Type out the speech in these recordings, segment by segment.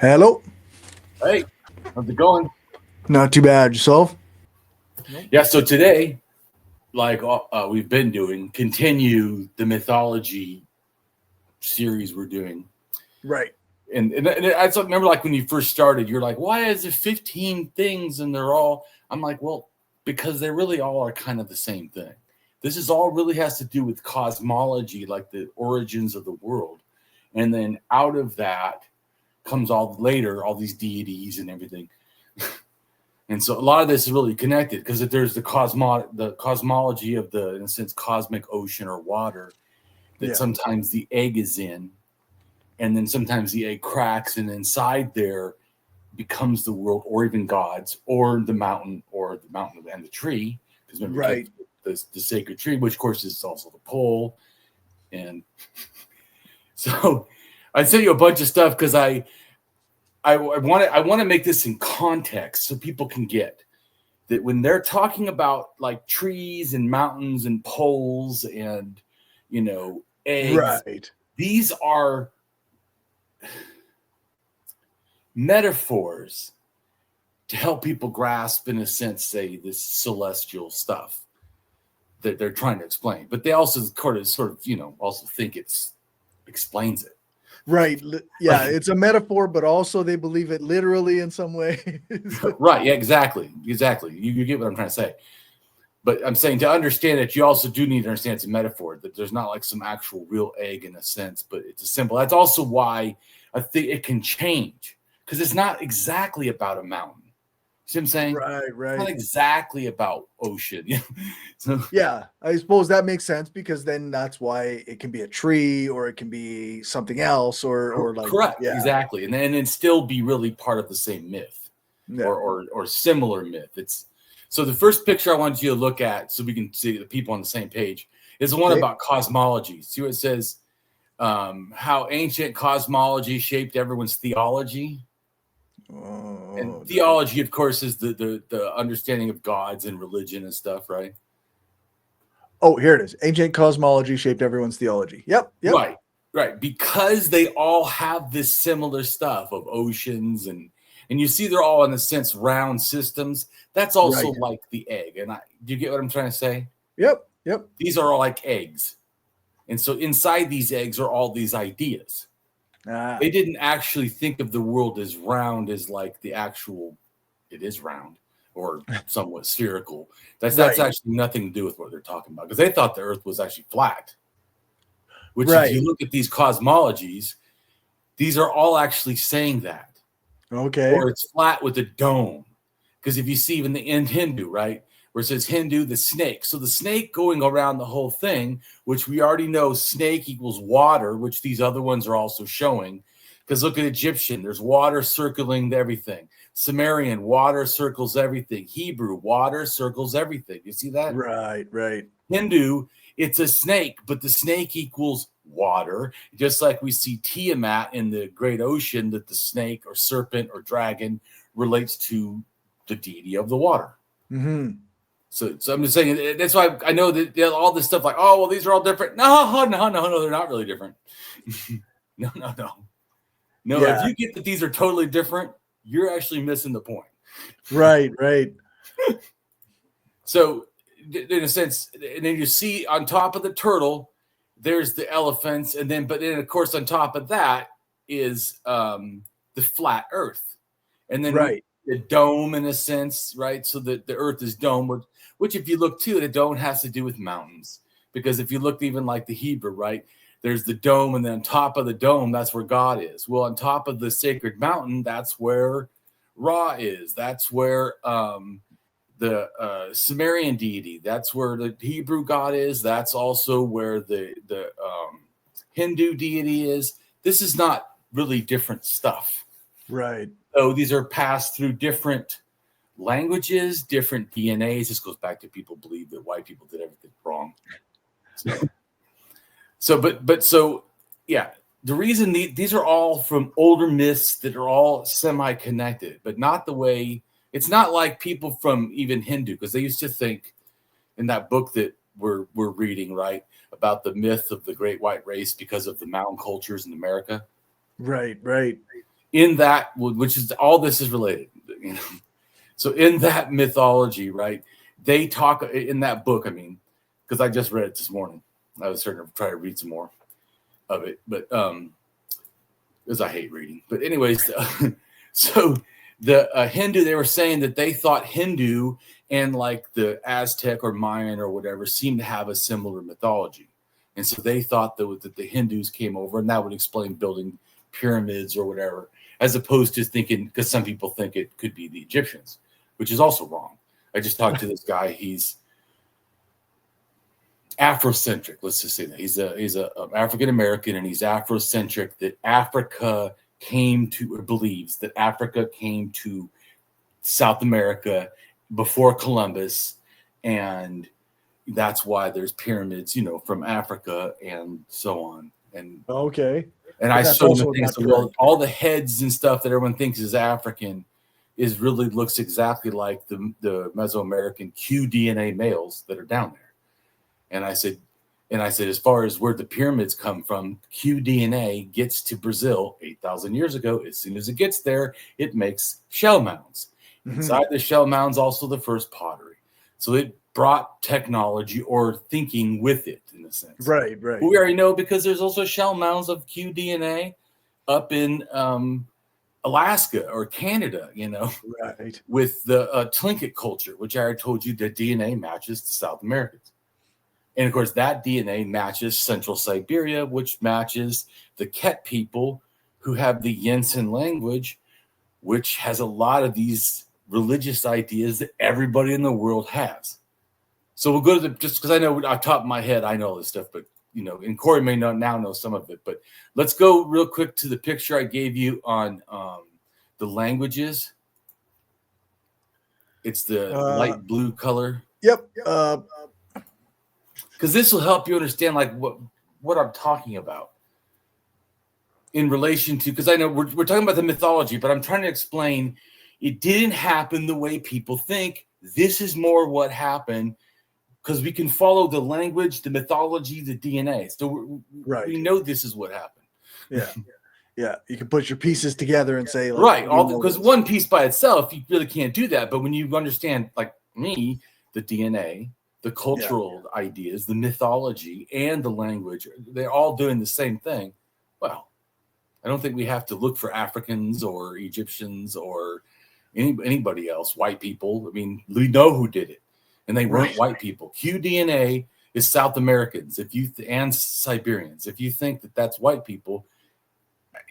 Hello. Hey, how's it going? Not too bad. Yourself? Yeah, so today, like we've been doing, continue the mythology series we're doing. Right. And I remember, like, when you first started, you're like, why is there 15 things and they're all, I'm like, well, because they really all are kind of the same thing. This is all really has to do with cosmology, like the origins of the world. And then out of that comes all later, all these deities and everything. And so a lot of this is really connected because if there's the cosmology of the, in a sense, cosmic ocean or water that sometimes the egg is in, and then sometimes the egg cracks, and inside there becomes the world, or even gods, or the mountain and the tree. Because remember, the sacred tree, which of course is also the pole. And so I sent you a bunch of stuff because I want to make this in context so people can get that when they're talking about like trees and mountains and poles and, you know, eggs, these are metaphors to help people grasp, in a sense, say, this celestial stuff that they're trying to explain. But they also sort of, you know, also think explains it. Right. Yeah, it's a metaphor, but also they believe it literally in some way. Right. Yeah, exactly. You get what I'm trying to say. But I'm saying to understand it, you also do need to understand it's a metaphor, that there's not like some actual real egg in a sense, but it's a symbol. That's also why I think it can change, because it's not exactly about a mountain. See what I'm saying? Right. It's not exactly about ocean. So, yeah, I suppose that makes sense, because then that's why it can be a tree or it can be something else or like correct. Yeah. Exactly. And then still be really part of the same myth or similar myth. It's so the first picture I wanted you to look at so we can see the people on the same page is the one about cosmology. See what it says? How ancient cosmology shaped everyone's theology. And theology, of course, is the understanding of gods and religion and stuff, right? Oh, here it is. Ancient cosmology shaped everyone's theology. Yep. Right. Because they all have this similar stuff of oceans and you see they're all, in a sense, round systems. That's also like the egg. And do you get what I'm trying to say? Yep. These are all like eggs. And so inside these eggs are all these ideas. They didn't actually think of the world as round as like the actual, it is round or somewhat spherical. That's actually nothing to do with what they're talking about, because they thought the earth was actually flat. Which if you look at these cosmologies, these are all actually saying that. Okay. Or it's flat with a dome. Because if you see even in Hindu, right, where it says Hindu, the snake. So the snake going around the whole thing, which we already know snake equals water, which these other ones are also showing. Because look at Egyptian, there's water circling everything. Sumerian, water circles everything. Hebrew, water circles everything. You see that? Right. Hindu, it's a snake, but the snake equals water. Just like we see Tiamat in the great ocean, that the snake or serpent or dragon relates to the deity of the water. Mm-hmm. So I'm just saying, that's why I know that all this stuff like, oh, well, these are all different. No, they're not really different. No. Yeah. If you get that these are totally different, you're actually missing the point. Right. So in a sense, and then you see on top of the turtle, there's the elephants, but then of course on top of that is the flat earth, and then the dome, in a sense, right? So that the earth is domed, which if you look too, the dome has to do with mountains, because if you look even like the Hebrew, right, there's the dome, and then on top of the dome, that's where God is. Well, on top of the sacred mountain, that's where Ra is. That's where the Sumerian deity, that's where the Hebrew God is. That's also where the Hindu deity is. This is not really different stuff. Right. So these are passed through different languages, different DNAs. This goes back to people believe that white people did everything wrong. So, yeah, the reason these are all from older myths that are all semi-connected, but not the way. It's not like people from even Hindu, because they used to think in that book that we're reading, right, about the myth of the great white race because of the mountain cultures in America. Right. in that, which is all this is related, you know. So in that mythology, right, they talk in that book. I mean, because I just read it this morning. I was starting to try to read some more of it, but because I hate reading. But anyways, so the Hindu, they were saying that they thought Hindu and like the Aztec or Mayan or whatever seemed to have a similar mythology. And so they thought that the Hindus came over, and that would explain building pyramids or whatever, as opposed to thinking, because some people think it could be the Egyptians, which is also wrong. I just talked to this guy. He's Afrocentric. Let's just say that he's a African American, and he's Afrocentric. That Africa came to, or believes that Africa came to South America before Columbus, and that's why there's pyramids, you know, from Africa and so on. And okay, and I showed him things. Well, all the heads and stuff that everyone thinks is African is really looks exactly like the Mesoamerican QDNA males that are down there. And I said, as far as where the pyramids come from, QDNA gets to Brazil 8,000 years ago. As soon as it gets there, it makes shell mounds. Mm-hmm. Inside the shell mounds, also the first pottery. So it brought technology or thinking with it, in a sense. Right, right. But we already know, because there's also shell mounds of QDNA up in Alaska or Canada, you know, right, with the Tlingit culture, which I already told you the DNA matches the South Americans. And of course, that DNA matches Central Siberia, which matches the Ket people who have the Yensin language, which has a lot of these religious ideas that everybody in the world has. So we'll go to just because I know off the top of my head, I know all this stuff, but you know, and Corey may now know some of it. But let's go real quick to the picture I gave you on the languages. It's the light blue color. Yep. Because this will help you understand like what I'm talking about in relation to, because I know we're talking about the mythology, but I'm trying to explain it didn't happen the way people think. This is more what happened, because we can follow the language, the mythology, the DNA. So we know this is what happened. Yeah. Yeah. You can put your pieces together and say, like, right. Because one piece by itself, you really can't do that. But when you understand, like me, the DNA, the cultural ideas, the mythology, and the language, they're all doing the same thing. Well, I don't think we have to look for Africans or Egyptians or anybody else, white people. I mean, we know who did it, and they weren't white people. QDNA is South Americans, and Siberians. If you think that that's white people,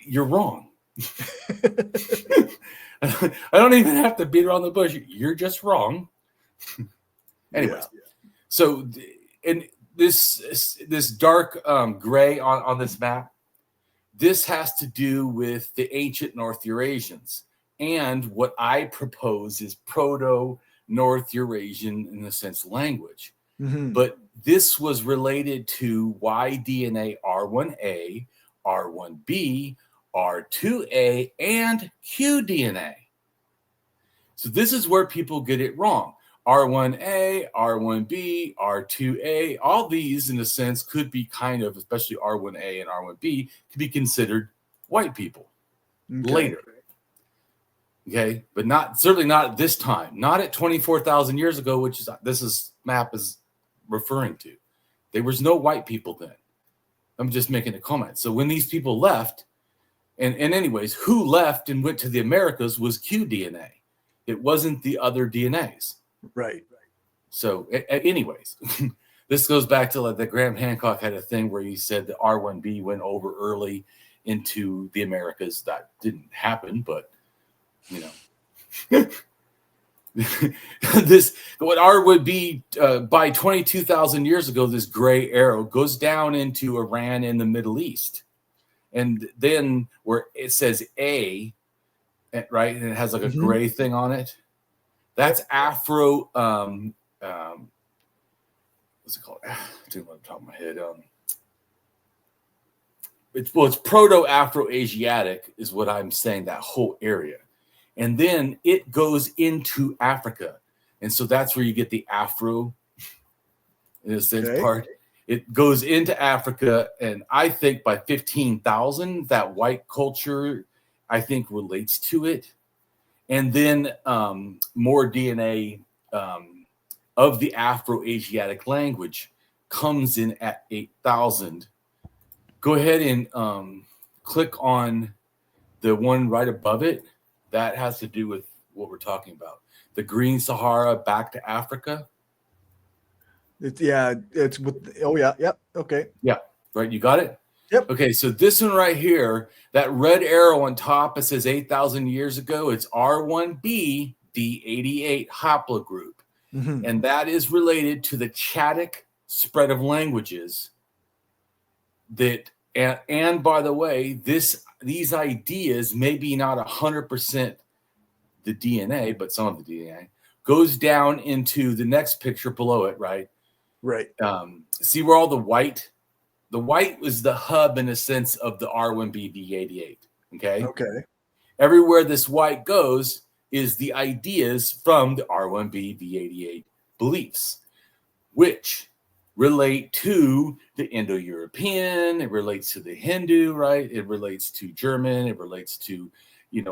you're wrong. I don't even have to beat around the bush. You're just wrong. Anyways, so and this dark gray on this map, this has to do with the ancient North Eurasians. And what I propose is Proto-North Eurasian, in a sense, language. Mm-hmm. But this was related to why DNA R1A, R1B, R2A, and QDNA. So this is where people get it wrong. R1A, R1B, R2A, all these, in a sense, could be kind of, especially R1A and R1B, could be considered white people later. Okay, but certainly not at this time, not at 24,000 years ago, which is this map is referring to. There was no white people then. I'm just making a comment. So when these people left, and anyways, who left and went to the Americas was QDNA. It wasn't the other DNAs. Right. So anyways, this goes back to like the Graham Hancock had a thing where he said the R1B went over early into the Americas. That didn't happen, but you know, what R would be by 22,000 years ago, this gray arrow goes down into Iran in the Middle East. And then where it says A, right, and it has like a gray thing on it, that's Afro, what's it called? I don't know on the top of my head. It's Proto-Afro-Asiatic is what I'm saying, that whole area. And then it goes into Africa. And so that's where you get the Afro, in a sense, part. It goes into Africa. And I think by 15,000, that white culture, I think, relates to it. And then more DNA of the Afro-Asiatic language comes in at 8,000. Go ahead and click on the one right above it. That has to do with what we're talking about. The Green Sahara back to Africa. It's with, oh yeah, yep, okay. Yeah, right, you got it? Yep. Okay, so this one right here, that red arrow on top, it says 8,000 years ago. It's R1b D88 haplogroup. Mm-hmm. And that is related to the Chadic spread of languages that, and by the way, these ideas, maybe not 100% the DNA, but some of the DNA goes down into the next picture below it, right? Right. See where all the white was the hub in a sense of the R1b D88. Okay. Okay. Everywhere this white goes is the ideas from the R1b D88 beliefs, which relate to the Indo-European, it relates to the Hindu, right? It relates to German, it relates to,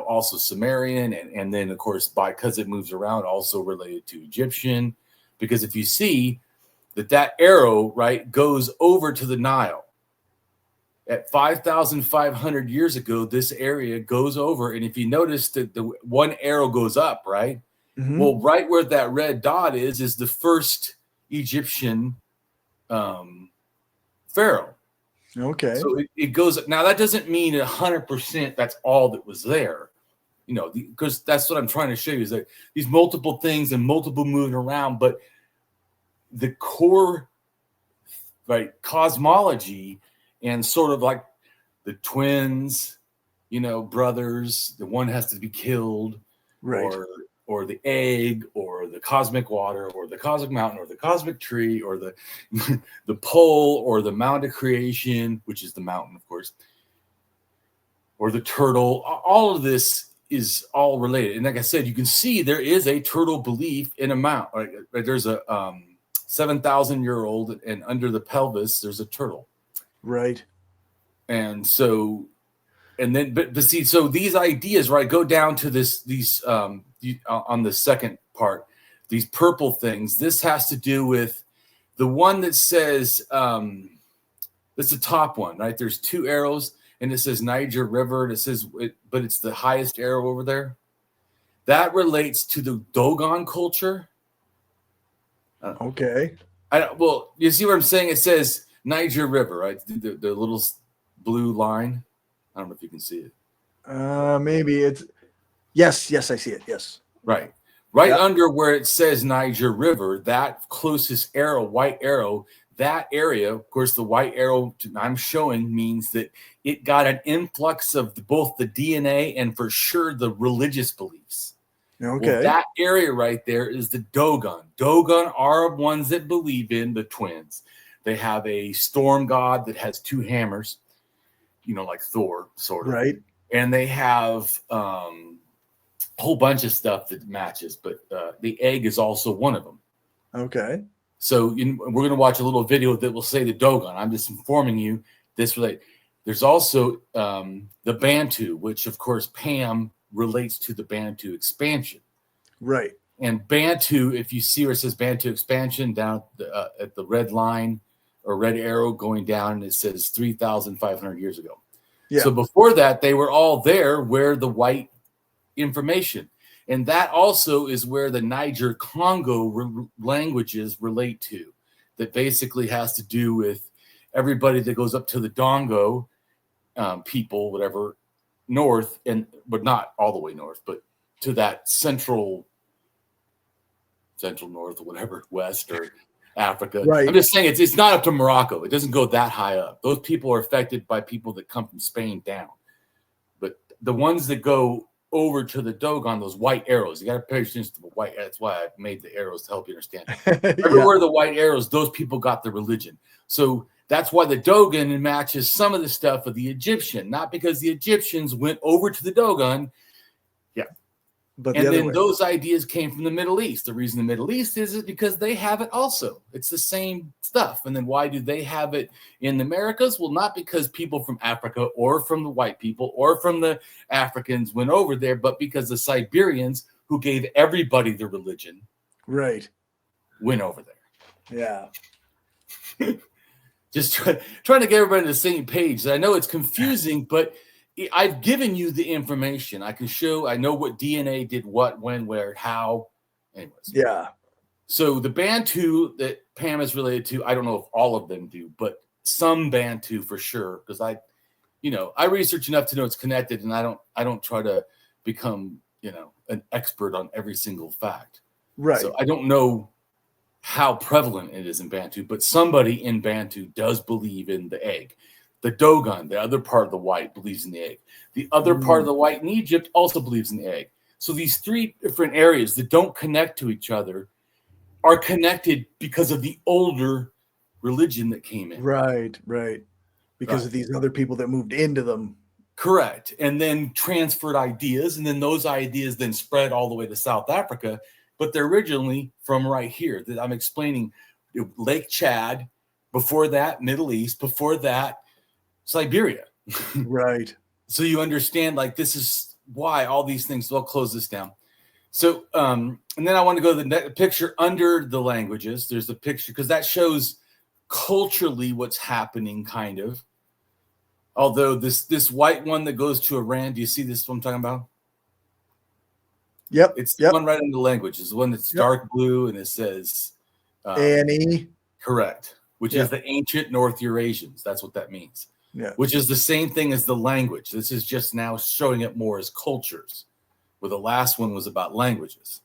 also Sumerian, and then of course, because it moves around, also related to Egyptian. Because if you see that arrow, right, goes over to the Nile. At 5,500 years ago, this area goes over, and if you notice that the one arrow goes up, right? Mm-hmm. Well, right where that red dot is the first Egyptian pharaoh. Okay. So it goes. Now that doesn't mean 100% that's all that was there, because that's what I'm trying to show you is that these multiple things and multiple moving around, but the core, right, cosmology and sort of like the twins, brothers, the one has to be killed, right, or the egg, or the cosmic water, or the cosmic mountain, or the cosmic tree, or the the pole, or the Mound of Creation, which is the mountain, of course, or the turtle. All of this is all related. And like I said, you can see there is a turtle belief in a mount. Right? There's a 7,000-year-old, and under the pelvis there's a turtle. Right. And so, and then, but see, so these ideas, right, go down to these on the second part, these purple things. This has to do with the one that says, that's the top one, right? There's two arrows, and it says Niger River, and it says, but it's the highest arrow over there. That relates to the Dogon culture. Okay. Well, you see what I'm saying? It says Niger River, right? The little blue line. I don't know if you can see it. Maybe it's yes, I see it. Yes. Right under where it says Niger River, that closest arrow, white arrow, that area, of course, the white arrow I'm showing means that it got an influx of both the DNA and for sure the religious beliefs. Okay. Well, that area right there is the Dogon. Dogon are ones that believe in the twins. They have a storm god that has two hammers, like Thor, sort of. Right. And they have a whole bunch of stuff that matches, but the egg is also one of them. Okay. So we're going to watch a little video that will say the Dogon. I'm just informing you this related. There's also the Bantu, which of course Pam relates to the Bantu expansion. Right. And Bantu, if you see where it says Bantu expansion down at the red line or red arrow going down, and it says 3,500 years ago. Yeah. So before that, they were all there where the white information. And that also is where the Niger Congo languages relate to. That basically has to do with everybody that goes up to the Dongo people, whatever, north, but not all the way north, but to that central north or whatever, west or Africa. Right. I'm just saying it's not up to Morocco. It doesn't go that high up. Those people are affected by people that come from Spain down. But the ones that go over to the Dogon, those white arrows, you got to pay attention to the white. That's why I made the arrows to help you understand. Everywhere the white arrows, those people got the religion. So that's why the Dogon matches some of the stuff of the Egyptian, not because the Egyptians went over to the Dogon. Yeah. But and the other then way. those ideas came from the Middle East. The reason the Middle East is because they have it also. It's the same stuff. And then why do they have it in the Americas? Well, not because people from Africa or from the white people or from the Africans went over there, but because the Siberians, who gave everybody the religion, Right. went over there. Yeah. Just trying to get everybody on the same page. I know it's confusing, but I've given you the information. I can show, I know what DNA did what, when, where, how. Anyways. Yeah. So the Bantu that Pam is related to, I don't know if all of them do, but some Bantu for sure. Because I research enough to know it's connected, and I don't try to become, an expert on every single fact. Right. So I don't know how prevalent it is in Bantu, but somebody in Bantu does believe in the egg. The Dogon, the other part of the white, believes in the egg. The other part of the white in Egypt also believes in the egg. So these three different areas that don't connect to each other are connected because of the older religion that came in. Right. Because of these other people that moved into them. Correct. And then transferred ideas, and then those ideas then spread all the way to South Africa, but they're originally from right here. That I'm explaining Lake Chad, before that, Middle East, before that, Siberia. Right. So you understand, like, this is why all these things. So I'll close this down. So, and then I want to go to the picture under the languages. There's the picture because that shows culturally what's happening, kind of. Although this white one that goes to Iran, do you see this? What I'm talking about? Yep. It's the one right under the language. It's the one that's dark blue, and it says Annie. Correct. Which is the ancient North Eurasians. That's what that means. Yeah. Which is the same thing as the language. This is just now showing it more as cultures, where the last one was about languages.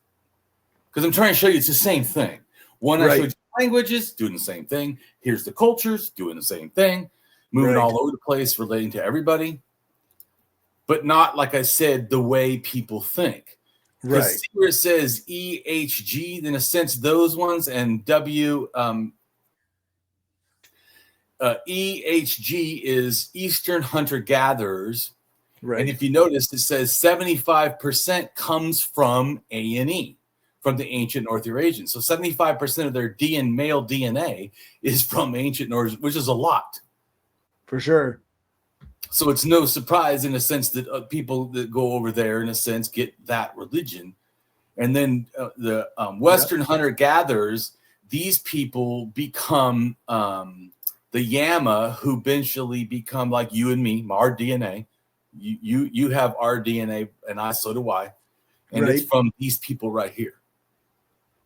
Because I'm trying to show you it's the same thing. One I showed you languages, doing the same thing. Here's the cultures, doing the same thing. Moving all over the place, relating to everybody. But not, like I said, the way people think. Because see where it says EHG, in a sense, those ones, and EHG is Eastern hunter-gatherers. Right. And if you notice, it says 75% comes from A&E, from the ancient North Eurasians. So 75% of their male DNA is from ancient North, which is a lot. For sure. So it's no surprise, in a sense, that people that go over there, in a sense, get that religion. And then the Western hunter-gatherers, these people become the Yama, who eventually become like you and me, our DNA. You have our DNA, and so do I. And it's from these people right here.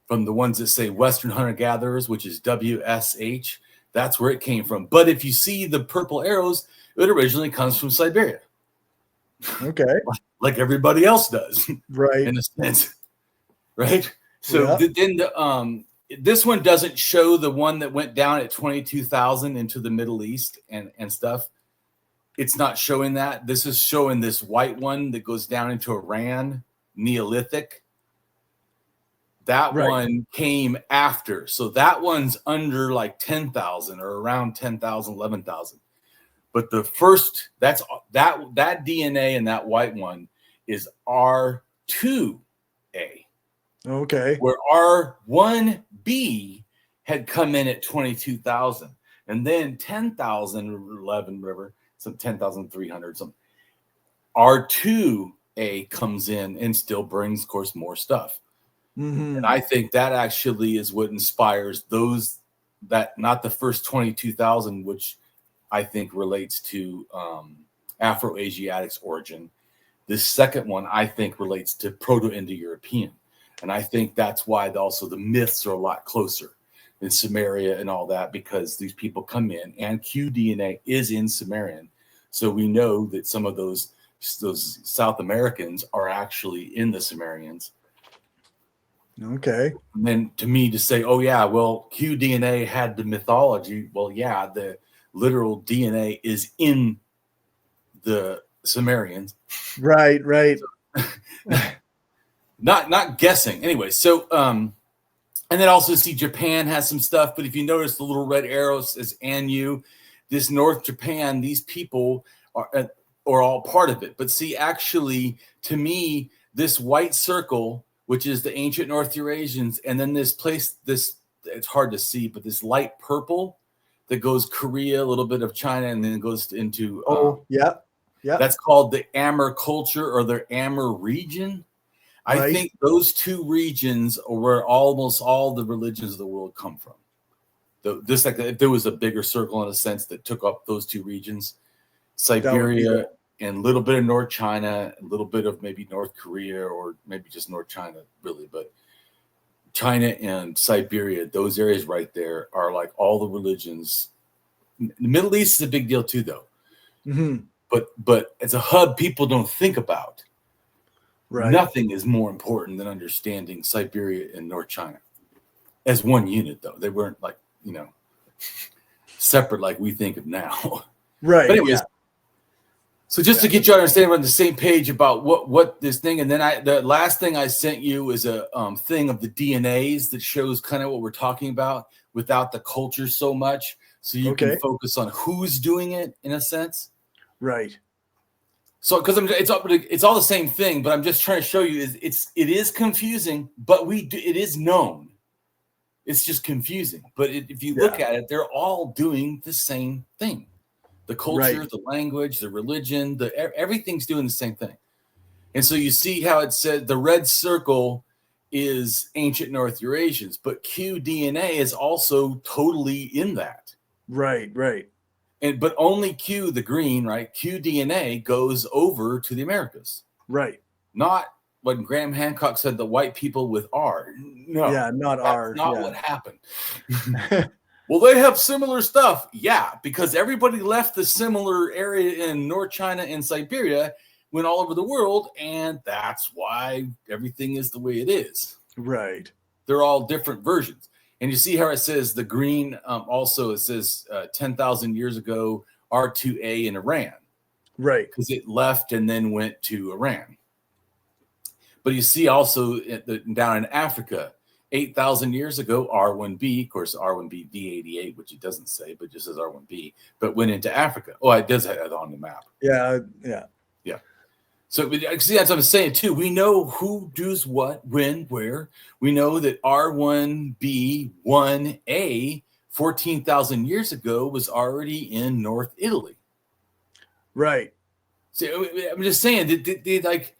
From the ones that say Western hunter-gatherers, which is WSH. That's where it came from. But if you see the purple arrows, it originally comes from Siberia. Okay. Like everybody else does. Right. In a sense. Right? So then this one doesn't show the one that went down at 22,000 into the Middle East and stuff. It's not showing that. This is showing this white one that goes down into Iran, Neolithic. That one came after. So that one's under like 10,000 or around 10,000, 11,000. But the first, that DNA in that white one is R2A. Okay. Where R1B had come in at 22,000. And then 10,000 or 11, whatever, some 10,300, something. R2A comes in and still brings, of course, more stuff. Mm-hmm. And I think that actually is what inspires those, that not the first 22,000, which I think relates to Afro-Asiatic's origin. This second one, I think, relates to Proto-Indo-European. And I think that's why also the myths are a lot closer in Samaria and all that, because these people come in, and QDNA is in Sumerian. So we know that some of those South Americans are actually in the Sumerians. Okay. And then to me to say, oh, yeah, well, QDNA had the mythology. Well, yeah, the literal DNA is in the Sumerians. Right. So, not guessing. Anyway, so and then also see Japan has some stuff, but if you notice the little red arrow says Anu, this North Japan, these people are all part of it. But see, actually, to me, this white circle, which is the ancient North Eurasians, and then this place, it's hard to see, but this light purple that goes Korea, a little bit of China, and then goes into yeah. That's called the Amur culture or the Amur region. I think those two regions are where almost all the religions of the world come from. This, like, if there was a bigger circle in a sense that took up those two regions, Siberia and a little bit of North China, a little bit of maybe North Korea, or maybe just North China, really. But China and Siberia, those areas right there are like all the religions. The Middle East is a big deal too, though. Mm-hmm. But as a hub, people don't think about. Right. Nothing is more important than understanding Siberia and North China as one unit, though. They weren't like, separate like we think of now. Right. But anyways, so just to get you to understand, we're on the same page about what this thing, and then the last thing I sent you is a thing of the DNAs that shows kind of what we're talking about without the culture so much, so you can focus on who's doing it in a sense. Right. So, because it's all the same thing, but I'm just trying to show you it is confusing, but it is known. It's just confusing. But if you look at it, they're all doing the same thing. The culture, the language, the religion, everything's doing the same thing. And so you see how it said the red circle is ancient North Eurasians, but QDNA is also totally in that. Right. But only Q, the green, right? QDNA goes over to the Americas. Right. Not when Graham Hancock said the white people with R. No. Yeah, not R. Not what happened. Well, they have similar stuff. Yeah, because everybody left the similar area in North China and Siberia, went all over the world, and that's why everything is the way it is. Right. They're all different versions. And you see how it says the green, also it says 10,000 years ago, R2A in Iran. Right. Because it left and then went to Iran. But you see also down in Africa, 8,000 years ago, R1B, of course, R1B V88, which it doesn't say, but just says R1B, but went into Africa. Oh, it does have that on the map. Yeah. So see, that's what I'm saying too. We know who does what, when, where. We know that R1B1A 14,000 years ago was already in North Italy. Right. So I'm just saying, they like.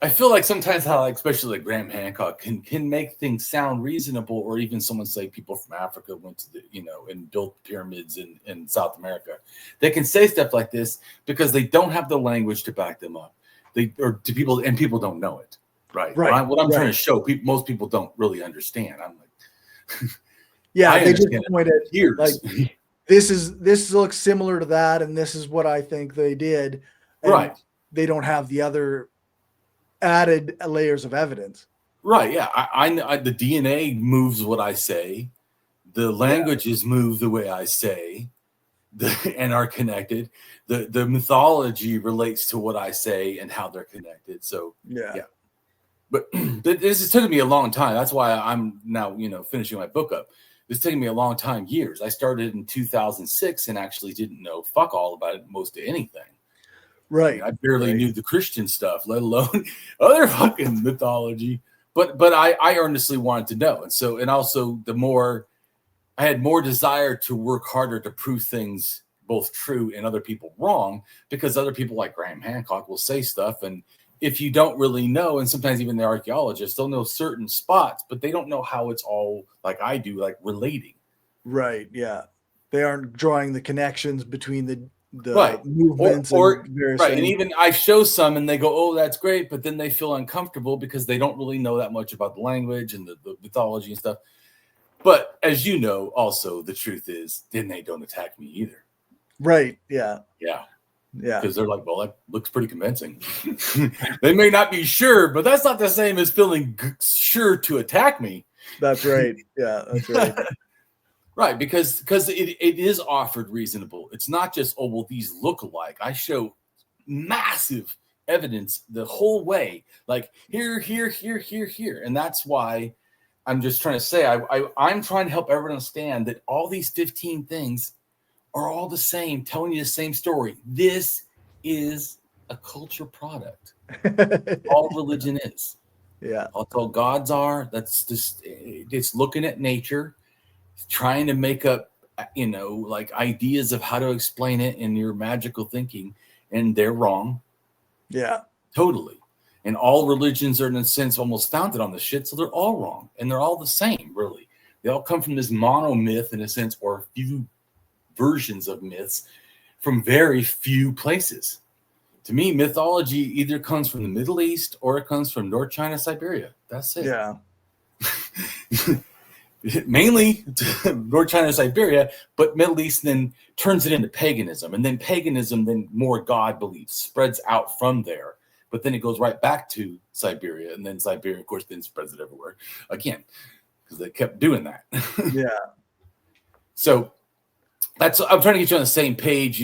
I feel like sometimes how, like, especially like Graham Hancock can make things sound reasonable, or even someone say people from Africa went to and built pyramids in South America. They can say stuff like this because they don't have the language to back them up. People don't know it. Right. What I'm trying to show most people don't really understand. I'm like, they just point at years. Like, this looks similar to that, and this is what I think they did. And right. They don't have the other added layers of evidence. Right. Yeah. I the DNA moves what I say. The languages move the way I say, and are connected. The mythology relates to what I say and how they're connected. So yeah. But this has taken me a long time. That's why I'm now finishing my book up. It's taken me a long time, years. I started in 2006 and actually didn't know fuck all about it, most of anything. Right. I barely knew the Christian stuff, let alone other fucking mythology. But I earnestly wanted to know. And also the more I had more desire to work harder to prove things both true and other people wrong, because other people like Graham Hancock will say stuff. And if you don't really know, and sometimes even the archaeologists, they'll know certain spots, but they don't know how it's all, like I do, like relating. Right. Yeah. They aren't drawing the connections between the movements or various right. things. And even I show some and they go, oh, that's great. But then they feel uncomfortable because they don't really know that much about the language and the mythology and stuff. But as you know, also the truth is, then they don't attack me either. Right. Yeah. Because they're like, well, that looks pretty convincing. They may not be sure, but that's not the same as feeling sure to attack me. That's right. Yeah, that's right. Right, because it is offered reasonable. It's not just, oh, well, these look alike. I show massive evidence the whole way, like here. And that's why I'm just trying to say, I'm trying to help everyone understand that all these 15 things are all the same, telling you the same story. This is a culture product. All religion is. Yeah. That's all gods are. That's just, it's looking at nature, trying to make up, like ideas of how to explain it in your magical thinking, and they're wrong. Yeah. Totally. And all religions are, in a sense, almost founded on this shit, so they're all wrong, and they're all the same, really. They all come from this monomyth, in a sense, or a few versions of myths from very few places. To me, mythology either comes from the Middle East or it comes from North China, Siberia. That's it. Yeah. Mainly North China, Siberia, but Middle East then turns it into paganism. And then paganism, then more God beliefs spreads out from there. But then it goes right back to Siberia. And then Siberia, of course, then spreads it everywhere again, because they kept doing that. Yeah. So I'm trying to get you on the same page,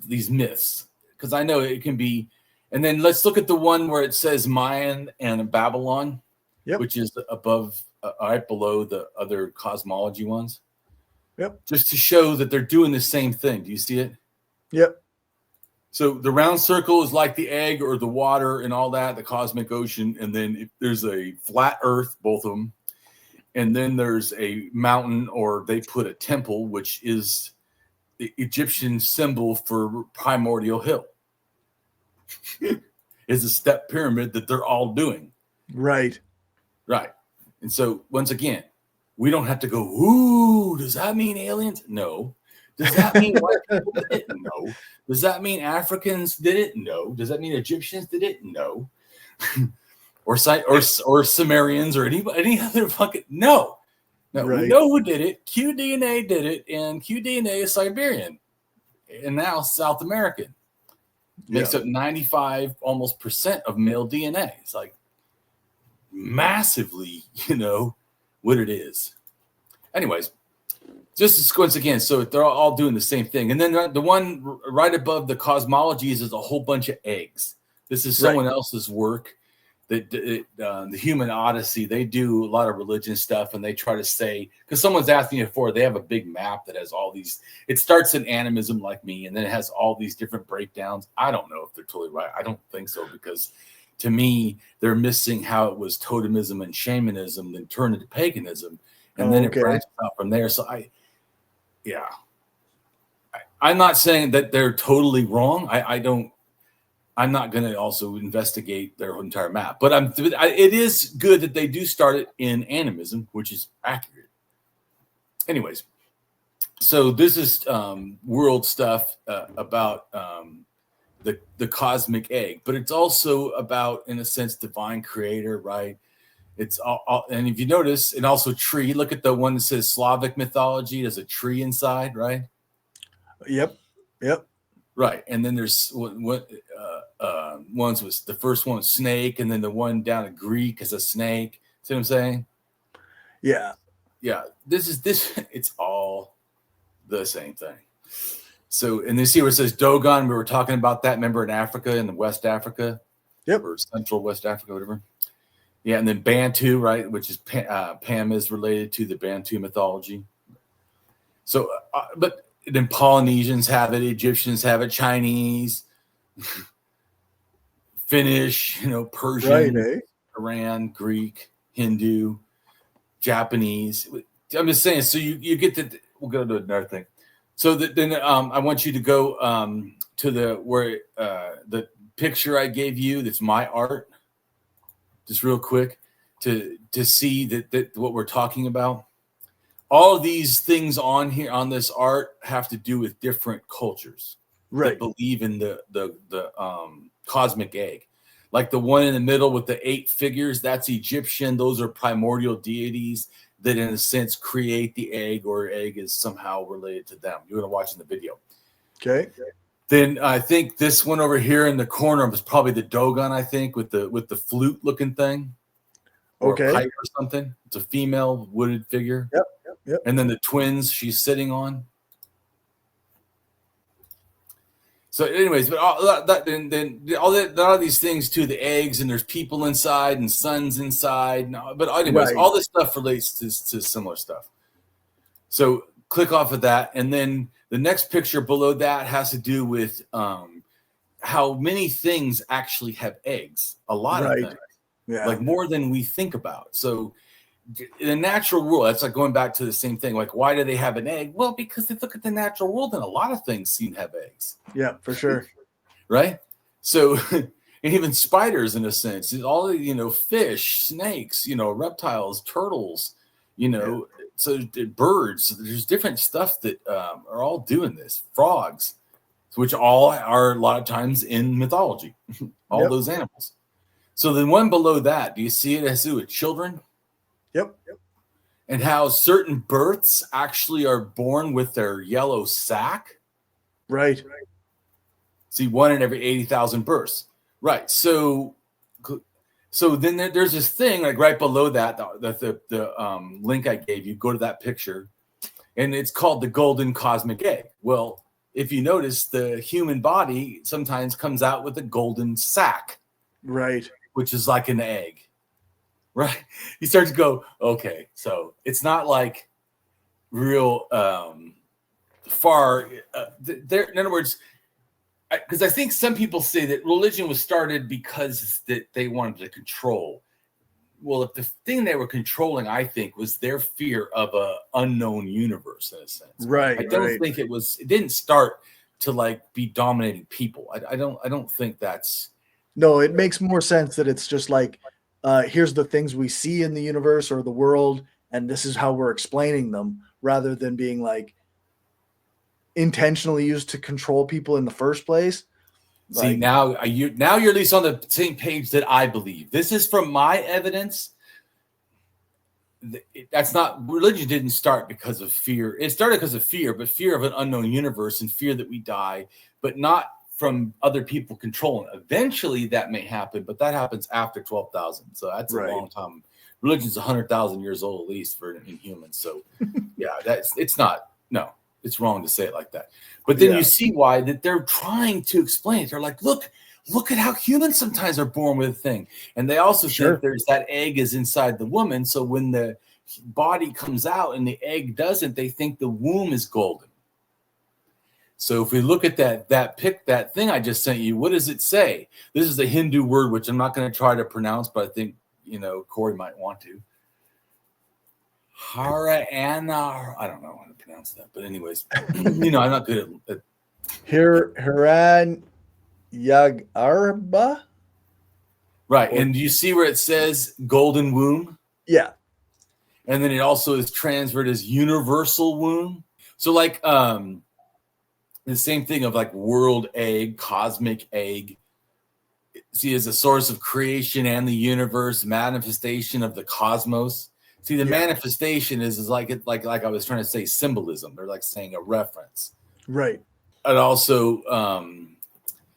these myths, because I know it can be. And then let's look at the one where it says Mayan and Babylon, which is above, right below the other cosmology ones. Yep. Just to show that they're doing the same thing. Do you see it? Yep. So the round circle is like the egg or the water and all that, the cosmic ocean. And then there's a flat earth, both of them. And then there's a mountain, or they put a temple, which is the Egyptian symbol for primordial hill. It's a step pyramid that they're all doing. Right. Right. And so once again, we don't have to go, ooh, does that mean aliens? No. Does that mean white people did it? No. Does that mean Africans did it? No. Does that mean Egyptians did it? No. or Sumerians or any other fucking no. Right. We know who did it. QDNA did it, and QDNA is Siberian, and now South American. Makes up 95 almost % of male DNA. It's like massively, what it is. Anyways, just once again, so they're all doing the same thing. And then the one right above the cosmologies is a whole bunch of eggs. This is someone else's work. The Human Odyssey, they do a lot of religion stuff, and they try to say, because someone's asking me before, they have a big map that has all these, it starts in animism like me, and then it has all these different breakdowns. I don't know if they're totally right. I don't think so, because to me, they're missing how it was totemism and shamanism, then turned into paganism, and then it branches out from there. So I'm not saying that they're totally wrong. I'm not going to also investigate their entire map, but it is good that they do start it in animism, which is accurate. Anyways, so this is world stuff about the cosmic egg, but it's also about, in a sense, divine creator, right? It's all, and if you notice, and also tree. Look at the one that says Slavic mythology. There's a tree inside, right? Yep. Right, and then there's ones was the first one was snake, and then the one down in Greek is a snake. See what I'm saying? Yeah. This. It's all the same thing. So, and then see where it says Dogon. We were talking about that. Remember in Africa, in the West Africa, or Central West Africa, whatever. Yeah, and then Bantu, right, which is Pam is related to the Bantu mythology. So, but then Polynesians have it, Egyptians have it, Chinese, Finnish, Persian, Iran, Greek, Hindu, Japanese. I'm just saying. So you get to. We'll go to another thing. So then I want you to go to the picture I gave you. That's my art. Just real quick to see that what we're talking about. All of these things on here on this art have to do with different cultures that believe in the cosmic egg. Like the one in the middle with the 8 figures, that's Egyptian. Those are primordial deities that, in a sense, create the egg, or egg is somehow related to them. You're going to watch in the video. Okay. Then I think this one over here in the corner was probably the Dogon, I think, with the flute looking thing. Or a pipe or something. It's a female wooded figure. Yep. And then the twins she's sitting on. So, anyways, but all of these things too, the eggs, and there's people inside and suns inside. But anyways, all this stuff relates to similar stuff. So click off of that, and then the next picture below that has to do with how many things actually have eggs. A lot of things, like more than we think about. So in the natural world, that's like going back to the same thing. Like, why do they have an egg? Well, because they look at the natural world, and a lot of things seem to have eggs. Yeah, for sure. Right. So and even spiders, in a sense, all the, fish, snakes, reptiles, turtles, so birds. There's different stuff that are all doing this. Frogs, which all are a lot of times in mythology, all those animals. So the one below that, do you see it has to do with children? Yep. And how certain births actually are born with their yellow sac. Right. See, 1 in every 80,000 births. Right. So then there's this thing like right below that, the link I gave you, go to that picture, and it's called the golden cosmic egg. Well, if you notice, the human body sometimes comes out with a golden sac. Right. Which is like an egg. Right. You start to go, okay, so it's not like real far there. In other words, because I think some people say that religion was started because that they wanted to control. Well, if the thing they were controlling, I think, was their fear of an unknown universe, in a sense. Right. I don't think it didn't start to like be dominating people. I don't think that's. No, it makes more sense that it's just like, here's the things we see in the universe or the world, and this is how we're explaining them, rather than being like intentionally used to control people in the first place. See, now you're at least on the same page that I believe. This is from my evidence. That's not, religion didn't start because of fear. It started because of fear, but fear of an unknown universe and fear that we die, but not from other people controlling. Eventually that may happen, but that happens after 12,000. So that's a long time. Religion's 100,000 years old, at least in humans. So yeah, it's wrong to say it like that. But then you see why that they're trying to explain it. They're like, look at how humans sometimes are born with a thing. And they also think there's that egg is inside the woman. So when the body comes out and the egg doesn't, they think the womb is golden. So if we look at that thing I just sent you, what does it say? This is a Hindu word, which I'm not going to try to pronounce, but I think, Corey might want to. Harana, I don't know how to pronounce that, but anyways, I'm not good at Hiran Yagarba. Right. And do you see where it says golden womb? Yeah. And then it also is transferred as universal womb. So like the same thing of like world egg, cosmic egg. See, as a source of creation and the universe, manifestation of the cosmos. See, the manifestation is like I was trying to say, symbolism. They're like saying a reference. Right. And also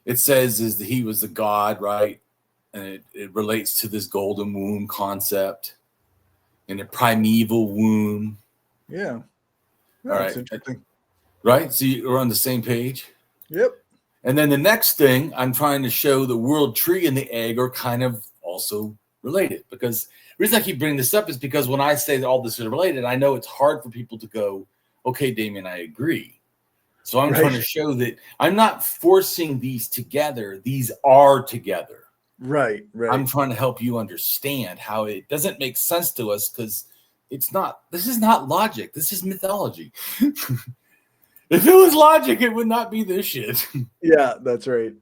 it says is that he was the God, right? And it relates to this golden womb concept and a primeval womb. Yeah. All right. Interesting. Right? So we're on the same page? Yep. And then the next thing, I'm trying to show the world tree and the egg are kind of also related. Because the reason I keep bringing this up is because when I say that all this is related, I know it's hard for people to go, okay, Damien, I agree. So I'm trying to show that I'm not forcing these together. These are together. Right. I'm trying to help you understand how it doesn't make sense to us because this is not logic. This is mythology. If it was logic, it would not be this shit. Yeah, that's right.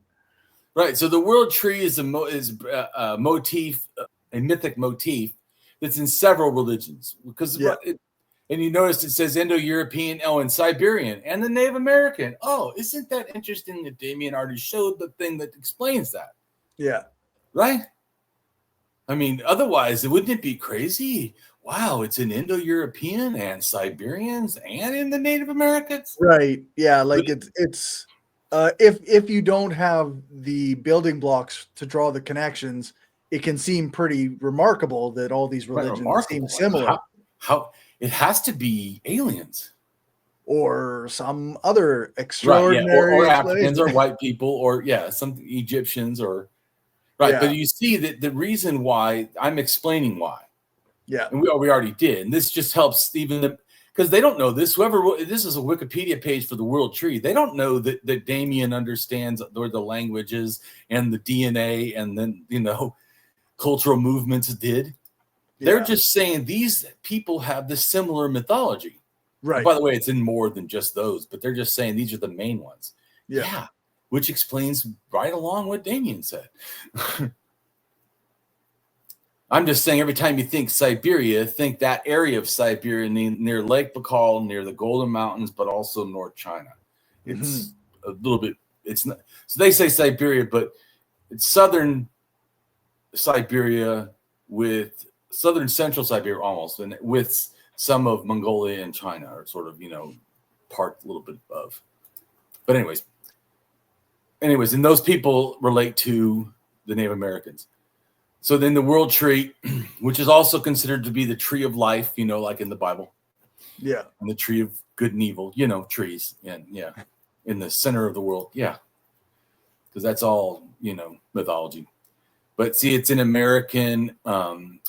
Right. So the world tree is a motif, a mythic motif that's in several religions. Because and you notice it says Indo-European, and Siberian, and the Native American. Oh, isn't that interesting that Damien already showed the thing that explains that? Yeah. Right? I mean, otherwise, wouldn't it be crazy? Wow, it's in Indo-European and Siberians and in the Native Americans. Right. Yeah. Like it's if you don't have the building blocks to draw the connections, it can seem pretty remarkable that all these religions seem similar. How it has to be aliens. Or some other extraordinary or Africans or white people or some Egyptians or But you see that the reason why I'm explaining why. Yeah. And we already did. And this just helps even because they don't know this. This is a Wikipedia page for the world tree. They don't know that Damien understands the languages and the DNA and then, cultural movements did. Yeah. They're just saying these people have the similar mythology. Right. And by the way, it's in more than just those, but they're just saying these are the main ones. Yeah. Which explains right along what Damien said. I'm just saying every time you think Siberia, think that area of Siberia near Lake Baikal, near the Golden Mountains, but also North China. It's a little bit, it's not, so they say Siberia, but it's southern Siberia with southern central Siberia almost, and with some of Mongolia and China are sort of, parked a little bit above. But anyways, and those people relate to the Native Americans. So then the world tree, which is also considered to be the tree of life, like in the Bible. Yeah. And the tree of good and evil, trees. And in the center of the world. Yeah. Because that's all, mythology. But see, it's in American,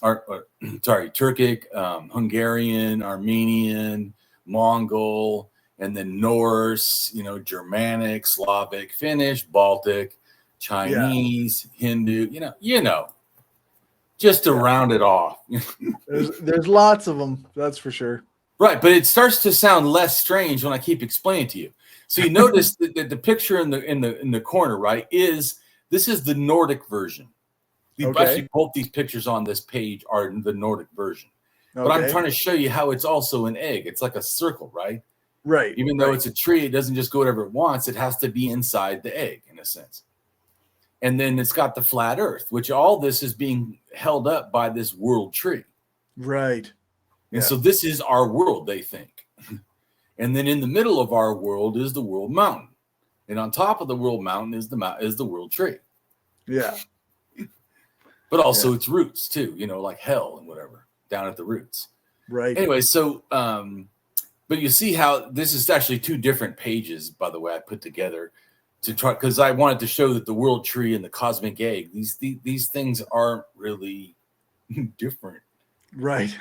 Turkic, Hungarian, Armenian, Mongol, and then Norse, Germanic, Slavic, Finnish, Baltic, Chinese, Hindu, just to round it off. there's lots of them, that's for sure. Right, but it starts to sound less strange when I keep explaining to you. So you notice that the picture in the corner, right, this is the Nordic version. Actually, both these pictures on this page are the Nordic version. But I'm trying to show you how it's also an egg. It's like a circle, right? Right. Even though it's a tree, it doesn't just go whatever it wants. It has to be inside the egg, in a sense. And then it's got the flat earth, which all this is being held up by this world tree. Right. And so this is our world, they think. And then in the middle of our world is the world mountain. And on top of the world mountain is the world tree. Yeah. But also its roots too, like hell and whatever, down at the roots. Right. Anyway, so but you see how this is actually two different pages, by the way, I put together to try, because I wanted to show that the world tree and the cosmic egg, these things aren't really different. Right.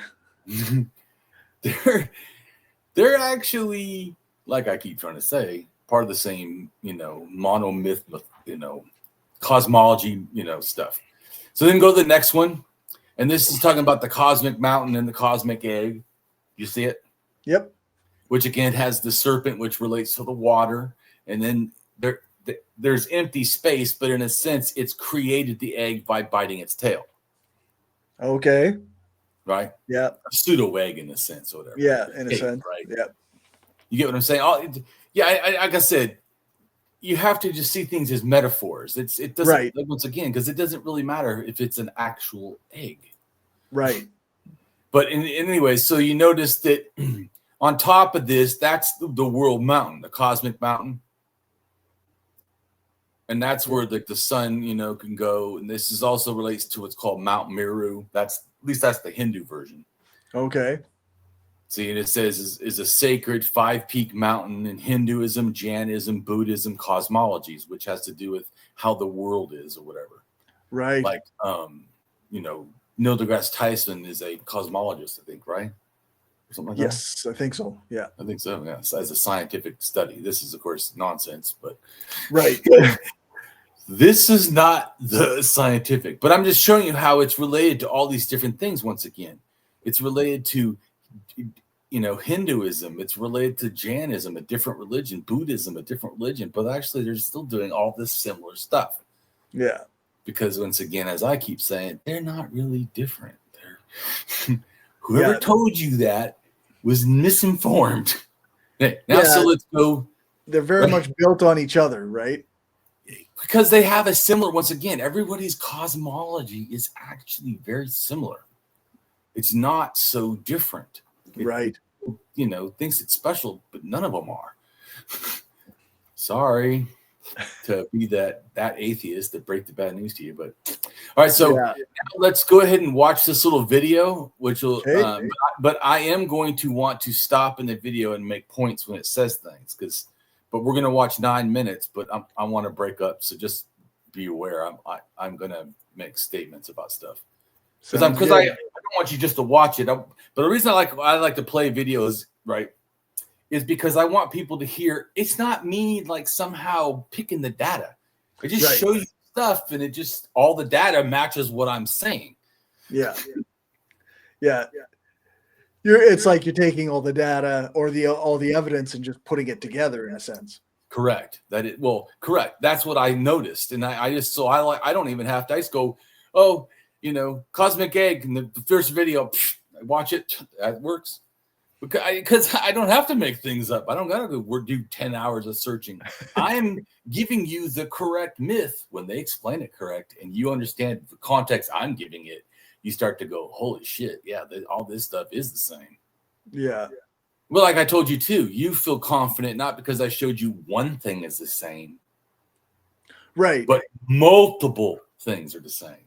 They're actually, like I keep trying to say, part of the same, monomyth, cosmology, stuff. So then go to the next one. And this is talking about the cosmic mountain and the cosmic egg. You see it? Yep. Which again has the serpent, which relates to the water. And then there's empty space, but in a sense, it's created the egg by biting its tail. Okay. Right? Yeah. A pseudo egg in a sense, or whatever. Yeah, in a sense. Right. Yeah. You get what I'm saying? Like I said, you have to just see things as metaphors. It doesn't, once again, because it doesn't really matter if it's an actual egg. Right. But anyway, so you notice that on top of this, that's the world mountain, the cosmic mountain. And that's where the sun, can go. And this is also relates to what's called Mount Meru. At least that's the Hindu version. Okay. See, and it says is a sacred 5-peak mountain in Hinduism, Jainism, Buddhism, cosmologies, which has to do with how the world is or whatever. Right. Like, Neil deGrasse Tyson is a cosmologist, I think, right? Or something like that. Yes, I think so. Yeah. I think so, yes. As a scientific study. This is, of course, nonsense, but right. This is not the scientific, but I'm just showing you how it's related to all these different things once again. It's related to, Hinduism. It's related to Jainism, a different religion, Buddhism, a different religion, but actually they're still doing all this similar stuff. Yeah. Because once again, as I keep saying, they're not really different. Whoever told you that was misinformed. Hey, now, so let's go. They're very much built on each other, right? Because they have a similar, once again, everybody's cosmology is actually very similar. It's not so different. Right. Thinks it's special, but none of them are. Sorry to be that atheist that break the bad news to you, but all right. So now let's go ahead and watch this little video, which will. But I am going to want to stop in the video and make points when it says things, but we're going to watch 9 minutes. But I want to break up, so just be aware. I'm going to make statements about stuff because I don't want you just to watch it. But the reason I like to play videos right, is because I want people to hear it's not me like somehow picking the data. I just show you stuff, and it just all the data matches what I'm saying. Yeah. It's like you're taking all the data or all the evidence and just putting it together in a sense. Correct. Correct. That's what I noticed, and I don't even have to. I just go, oh, cosmic egg in the first video. I watch it. That works because I don't have to make things up. I don't gotta go do 10 hours of searching. I'm giving you the correct myth when they explain it correct, and you understand the context I'm giving it. You start to go, holy shit, yeah, all this stuff is the same. Yeah. Well, like I told you too, you feel confident not because I showed you one thing is the same, right? But multiple things are the same.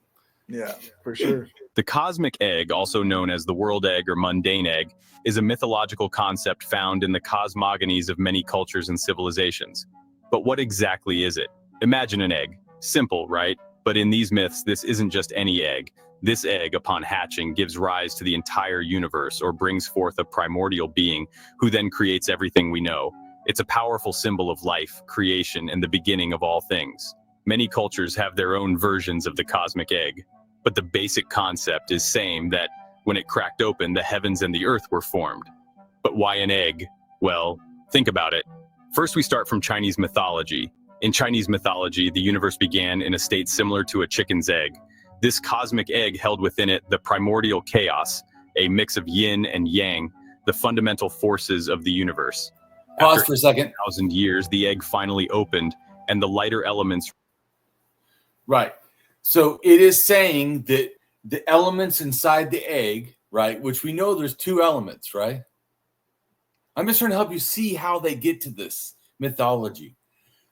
Yeah, for sure. The cosmic egg, also known as the world egg or mundane egg, is a mythological concept found in the cosmogonies of many cultures and civilizations. But what exactly is it? Imagine an egg. Simple, right? But in these myths, this isn't just any egg. This egg, upon hatching, gives rise to the entire universe or brings forth a primordial being who then creates everything we know. It's a powerful symbol of life, creation, and the beginning of all things. Many cultures have their own versions of the cosmic egg, but the basic concept is same that when it cracked open, the heavens and the earth were formed. But why an egg? Well, think about it. First, we start from Chinese mythology. In Chinese mythology, the universe began in a state similar to a chicken's egg. This cosmic egg held within it the primordial chaos, a mix of yin and yang, the fundamental forces of the universe. Pause for a second. 1,000 years, the egg finally opened, and the lighter elements. Right. So it is saying that the elements inside the egg, right, which we know there's two elements, right? I'm just trying to help you see how they get to this mythology.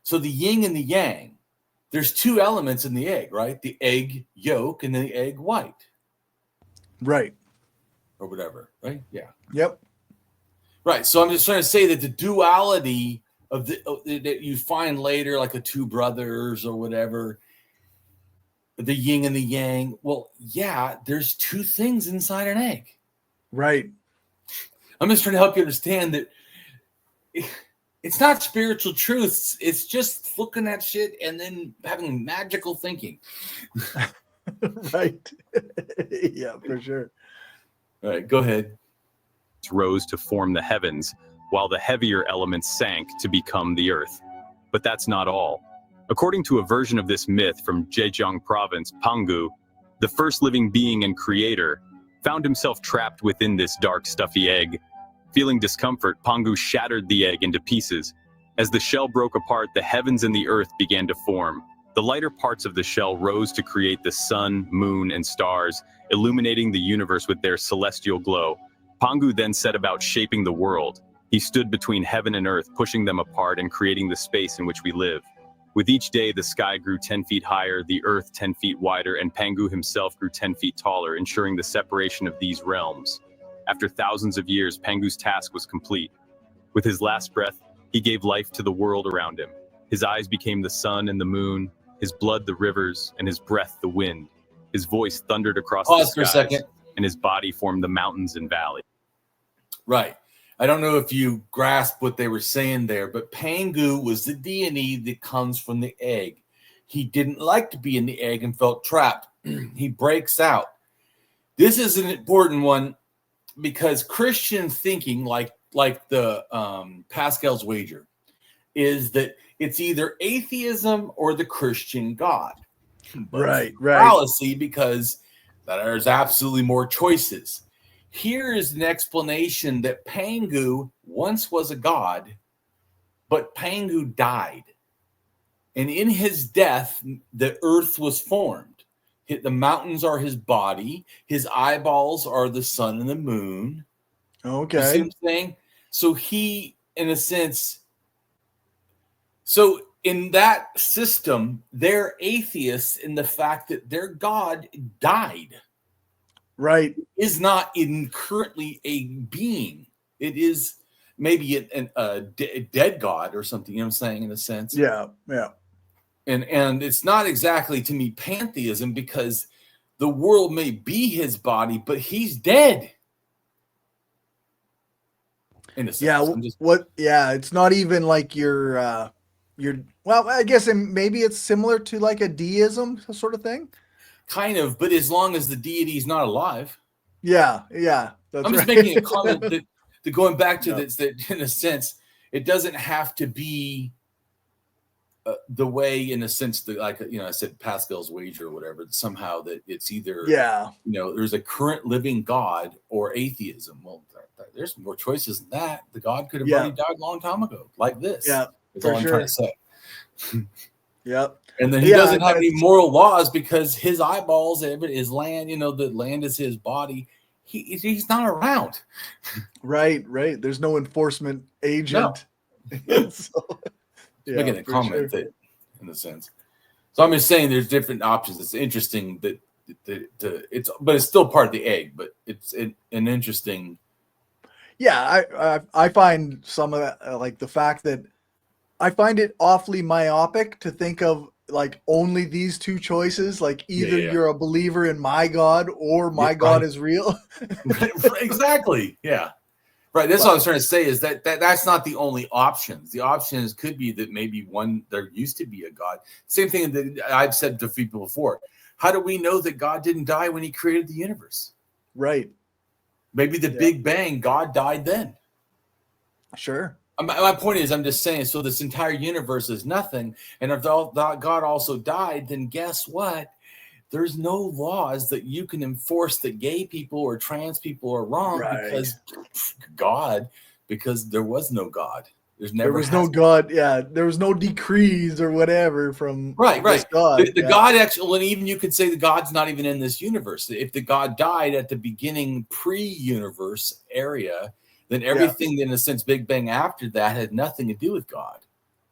So the yin and the yang. There's two elements in the egg, right? The egg yolk and the egg white. Right. Or whatever, right? Yeah. Yep. Right. So I'm just trying to say that the duality of that you find later, like the two brothers or whatever, the yin and the yang. Well, yeah, there's two things inside an egg. Right. I'm just trying to help you understand that it's not spiritual truths. It's just looking at shit and then having magical thinking. Right. Yeah, for sure. All right, go ahead. Rose to form the heavens, while the heavier elements sank to become the earth. But that's not all. According to a version of this myth from Zhejiang province, Pangu, the first living being and creator, found himself trapped within this dark, stuffy egg. Feeling discomfort, Pangu shattered the egg into pieces. As the shell broke apart, the heavens and the earth began to form. The lighter parts of the shell rose to create the sun, moon, and stars, illuminating the universe with their celestial glow. Pangu then set about shaping the world. He stood between heaven and earth, pushing them apart and creating the space in which we live. With each day, the sky grew 10 feet higher, the earth 10 feet wider, and Pangu himself grew 10 feet taller, ensuring the separation of these realms. After thousands of years, Pangu's task was complete. With his last breath, he gave life to the world around him. His eyes became the sun and the moon, his blood the rivers, and his breath the wind. His voice thundered across the skies, for a second. And his body formed the mountains and valleys. Right. I don't know if you grasp what they were saying there, but Pangu was the deity that comes from the egg. He didn't like to be in the egg and felt trapped. He breaks out. This is an important one because Christian thinking, like the Pascal's wager, is that it's either atheism or the Christian God. But Right. fallacy because there's absolutely more choices. Here is an explanation that Pangu once was a god, but Pangu died. And in his death, the earth was formed. The mountains are his body. His eyeballs are the sun and the moon. Okay. You see what I'm saying? So he, in a sense, so in that system, they're atheists in the fact that their God died. Right. Is not currently a being. It is maybe a dead God or something, you know what I'm saying, in a sense. Yeah. Yeah. And it's not exactly, to me, pantheism, because the world may be his body, but he's dead. in a sense. Yeah, it's not even like your well, I guess maybe it's similar to like a deism sort of thing. Kind of, but as long as the deity is not alive. Yeah, I'm just making a comment that going back to this, that in a sense, it doesn't have to be the way, in a sense, that, like, I said Pascal's wager or whatever, somehow that it's either, there's a current living God or atheism. Well, there's more choices than that. The God could have already died a long time ago, like this. Yeah, that's all I'm trying to say. Yep. And then he doesn't have any moral laws because his eyeballs, his land, the land is his body. He's not around. Right. There's no enforcement agent. No. Making a comment that, in a sense. So I'm just saying there's different options. It's interesting but it's still part of the egg, but it's an interesting. Yeah, I find some of that, like the fact that I find it awfully myopic to think of like only these two choices. Like either you're a believer in my God or my God is real. Exactly. Yeah. Right. That's what I was trying to say is that's not the only options. The options could be that maybe there used to be a God. Same thing that I've said to people before. How do we know that God didn't die when he created the universe? Right. Maybe the Big Bang, God died then. Sure. My point is, I'm just saying, so this entire universe is nothing. And if God also died, then guess what? There's no laws that you can enforce that gay people or trans people are wrong because there was no God. There was no God. Yeah. There was no decrees or whatever from right. God. The God actually, and even you could say the God's not even in this universe. If the God died at the beginning pre-universe area, then everything in a sense, Big Bang after that had nothing to do with God.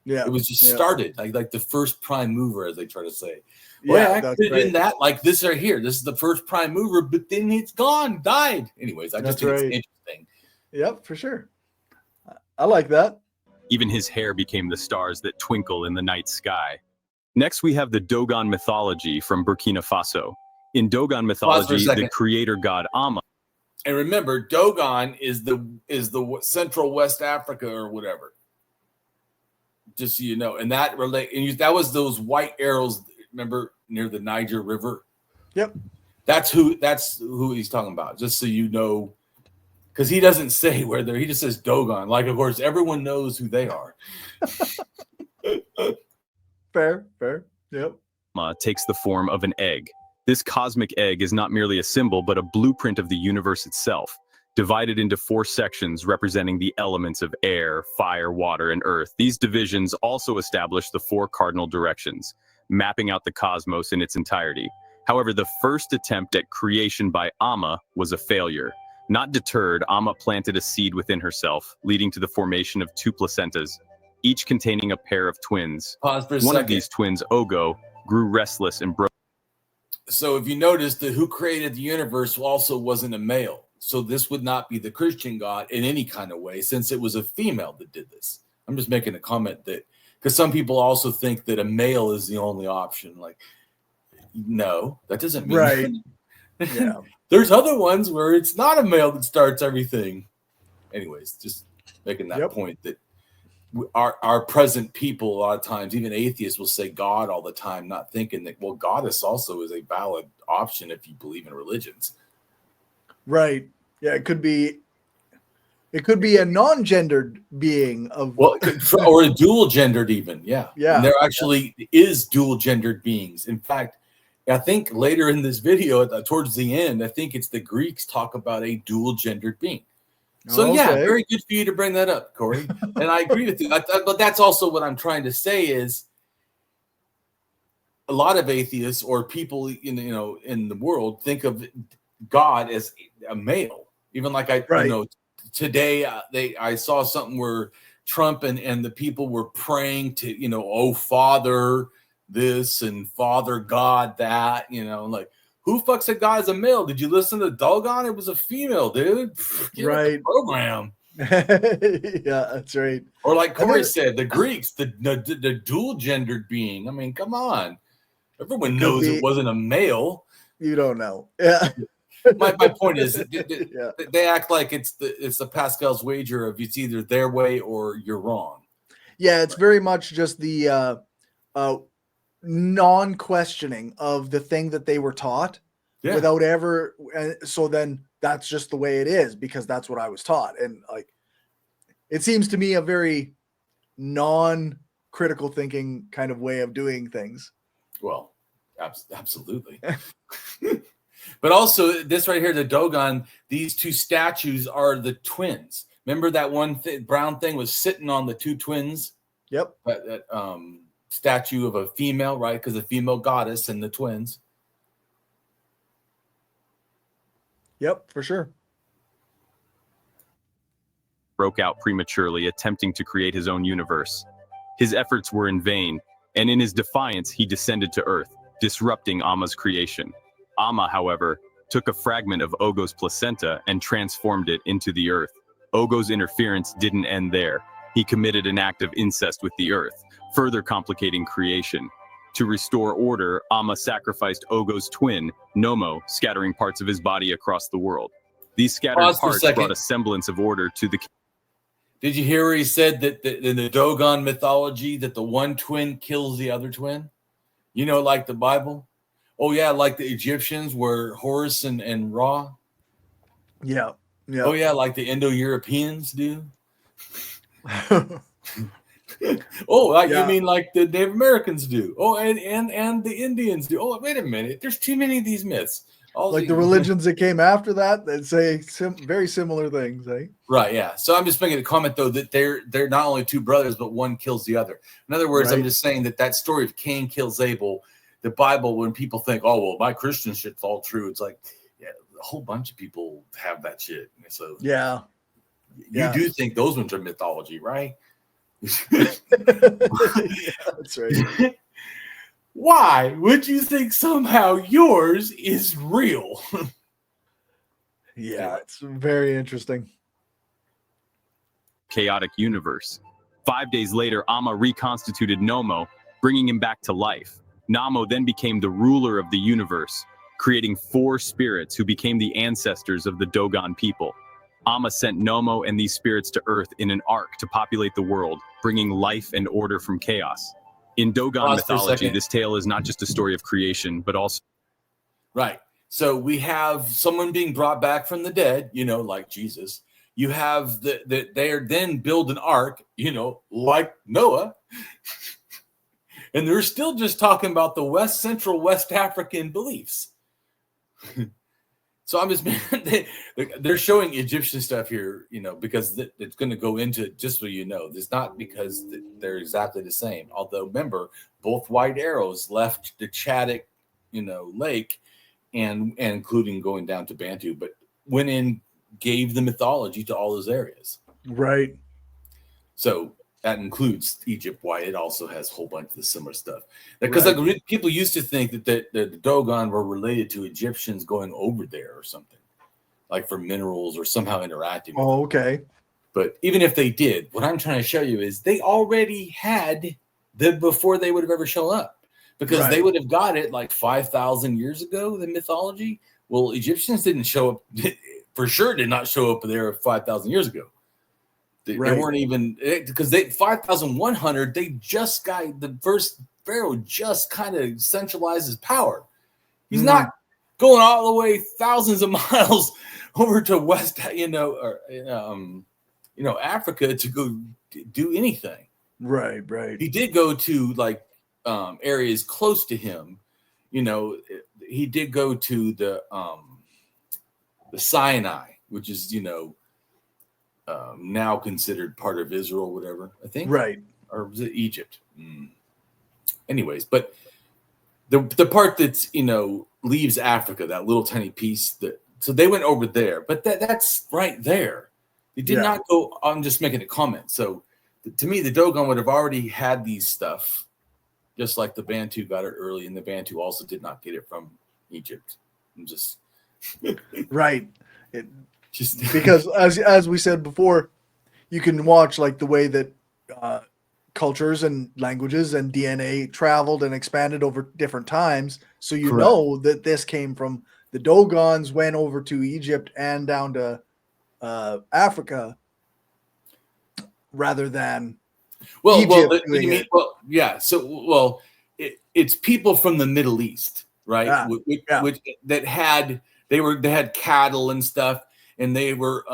Yeah. It was just started like the first prime mover, as they try to say. Well, I put in that like this right here. This is the first prime mover, but then it's gone, died. Anyways, I just think it's interesting. Yep, for sure. I like that. Even his hair became the stars that twinkle in the night sky. Next, we have the Dogon mythology from Burkina Faso. In Dogon mythology, the creator god Amma. And remember, Dogon is the Central West Africa or whatever. Just so you know, and that was those white arrows. Remember near the Niger River? Yep. That's who he's talking about. Just so you know, because he doesn't say where he just says Dogon. Like, of course, everyone knows who they are. Fair. Yep. Takes the form of an egg. This cosmic egg is not merely a symbol, but a blueprint of the universe itself, divided into 4 sections representing the elements of air, fire, water, and earth. These divisions also establish the 4 cardinal directions, mapping out the cosmos in its entirety. However, the first attempt at creation by Amma was a failure. Not deterred, Amma planted a seed within herself, leading to the formation of 2 placentas, each containing a pair of twins. Pause for a second. One of these twins, Ogo, grew restless and broke. So if you notice, who created the universe also wasn't a male. So this would not be the Christian God in any kind of way, since it was a female that did this. I'm just making a comment that, because some people also think that a male is the only option. Like, no, that doesn't mean right. Yeah. There's other ones where it's not a male that starts everything. Anyways, just making that point that our present people, a lot of times, even atheists will say God all the time, not thinking that, well, goddess also is a valid option if you believe in religions. Right. Yeah, it could be a non-gendered being of or a dual gendered even. Yeah. And there actually is dual gendered beings. In fact, I think later in this video, towards the end, I think it's the Greeks talk about a dual gendered being. So very good for you to bring that up, Corey. And I agree with you. But that's also what I'm trying to say is a lot of atheists or people in the world think of God as a male. Even like today I saw something where Trump and the people were praying to oh Father this and Father God that, like, who fucks a guy as a male? Did you listen to Dogon? It was a female, dude. Right. Program. Yeah, that's right. Or like Corey said, the Greeks, the dual gendered being. I mean, come on. Everyone knows it wasn't a male. You don't know. Yeah. my point is Yeah. they act like it's the Pascal's wager of it's either their way or you're wrong. Yeah, it's very much just the non-questioning of the thing that they were taught without ever. So then that's just the way it is because that's what I was taught. And like, it seems to me a very non-critical thinking kind of way of doing things. Well, absolutely. But also this right here, the Dogon, these two statues are the twins. Remember that one brown thing was sitting on the two twins? Yep. That statue of a female, right? Because the female goddess and the twins. Yep, for sure. Broke out prematurely, attempting to create his own universe. His efforts were in vain, and in his defiance, he descended to Earth, disrupting Amma's creation. Amma, however, took a fragment of Ogo's placenta and transformed it into the Earth. Ogo's interference didn't end there. He committed an act of incest with the Earth, further complicating creation. To restore order, Amma sacrificed Ogo's twin, Nomo, scattering parts of his body across the world. These scattered parts brought a semblance of order to the... Did you hear where he said that in the Dogon mythology that the one twin kills the other twin? You know, like the Bible? Oh, yeah, like the Egyptians were Horus and Ra? Yeah. Yeah. Oh, yeah, like the Indo-Europeans do? You mean like the Native Americans do? Oh, and the Indians do. Oh, wait a minute. There's too many of these myths. Like the religions that came after that say very similar things, eh? Right, yeah. So I'm just making a comment, though, that they're not only two brothers, but one kills the other. In other words, I'm just saying that story of Cain kills Abel, the Bible, when people think, oh, well, my Christian shit's all true, it's like, yeah, a whole bunch of people have that shit. So yeah. You do think those ones are mythology, right? Yeah, that's right. Why would you think somehow yours is real? Yeah, it's very interesting. Chaotic universe. 5 days later, Amma reconstituted Nomo, bringing him back to life. Namo then became the ruler of the universe, creating 4 spirits who became the ancestors of the Dogon people. Amma sent Nomo and these spirits to Earth in an ark to populate the world, bringing life and order from chaos. In Dogon mythology, this tale is not just a story of creation, but also... Right. So we have someone being brought back from the dead, you know, like Jesus. You have they are then build an ark, you know, like Noah. And they're still just talking about the Central West African beliefs. So I'm just, they're showing Egyptian stuff here, you know, because it's going to go into, just so you know, it's not because they're exactly the same. Although, remember, both white arrows left the Chadic, you know, lake, and including going down to Bantu, but went in, gave the mythology to all those areas. Right. So that includes Egypt. Why it also has a whole bunch of the similar stuff. Because like, people used to think that the Dogon were related to Egyptians going over there or something, like for minerals or somehow interacting. Oh, okay. But even if they did, what I'm trying to show you is they already had them before they would have ever shown up, because they would have got it like 5,000 years ago, the mythology. Well, Egyptians didn't show up, for sure did not show up there 5,000 years ago. They weren't even, because 5,100, they just got, the first pharaoh just kind of centralized his power. He's not going all the way thousands of miles over to West, Africa to go do anything. Right. He did go to like areas close to him. You know, he did go to the Sinai, which is, you know, now considered part of Israel, whatever, I think. Right. Or was it Egypt? Anyways, but the part that's, you know, leaves Africa, that little tiny piece, so they went over there, but that's right there. They did not go, I'm just making a comment. So to me, the Dogon would have already had these stuff, just like the Bantu got it early, and the Bantu also did not get it from Egypt. I'm just right. Just because as we said before, you can watch like the way that cultures and languages and DNA traveled and expanded over different times. So you know that this came from the Dogons went over to Egypt and down to Africa rather than Egypt doing it. Well, yeah. So, it's people from the Middle East, right? Which they had cattle and stuff, and they were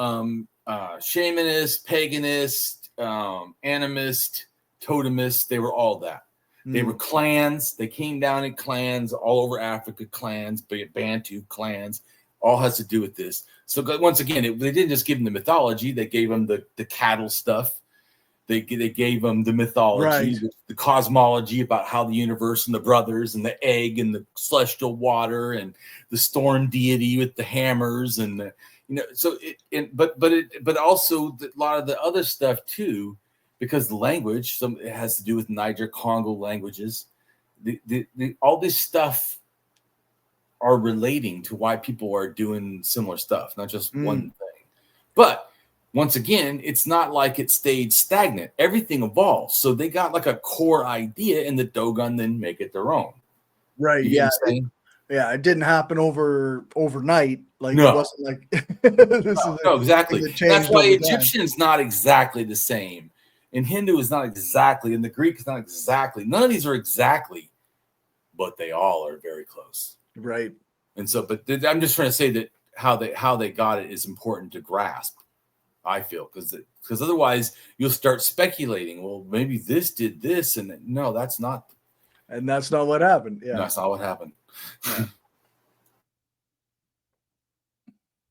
shamanist, paganist, animist, totemist. They were all that. They were clans. They came down in clans all over Africa, clans, Bantu clans, all has to do with this. So once again, they didn't just give them the mythology. They gave them the cattle stuff. They gave them the mythology, the cosmology about how the universe and the brothers and the egg and the celestial water and the storm deity with the hammers and but also a lot of the other stuff too, because the language, it has to do with Niger Congo languages. All this stuff are relating to why people are doing similar stuff, not just one thing. But once again, it's not like it stayed stagnant. Everything evolves. So they got like a core idea, and the Dogon then make it their own. Right. It didn't happen overnight. Like no. It wasn't like no, exactly. That's why Egyptian's not exactly the same. And Hindu is not exactly, and the Greek is not exactly. None of these are exactly, but they all are very close. Right. And so, but I'm just trying to say that how they got it is important to grasp, I feel, because otherwise you'll start speculating. Well, maybe this did this, and no, that's not. And that's not what happened. Yeah, no, that's not what happened. Yeah.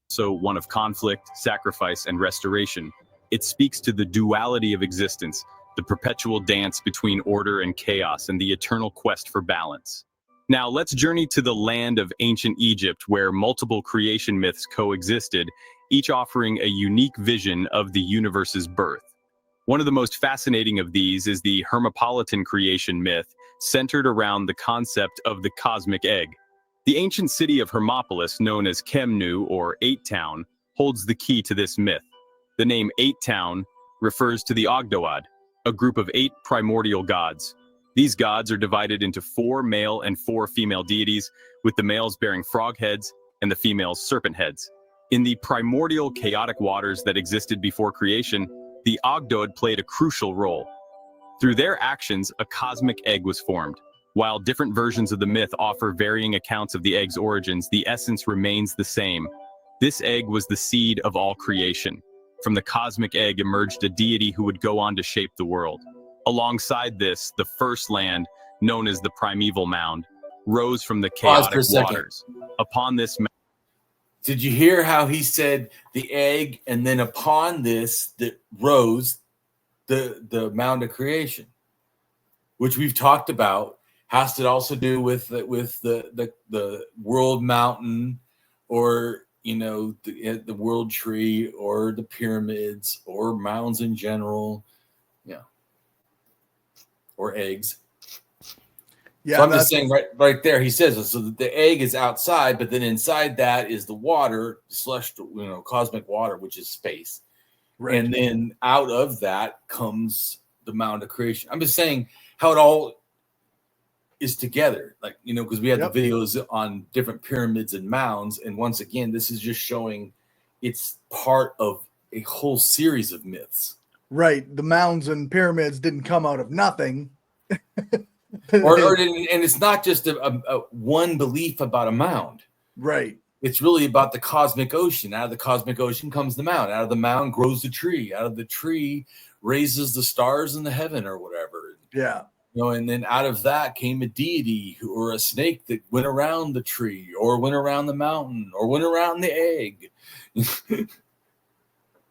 So one of conflict, sacrifice, and restoration. It speaks to the duality of existence, the perpetual dance between order and chaos, and the eternal quest for balance. Now, let's journey to the land of ancient Egypt, where multiple creation myths coexisted, each offering a unique vision of the universe's birth. One of the most fascinating of these is the Hermopolitan creation myth, centered around the concept of the cosmic egg. The ancient city of Hermopolis, known as Chemnu or Eight Town, holds the key to this myth. The name Eight Town refers to the Ogdoad, a group of 8 primordial gods. These gods are divided into 4 male and 4 female deities, with the males bearing frog heads and the females serpent heads. In the primordial chaotic waters that existed before creation, the Ogdoad played a crucial role. Through their actions, a cosmic egg was formed. While different versions of the myth offer varying accounts of the egg's origins, the essence remains the same. This egg was the seed of all creation. From the cosmic egg emerged a deity who would go on to shape the world. Alongside this, the first land, known as the primeval mound, rose from the chaotic waters. Upon this did you hear how he said the egg, and then upon this that rose the Mound of Creation, which we've talked about, has to also do with the world mountain, or the world tree, or the pyramids, or mounds in general, or eggs. Yeah, so I'm just saying right there, he says, so that the egg is outside, but then inside that is the water, celestial, cosmic water, which is space. Right. And then out of that comes the Mound of Creation. I'm just saying how it all is together, because we had the videos on different pyramids and mounds. And once again, this is just showing it's part of a whole series of myths. Right. The mounds and pyramids didn't come out of nothing. and it's not just a one belief about a mound. Right. It's really about the cosmic ocean. Out of the cosmic ocean comes the mound. Out of the mound grows the tree. Out of the tree raises the stars in the heaven or whatever. Yeah. And then out of that came a deity or a snake that went around the tree, or went around the mountain, or went around the egg.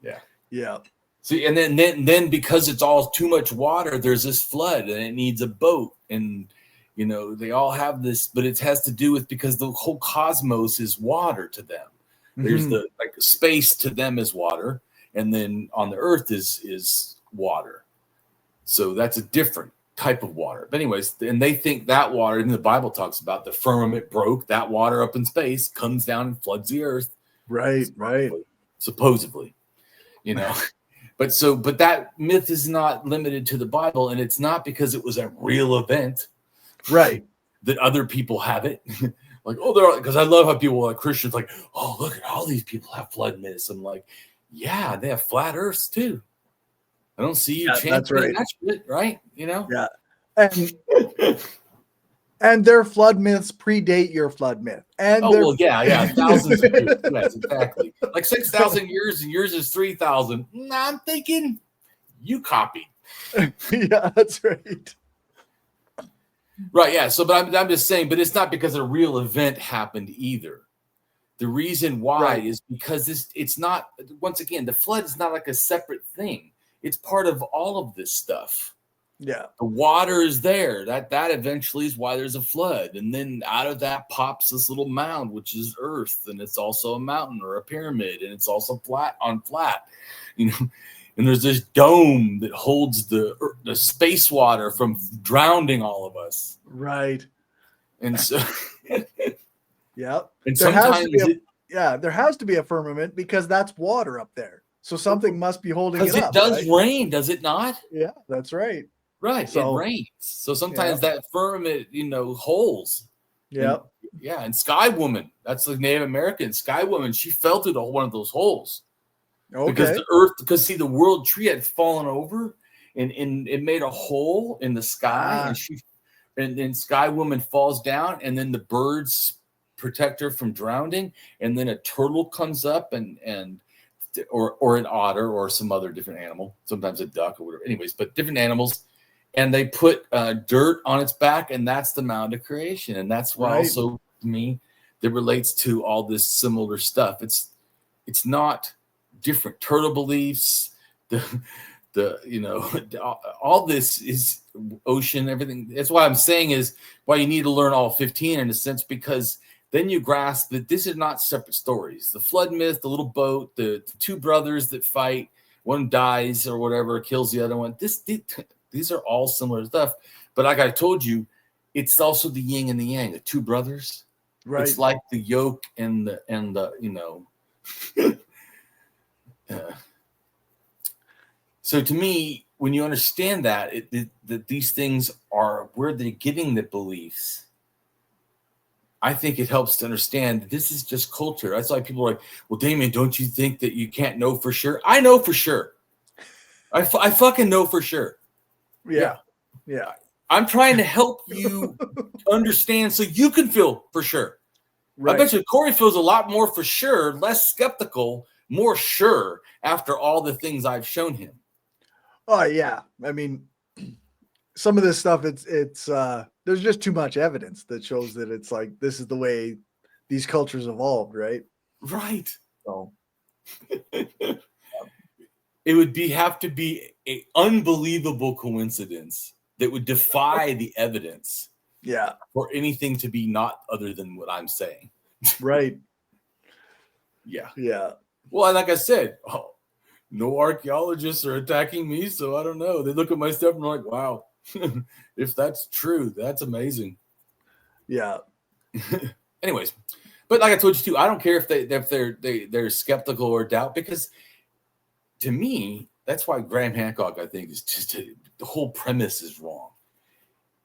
Yeah. Yeah. See, and then because it's all too much water, there's this flood, and it needs a boat, and they all have this, but it has to do with, because the whole cosmos is water to them. Mm-hmm. There's the space to them is water, and then on the earth is water. So that's a different type of water. But anyways, and they think that water, and the Bible talks about the firmament broke, that water up in space comes down and floods the earth. Right, supposedly. But that myth is not limited to the Bible, and it's not because it was a real event, right, that other people have it. Like, oh, they're because I love how people like Christians like, oh, look at all these people have flood myths. I'm like, yeah, they have flat earths too. I don't see you championing that shit, right? You know? Yeah. And their flood myths predate your flood myth. And thousands of years. Yes, exactly. Like 6,000 years, and yours is 3,000. I'm thinking you copied. Yeah, that's right. Right, yeah. So, but I'm just saying, but it's not because a real event happened either. The reason why is because it's not, once again, the flood is not like a separate thing. It's part of all of this stuff. Yeah. The water is there. That eventually is why there's a flood. And then out of that pops this little mound, which is earth. And it's also a mountain or a pyramid. And it's also flat. You know, and there's this dome that holds the space water from drowning all of us. Right. And so yeah. And sometimes there has to be a firmament because that's water up there. So something must be holding it up. Because it does rain, does it not? Yeah, that's right. Right. So, it rains. So sometimes that firmament, holds. Yeah. And Sky Woman, that's the Native American Sky Woman. She fell through one of those holes. Okay. Because the earth, the world tree had fallen over and it made a hole in the sky. And then Sky Woman falls down, and then the birds protect her from drowning. And then a turtle comes up or an otter or some other different animal, sometimes a duck or whatever. Anyways, but different animals. And they put dirt on its back, and that's the Mound of Creation. And that's why also to me that relates to all this similar stuff. It's not different turtle beliefs. All this is ocean, everything. That's why I'm saying is why you need to learn all 15 in a sense, because then you grasp that this is not separate stories. The flood myth, the little boat, the two brothers that fight, one dies or whatever, kills the other one. These are all similar stuff. But like I told you, it's also the yin and the yang, the two brothers. Right. It's like the yoke and the So to me, when you understand that these things are where they're getting the beliefs, I think it helps to understand that this is just culture. That's why people are like, well, Damien, don't you think that you can't know for sure? I know for sure. I fucking know for sure. Yeah. I'm trying to help you understand so you can feel for sure. Right. I bet you Corey feels a lot more for sure, less skeptical, more sure after all the things I've shown him. Oh yeah. I mean, some of this stuff, it's there's just too much evidence that shows that it's like, this is the way these cultures evolved. Right. Right. So it would have to be an unbelievable coincidence that would defy the evidence. Yeah. For anything to be not other than what I'm saying. Right. Yeah. Yeah. Well, like I said, no archaeologists are attacking me, so I don't know. They look at my stuff and they're like, wow, if that's true, that's amazing. Yeah. Anyways, but like I told you too, I don't care if they're skeptical or doubt, because to me, that's why Graham Hancock, I think, is just the whole premise is wrong.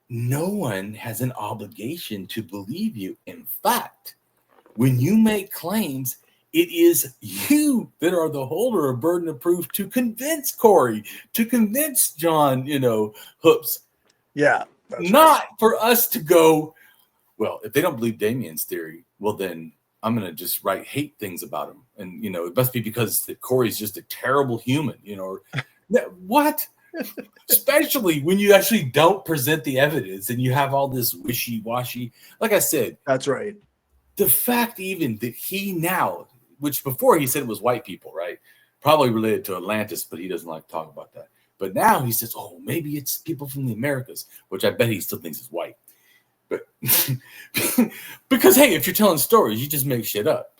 No one has an obligation to believe you. In fact, when you make claims, it is you that are the holder of burden of proof to convince Corey, to convince John, Hoops. Yeah. Not for us to go, well, if they don't believe Damien's theory, well, then I'm going to just write hate things about him. And, it must be because Corey's just a terrible human, What? Especially when you actually don't present the evidence and you have all this wishy-washy. Like I said, that's right. The fact even that he now, which before he said it was white people, right? Probably related to Atlantis, but he doesn't like to talk about that. But now he says, oh, maybe it's people from the Americas, which I bet he still thinks is white. But because, hey, if you're telling stories, you just make shit up.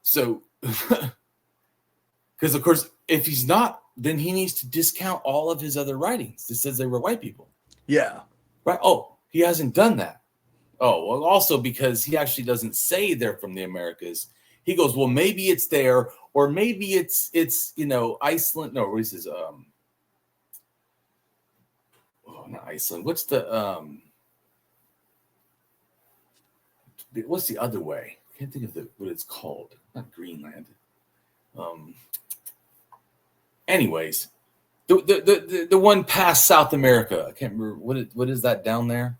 So, because, of course, if he's not, then he needs to discount all of his other writings that says they were white people. Yeah. Right. Oh, he hasn't done that. Oh, well, also because he actually doesn't say they're from the Americas. He goes, well, maybe it's there, or maybe it's Iceland. No, what is this? Not Iceland. What's the what's the other way? I can't think of what it's called. Not Greenland. Anyways, the one past South America. I can't remember what is that down there.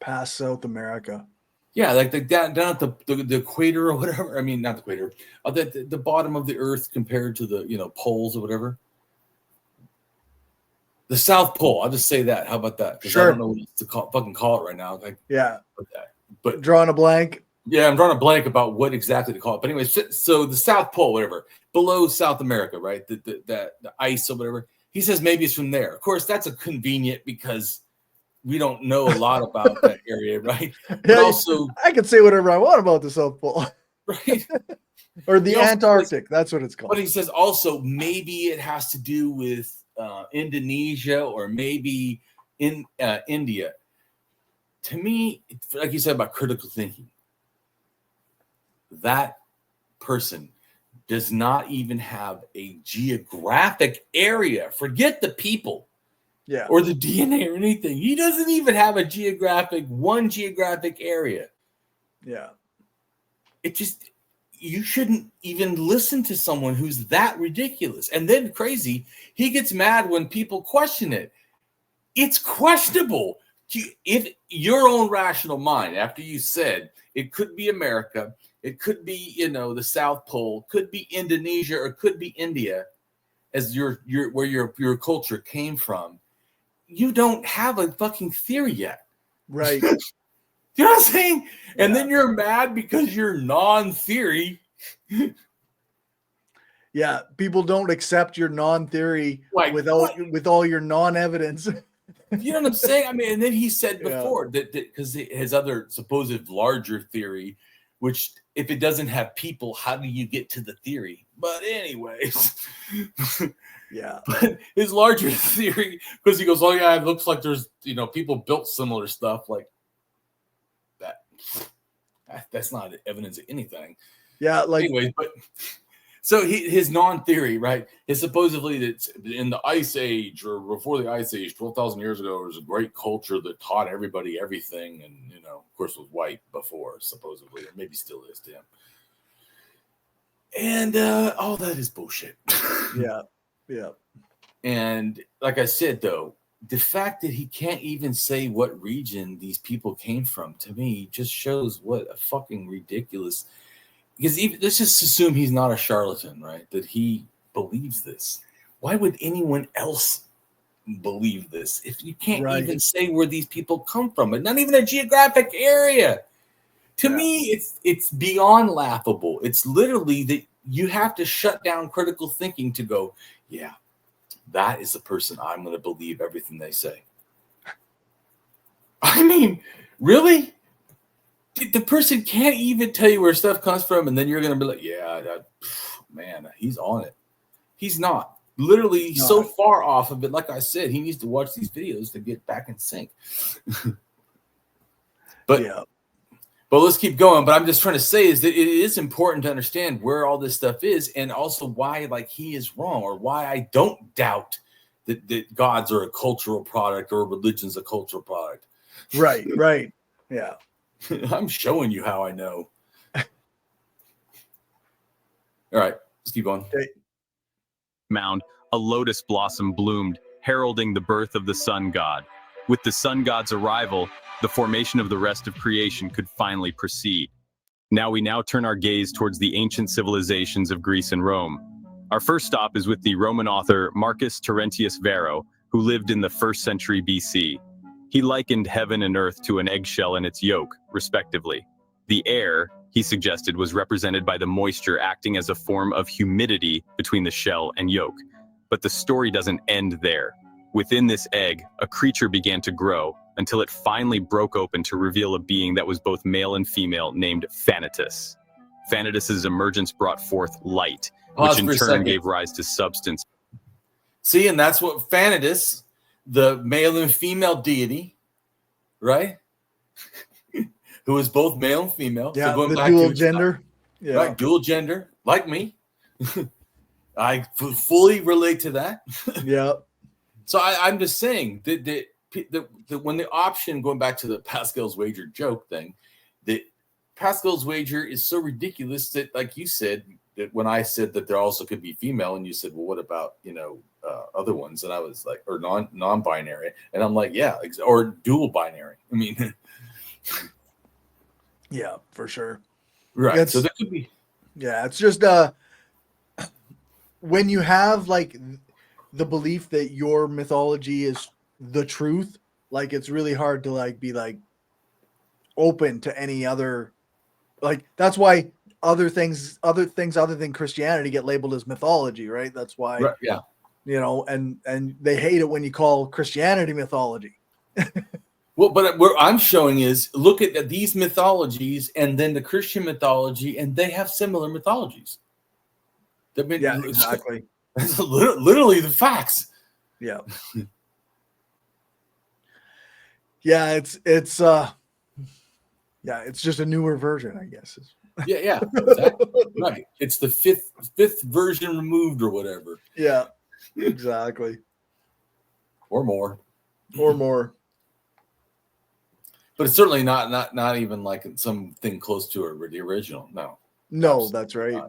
Past South America. Yeah, like down at the equator or whatever. I mean, not the equator. The bottom of the Earth compared to the poles or whatever. The South Pole. I'll just say that. How about that? Sure. I don't know what to call it right now. Yeah. But drawing a blank. Yeah, I'm drawing a blank about what exactly to call it. But anyway, so the South Pole, whatever, below South America, right? The ice or whatever. He says maybe it's from there. Of course, that's a convenient because we don't know a lot about that area, right? But also, I can say whatever I want about the South Pole, right? Or the Antarctic. That's what it's called. But he says also maybe it has to do with Indonesia or maybe in India. To me, like you said about critical thinking, that person does not even have a geographic area. Forget the people, or the DNA or anything. He doesn't even have a geographic area. Yeah. You shouldn't even listen to someone who's that ridiculous. And then crazy, he gets mad when people question it. It's questionable. If your own rational mind, after you said it could be America, it could be, the South Pole, could be Indonesia, or could be India, as where your culture came from, you don't have a fucking theory yet. Right. You know what I'm saying? And then you're mad because you're non-theory. Yeah, people don't accept your non-theory with all your non-evidence. You know what I'm saying? I mean, and then he said before that because his other supposed larger theory, which if it doesn't have people, how do you get to the theory? But anyways, But his larger theory, because he goes, oh yeah, it looks like there's people built similar stuff like that. That's not evidence of anything. Yeah, anyway, but so his non-theory, right, is supposedly that in the Ice Age or before the Ice Age, 12,000 years ago, there was a great culture that taught everybody everything, and of course, was white before, supposedly, or maybe still is to him. And all that is bullshit. Yeah. And like I said, though, the fact that he can't even say what region these people came from, to me, just shows what a fucking ridiculous. Because let's just assume he's not a charlatan, right? That he believes this. Why would anyone else believe this if you can't even say where these people come from? And not even a geographic area. To me, it's beyond laughable. It's literally that you have to shut down critical thinking to go, yeah, that is the person I'm going to believe everything they say. I mean, really? The person can't even tell you where stuff comes from, and then you're going to be like, yeah, man, he's on it. He's not. Literally so far off of it. Like I said, he needs to watch these videos to get back in sync. But let's keep going. But I'm just trying to say is that it is important to understand where all this stuff is, and also why he is wrong, or why I don't doubt that gods are a cultural product or religion's a cultural product. Right. Yeah. I'm showing you how I know. All right, let's keep going. Mound, a lotus blossom bloomed, heralding the birth of the sun god. With the sun god's arrival, the formation of the rest of creation could finally proceed. We now turn our gaze towards the ancient civilizations of Greece and Rome. Our first stop is with the Roman author Marcus Terentius Varro, who lived in the 1st century BC. He likened heaven and earth to an eggshell and its yolk, respectively. The air, he suggested, was represented by the moisture acting as a form of humidity between the shell and yolk. But the story doesn't end there. Within this egg, a creature began to grow until it finally broke open to reveal a being that was both male and female, named Thanatos. Thanatos' emergence brought forth light, which in turn gave rise to substance. See, and that's what Thanatos, the male and female deity, right? Who is both male and female. Yeah, so the dual gender. Yeah. Right, dual gender, like me. I fully relate to that. Yeah. So I'm just saying that when the option, going back to the Pascal's wager joke thing, that Pascal's wager is so ridiculous that, like you said, that when I said that there also could be female, and you said, well, what about, other ones? And I was like, or non-binary. And I'm like, yeah, or dual binary. I mean, yeah, for sure. Right. So there could be. Yeah, it's just when you have like the belief that your mythology is the truth, like it's really hard to like be like open to any other, like that's why other things other than Christianity get labeled as mythology, right? That's why, right, yeah. And they hate it when you call Christianity mythology. Well, but what I'm showing is look at these mythologies and then the Christian mythology, and they have similar mythologies. Yeah, exactly. That's literally the facts. Yeah. Yeah, it's just a newer version, I guess. Yeah, exactly. Right. It's the fifth version removed or whatever. Yeah, exactly. Or more. But it's certainly not even like something close to the original. No, that's right.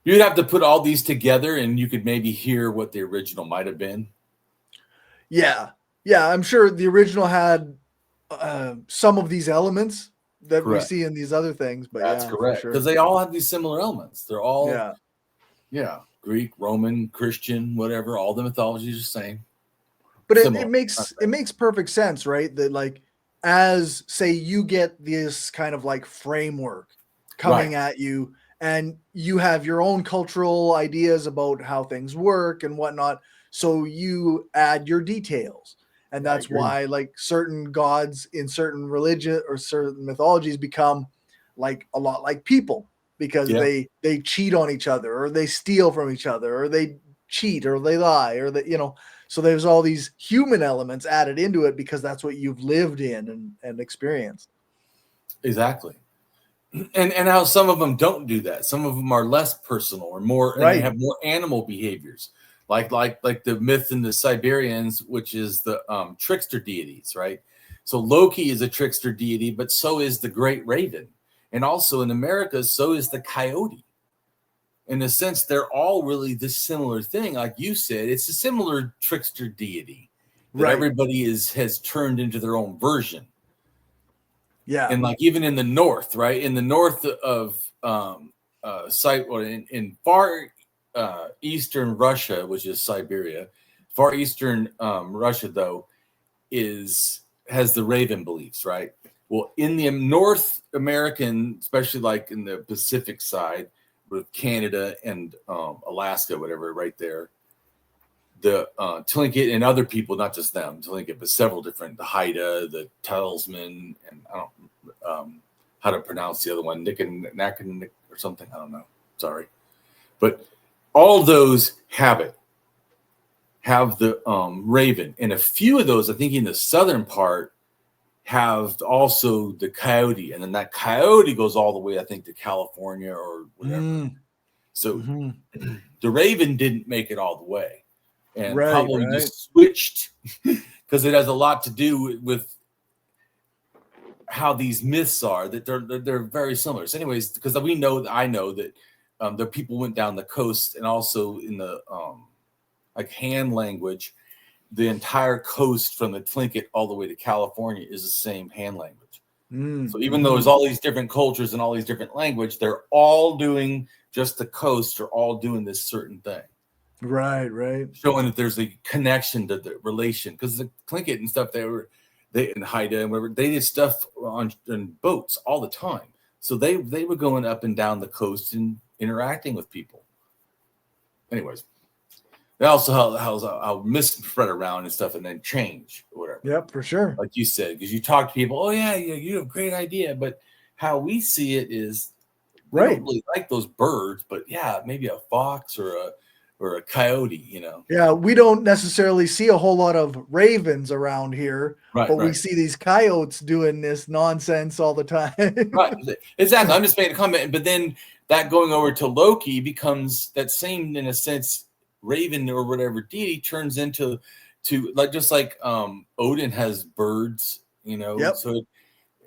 You'd have to put all these together, and you could maybe hear what the original might have been. Yeah, I'm sure the original had some of these elements that we see in these other things. But that's correct, because they all have these similar elements. They're all Greek, Roman, Christian, whatever. All the mythologies are the same. But it makes perfect sense, right? That like, as say you get this kind of like framework coming at you, and you have your own cultural ideas about how things work and whatnot, so you add your details, and that's why like certain gods in certain religion or certain mythologies become like a lot like people, because they cheat on each other, or they steal from each other, or they cheat, or they lie, or that so there's all these human elements added into it because that's what you've lived in and experienced. Exactly. And how some of them don't do that. Some of them are less personal or more, and they have more animal behaviors, like the myth in the Siberians, which is the trickster deities, right? So Loki is a trickster deity, but so is the great raven, and also in America, so is the coyote. In a sense, they're all really this similar thing. Like you said, it's a similar trickster deity that everybody has turned into their own version. Yeah. And like even in the north, right? In the north of in far eastern Russia, which is Siberia, far eastern Russia though has the raven beliefs, right? Well, in the North American, especially like in the Pacific side, with Canada and Alaska, whatever, right there, the Tlingit and other people, not just them, Tlingit, but several different, the Haida, the Talisman, and I don't how to pronounce the other one, Nick or something, I don't know, sorry. But all those have the raven, and a few of those, I think in the southern part, have also the coyote, and then that coyote goes all the way, I think, to California or whatever. So the raven didn't make it all the way, and probably just switched because it has a lot to do with how these myths are, that they're very similar. So anyways, because I know that the people went down the coast, and also in the like Han language, the entire coast from the Tlingit all the way to California is the same Han language. So even though there's all these different cultures and all these different language, they're all doing just the coast, are all doing this certain thing. Right. Showing that there's a connection to the relation, because the Tlingit and stuff, they and Haida and whatever, they did stuff on boats all the time. So they were going up and down the coast and interacting with people. Anyways. They also how myths spread around and stuff, and then change or whatever. Yep, for sure. Like you said, because you talk to people, oh yeah, you have a great idea, but how we see it is, we don't really like those birds, but yeah, maybe a fox or a coyote, Yeah, we don't necessarily see a whole lot of ravens around here, but we see these coyotes doing this nonsense all the time. Right, exactly. I'm just making a comment, but then that going over to Loki becomes that same, in a sense, raven or whatever deity turns into like just like Odin has birds, Yep. So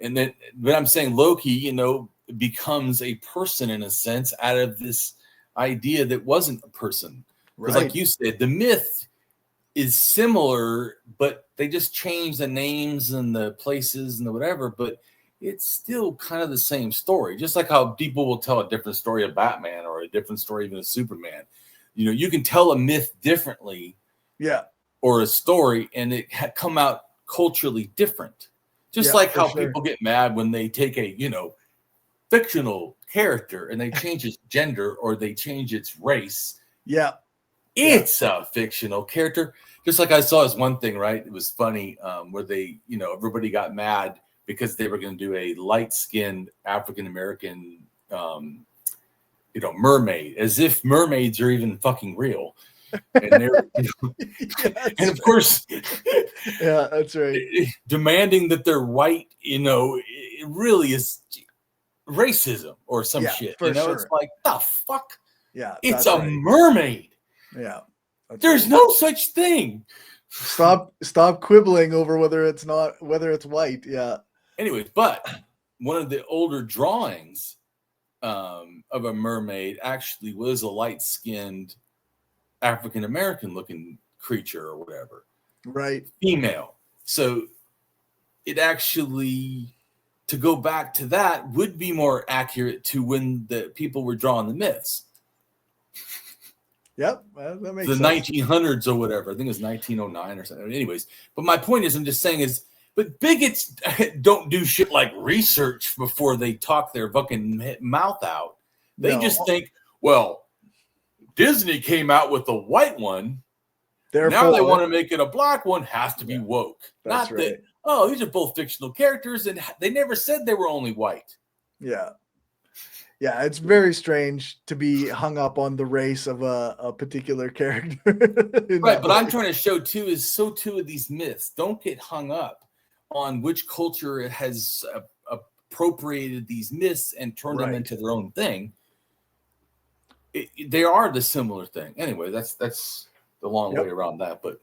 And then, but I'm saying Loki, you know, becomes a person in a sense out of this idea that wasn't a person. Because like you said, the myth is similar, but they just change the names and the places and the whatever, but it's still kind of the same story. Just like how people will tell a different story of Batman or a different story even of Superman. You know, you can tell a myth differently, or a story, and it come out culturally different. Just like how people get mad when they take a, you know, fictional character and they change its gender or they change its race. It's a fictional character. Just like I saw this one thing, right? It was funny, where they, you know, everybody got mad because they were going to do a light-skinned African-American, you know, mermaid, as if mermaids are even fucking real. And they're, you know, and of course, that's right. Demanding that they're white, you know, it really is racism or some shit. You know, it's like, the fuck? It's a mermaid. There's no such thing. Stop quibbling over whether it's white. Anyways, but one of the older drawings of a mermaid actually was a light-skinned African-American looking creature or whatever. Female. So it actually, to go back to that, would be more accurate to when the people were drawing the myths. That makes the sense. 1900s or whatever. I think it was 1909 or something. Anyways, but my point is, I'm just saying is, but bigots don't do shit like research before they talk their fucking mouth out. They just think, well, Disney came out with a white one. Now they want to make it a black one. Has to be woke. Not that, oh, these are both fictional characters, and they never said they were only white. Yeah, it's very strange to be hung up on the race of a particular character. Right, but I'm trying to show too is so too of these myths don't get hung up on which culture has appropriated these myths and turned them into their own thing. They are the similar thing. Anyway, that's the long way around that, but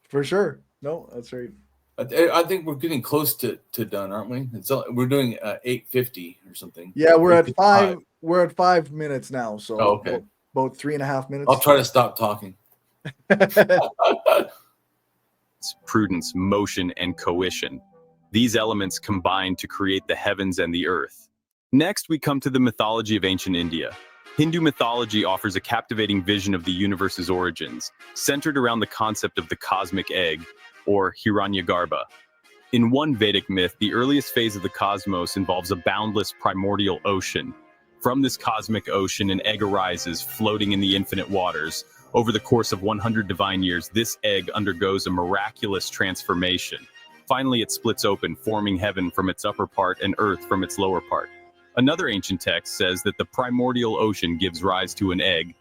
for sure. No, that's right. I think we're getting close to done, aren't we? We're doing 8:50 or something. Yeah, we're at 5. We're at 5 minutes now, so okay, about 3.5 minutes. I'll try to stop talking. It's prudence, motion, and coition. These elements combine to create the heavens and the earth. Next, we come to the mythology of ancient India. Hindu mythology offers a captivating vision of the universe's origins, centered around the concept of the cosmic egg, or Hiranyagarbha. In one Vedic myth, the earliest phase of the cosmos involves a boundless primordial ocean. From this cosmic ocean, an egg arises, floating in the infinite waters. Over the course of 100 divine years, this egg undergoes a miraculous transformation. Finally, it splits open, forming heaven from its upper part and earth from its lower part. Another ancient text says that the primordial ocean gives rise to an egg,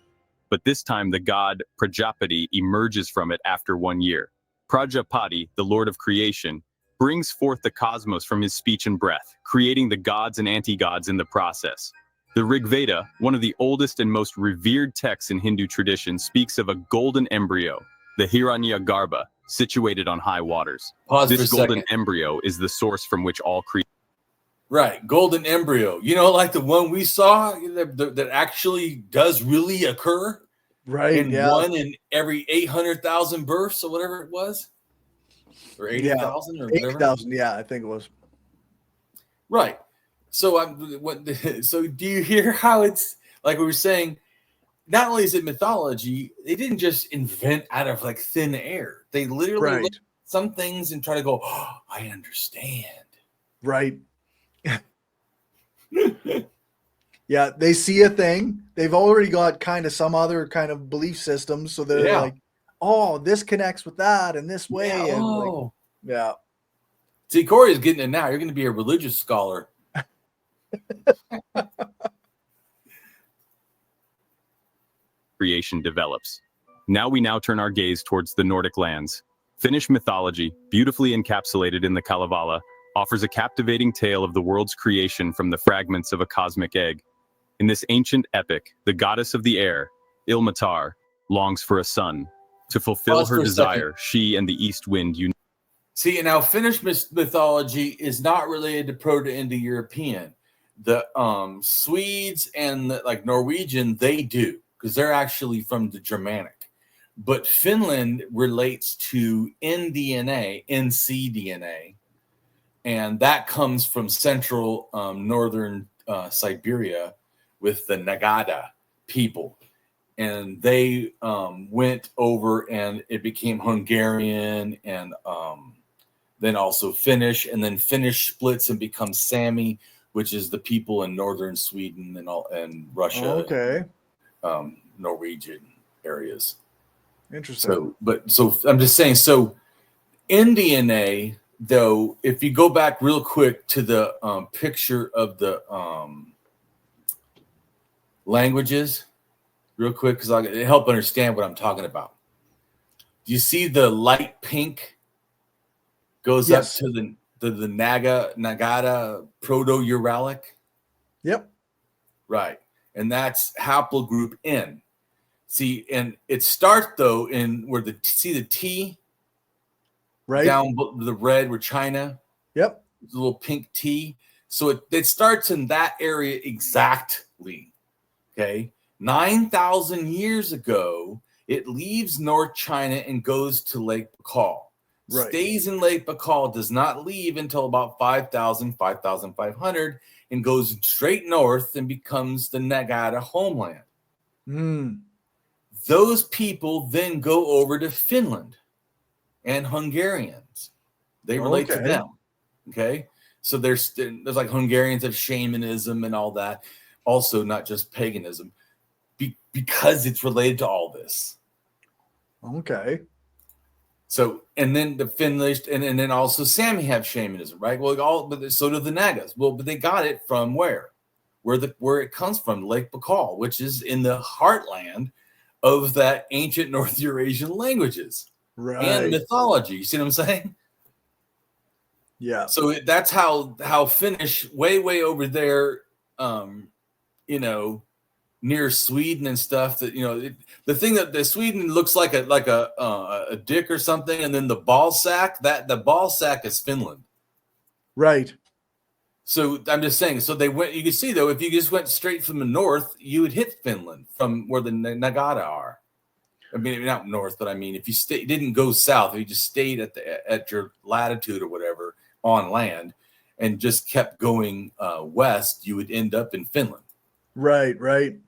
but this time the god Prajapati emerges from it after 1 year. Prajapati, the lord of creation, brings forth the cosmos from his speech and breath, creating the gods and anti-gods in the process. The Rig Veda, one of the oldest and most revered texts in Hindu tradition, speaks of a golden embryo, the Hiranyagarbha, situated on high waters. This golden embryo is the source from which all creation. Right, golden embryo. You know, like the one we saw that actually does really occur. Right, one in every 800,000 births or whatever it was, or 80,000 or whatever. 80,000, yeah, I think it was. Right. So so do you hear how it's like we were saying? Not only is it mythology, they didn't just invent out of like thin air. They literally look at some things and try to go, oh, I understand. Right. Yeah, they see a thing. They've already got kind of some other kind of belief system, so they're like, "Oh, this connects with that in this way." Yeah. And like, See, Corey's getting it now. You're going to be a religious scholar. Creation develops. We now turn our gaze towards the Nordic lands. Finnish mythology, beautifully encapsulated in the Kalevala, offers a captivating tale of the world's creation from the fragments of a cosmic egg. In this ancient epic, the goddess of the air, Ilmatar, longs for a son. To fulfill her desire, she and the east wind unite. See, now Finnish mythology is not related to Proto-Indo-European. The Swedes and like Norwegian, they do, because they're actually from the Germanic. But Finland relates to NDNA, NCDNA, and that comes from central northern Siberia with the Nagada people. And they went over and it became Hungarian and then also Finnish, and then Finnish splits and becomes Sami, which is the people in northern Sweden and Russia, Okay. and, Norwegian areas. Interesting. So I'm just saying. So in DNA, though, if you go back real quick to the picture of the languages, real quick, because I'll help understand what I'm talking about. Do you see the light pink goes up to the Nagada Proto-Uralic? Yep. Right. And that's haplogroup N. See, and it starts though in where the T right down the red where China. Yep. The little pink T. So it starts in that area exactly. Okay. 9,000 years ago, it leaves North China and goes to Lake Baikal. Right. Stays in Lake Baikal, does not leave until about 5,500, and goes straight north and becomes the Nagada homeland. Those people then go over to Finland and Hungarians. They relate to them. Okay. So there's like Hungarians of shamanism and all that. Also, not just paganism, because it's related to all this. Okay. So, and then the Finnish and then also Sami have shamanism, right? Well, but so do the Nagas. Well, but they got it from where? Where it comes from, Lake Baikal, which is in the heartland of that ancient North Eurasian languages and mythology. You see what I'm saying? Yeah. So that's how Finnish way over there, near Sweden and stuff. That the thing that the Sweden looks like a dick or something, and then the ball sack, that the ball sack is Finland. Right. So I'm just saying. So they went. You can see though, if you just went straight from the north, you would hit Finland from where the Nagada are. I mean, not north, but I mean, if you didn't go south, if you just stayed at your latitude or whatever on land, and just kept going west, you would end up in Finland. Right. Right.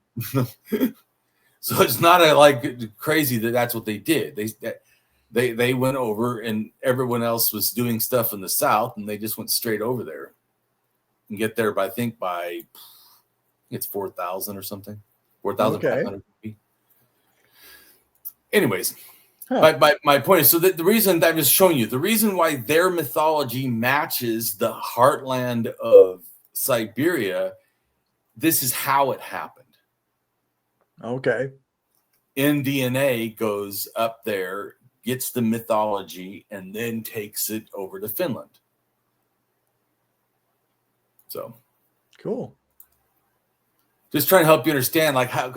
So it's not crazy that's what they did. They went over, and everyone else was doing stuff in the south, and they just went straight over there and get there by it's 4,000 or something, 4,500 feet. Anyways, my point is, so the reason that I'm just showing you, the reason why their mythology matches the heartland of Siberia, this is how it happened. Okay. NDNA goes up there, gets the mythology, and then takes it over to Finland. So cool. Just trying to help you understand, like how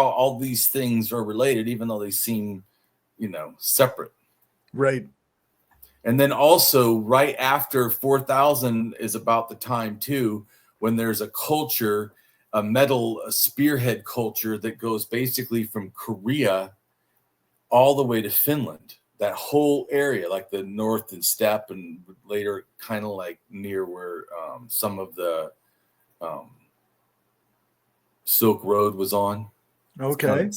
all these things are related, even though they seem, separate. Right. And then also right after 4,000 is about the time too, when there's a culture, a spearhead culture that goes basically from Korea all the way to Finland. That whole area, like the north and steppe, and later kind of like near where some of the Silk Road was on. Okay.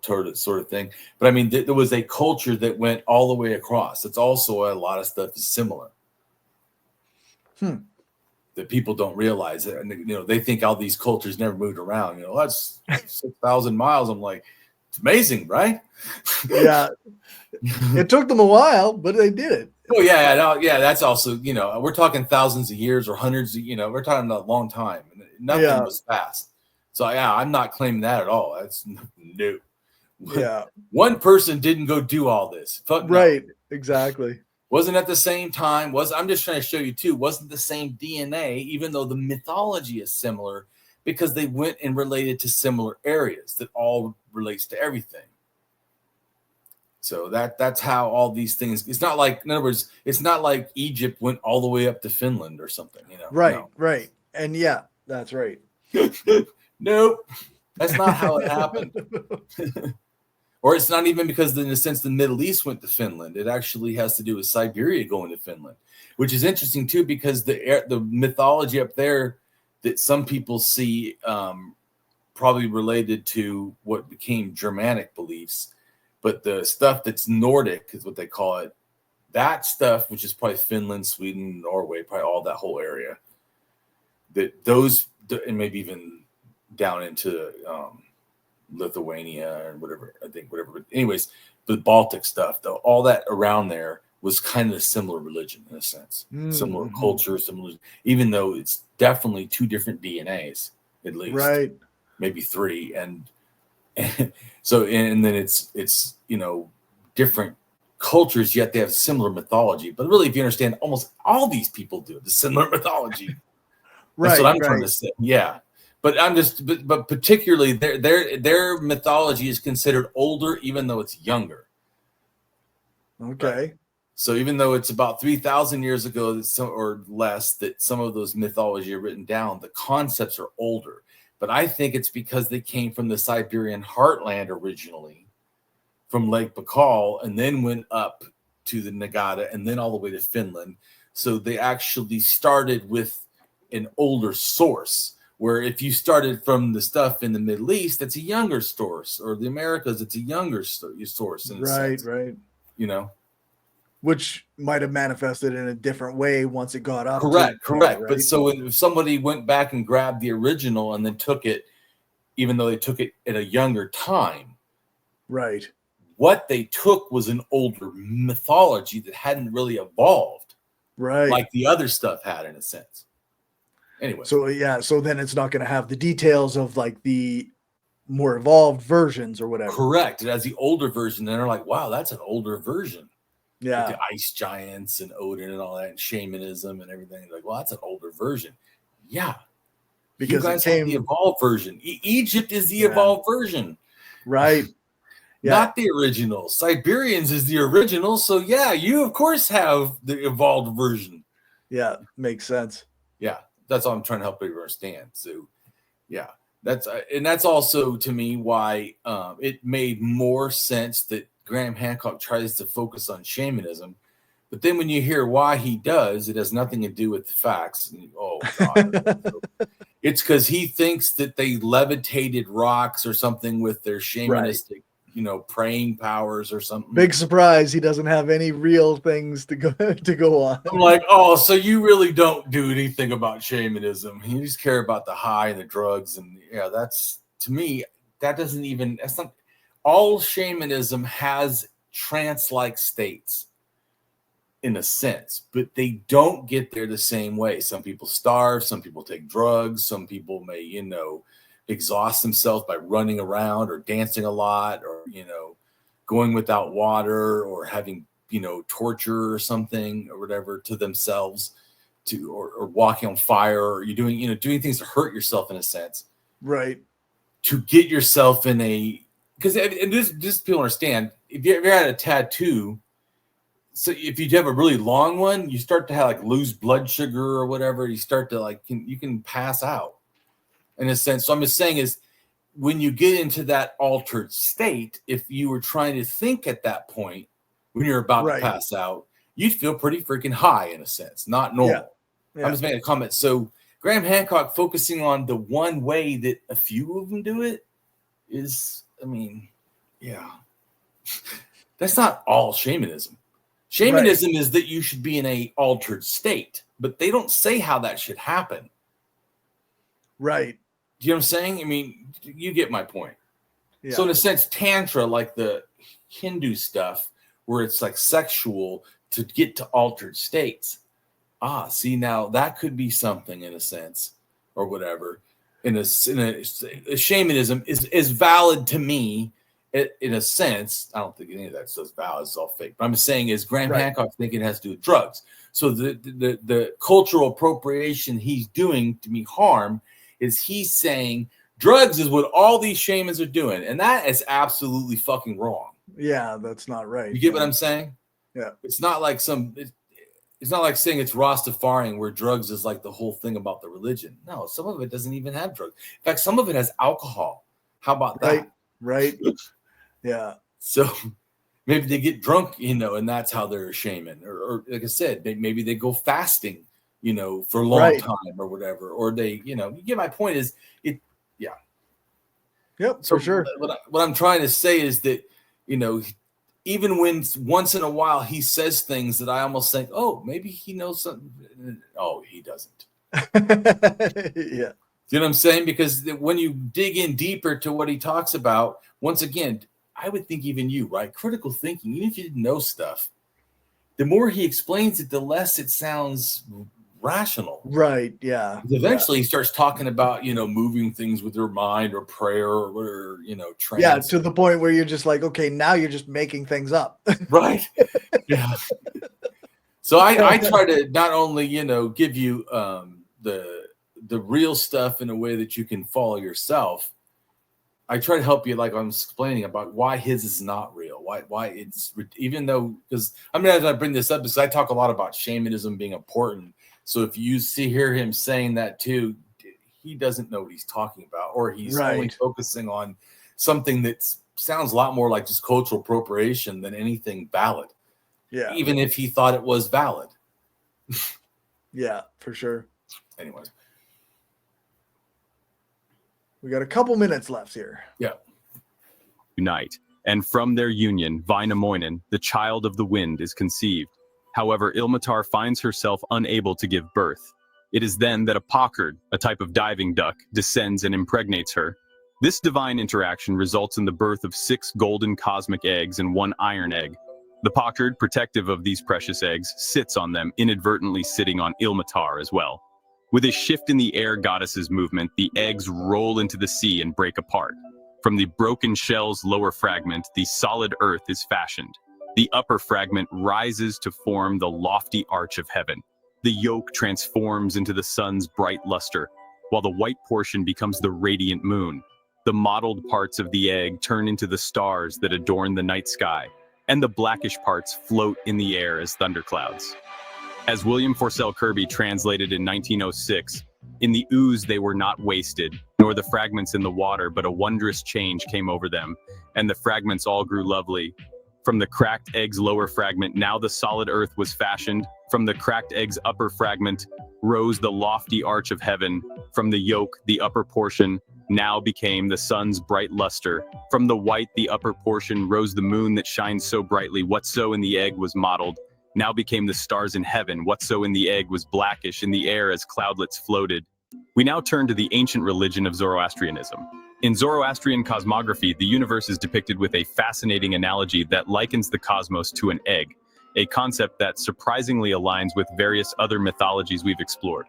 Sort of thing. But I mean, there was a culture that went all the way across. It's also a lot of stuff is similar. That people don't realize it. And, they think all these cultures never moved around. That's 6,000 miles. I'm like, it's amazing, right? Yeah. It took them a while, but they did it. Oh, yeah. That's also, we're talking thousands of years or hundreds of, we're talking a long time. Nothing was fast. So, yeah, I'm not claiming that at all. That's new. Yeah. One person didn't go do all this. Right. Exactly. Wasn't at the same time. I'm just trying to show you too. Wasn't the same DNA, even though the mythology is similar, because they went and related to similar areas that all relates to everything. So that's how all these things. It's not like, in other words, it's not like Egypt went all the way up to Finland or something. Right, No. right, and yeah, that's right. Nope, that's not how it happened. Or it's not even because, in a sense, the Middle East went to Finland. It actually has to do with Siberia going to Finland, which is interesting too, because the mythology up there that some people see probably related to what became Germanic beliefs, but the stuff that's Nordic is what they call it. That stuff, which is probably Finland, Sweden, Norway, probably all that whole area. That those, and maybe even down into Lithuania and whatever, I think, whatever. But anyways, the Baltic stuff, though, all that around there was kind of a similar religion in a sense, similar culture, similar, even though it's definitely two different DNAs, at least, right? Maybe three, and so, and then it's different cultures, yet they have similar mythology. But really, if you understand, almost all these people do the similar mythology. That's what I'm trying to say. Yeah. But but particularly their mythology is considered older, even though it's younger. Okay. Right? So even though it's about 3,000 years ago or less that some of those mythology are written down, the concepts are older. But I think it's because they came from the Siberian heartland originally, from Lake Baikal, and then went up to the Nagata, and then all the way to Finland. So they actually started with an older source. Where if you started from the stuff in the Middle East, that's a younger source, or the Americas, it's a younger source. In a sense, right. Which might have manifested in a different way once it got up. Correct. Right? But so if somebody went back and grabbed the original and then took it, even though they took it at a younger time, right? What they took was an older mythology that hadn't really evolved, right? Like the other stuff had, in a sense. Anyway, so then it's not going to have the details of like the more evolved versions or whatever. Correct. It has the older version, and they're like, "Wow, that's an older version." Yeah, like the ice giants and Odin and all that, and shamanism and everything. Like, well, that's an older version. Yeah, because you guys have the evolved version. Egypt is the evolved version, right? Yeah. Not the original. Siberians is the original. So yeah, you of course have the evolved version. Yeah, makes sense. Yeah. That's all I'm trying to help people understand. So, yeah, that's also to me why it made more sense that Graham Hancock tries to focus on shamanism, but then when you hear why he does, it has nothing to do with the facts. And oh God, it's because he thinks that they levitated rocks or something with their shamanistic, praying powers or something. Big surprise, he doesn't have any real things to go on. I'm like, oh, so you really don't do anything about shamanism. You just care about the high and the drugs. And yeah, that's, to me, that's not, all shamanism has trance-like states in a sense, but they don't get there the same way. Some people starve, some people take drugs, some people may, exhaust themselves by running around or dancing a lot, or going without water, or having torture or something or whatever to themselves, or walking on fire, or you're doing things to hurt yourself in a sense, right? To get yourself in a, because this people understand, if you ever had a tattoo, so if you have a really long one, you start to have like lose blood sugar or whatever, you start to you can pass out. In a sense. So I'm just saying is when you get into that altered state, if you were trying to think at that point, when you're about to pass out, you'd feel pretty freaking high in a sense, not normal. Yeah. I'm just making a comment. So Graham Hancock focusing on the one way that a few of them do it is, that's not all shamanism. Shamanism is that you should be in a altered state, but they don't say how that should happen. Right. Do you know what I'm saying? You get my point. Yeah. So in a sense, Tantra, like the Hindu stuff, where it's like sexual to get to altered states. See, now that could be something in a sense, or whatever. In a shamanism is valid to me in a sense. I don't think any of that stuff's valid. It's all fake. But I'm saying is Graham Hancock thinking it has to do with drugs. So the cultural appropriation he's doing to me harm is he's saying drugs is what all these shamans are doing, and that is absolutely fucking wrong. Yeah, that's not right. You get what I'm saying? Yeah. It's not like it's not like saying it's Rastafarian where drugs is like the whole thing about the religion. No, some of it doesn't even have drugs. In fact, some of it has alcohol. How about that? Right. Yeah. So maybe they get drunk, and that's how they're a shaman. Or like I said, maybe they go fasting, for a long time or whatever. Or they, you get my point is yeah. Yep, So for sure. What I'm trying to say is that, even when once in a while he says things that I almost think, oh, maybe he knows something. Oh, he doesn't. Yeah. You know what I'm saying? Because when you dig in deeper to what he talks about, once again, I would think even you, right? Critical thinking, even if you didn't know stuff, the more he explains it, the less it sounds rational. Right. Yeah. Eventually he starts talking about, moving things with your mind or prayer or trance. Yeah, to the point where you're just like, okay, now you're just making things up. Right. Yeah. So I try to not only, give you the real stuff in a way that you can follow yourself. I try to help you, like I'm explaining about why his is not real, why it's, even though, because as I bring this up, because I talk a lot about shamanism being important. So if you hear him saying that too, he doesn't know what he's talking about, or he's only focusing on something that sounds a lot more like just cultural appropriation than anything valid. Yeah. Even if he thought it was valid. Yeah, for sure. Anyways. We got a couple minutes left here. Yeah. Unite, and from their union, Wainamoinen, the child of the wind, is conceived. However, Ilmatar finds herself unable to give birth. It is then that a pockard, a type of diving duck, descends and impregnates her. This divine interaction results in the birth of 6 golden cosmic eggs and 1 iron egg. The pockard, protective of these precious eggs, sits on them, inadvertently sitting on Ilmatar as well. With a shift in the air goddess's movement, the eggs roll into the sea and break apart. From the broken shell's lower fragment, the solid earth is fashioned. The upper fragment rises to form the lofty arch of heaven. The yolk transforms into the sun's bright luster, while the white portion becomes the radiant moon. The mottled parts of the egg turn into the stars that adorn the night sky, and the blackish parts float in the air as thunderclouds. As William Forsell Kirby translated in 1906, in the ooze they were not wasted, nor the fragments in the water, but a wondrous change came over them, and the fragments all grew lovely. From the cracked egg's lower fragment, now the solid earth was fashioned. From the cracked egg's upper fragment, rose the lofty arch of heaven. From the yolk, the upper portion, now became the sun's bright luster. From the white, the upper portion, rose the moon that shines so brightly. Whatso in the egg was mottled, now became the stars in heaven. Whatso in the egg was blackish in the air as cloudlets floated. We now turn to the ancient religion of Zoroastrianism. In Zoroastrian cosmography, the universe is depicted with a fascinating analogy that likens the cosmos to an egg, a concept that surprisingly aligns with various other mythologies we've explored.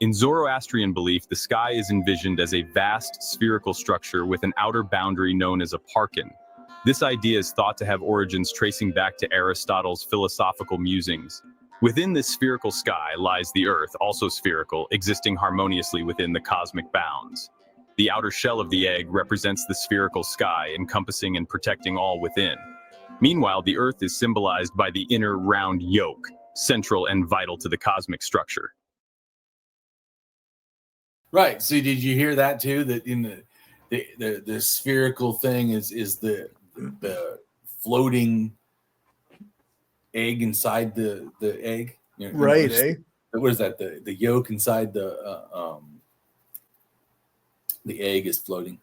In Zoroastrian belief, the sky is envisioned as a vast spherical structure with an outer boundary known as a parkin. This idea is thought to have origins tracing back to Aristotle's philosophical musings. Within this spherical sky lies the Earth, also spherical, existing harmoniously within the cosmic bounds. The outer shell of the egg represents the spherical sky, encompassing and protecting all within. Meanwhile, the Earth is symbolized by the inner round yolk, central and vital to the cosmic structure. Right. So did you hear that too? That in the spherical thing is the floating egg inside the egg. Right, eh? What is that? The yolk inside the egg is floating.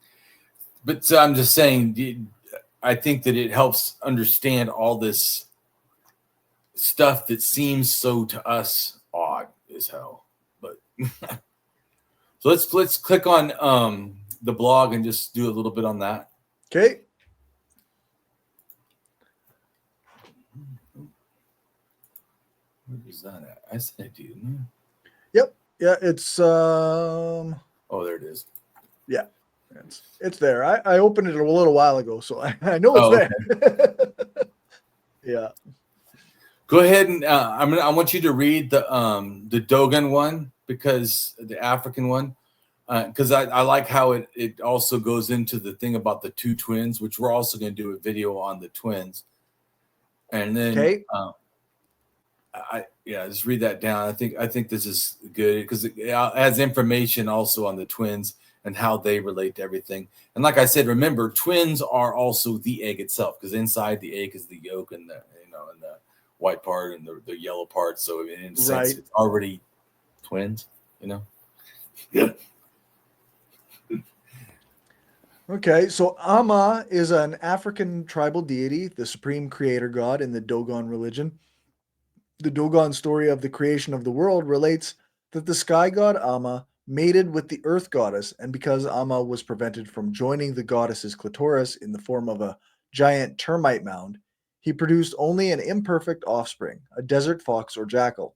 But so I'm just saying, I think that it helps understand all this stuff that seems so to us odd as hell. But so let's click on the blog and just do a little bit on that. Okay. Where is that at? I sent it to you. Yep. Yeah, it's Oh, there it is. Yeah. It's there. I opened it a little while ago, so I know it's there. Yeah. Go ahead and I want you to read the Dogon one, because the African one, because I like how it also goes into the thing about the two twins, which we're also going to do a video on the twins. And then just read that down. I think this is good because it has information also on the twins and how they relate to everything. And like I said, remember, twins are also the egg itself, because inside the egg is the yolk and the and the white part and the yellow part. So in a sense, it's already twins. Yeah. Okay, so Ama is an African tribal deity, the supreme creator god in the Dogon religion. The Dogon story of the creation of the world relates that the sky god Ama mated with the earth goddess, and because Ama was prevented from joining the goddess's clitoris in the form of a giant termite mound, he produced only an imperfect offspring, a desert fox or jackal,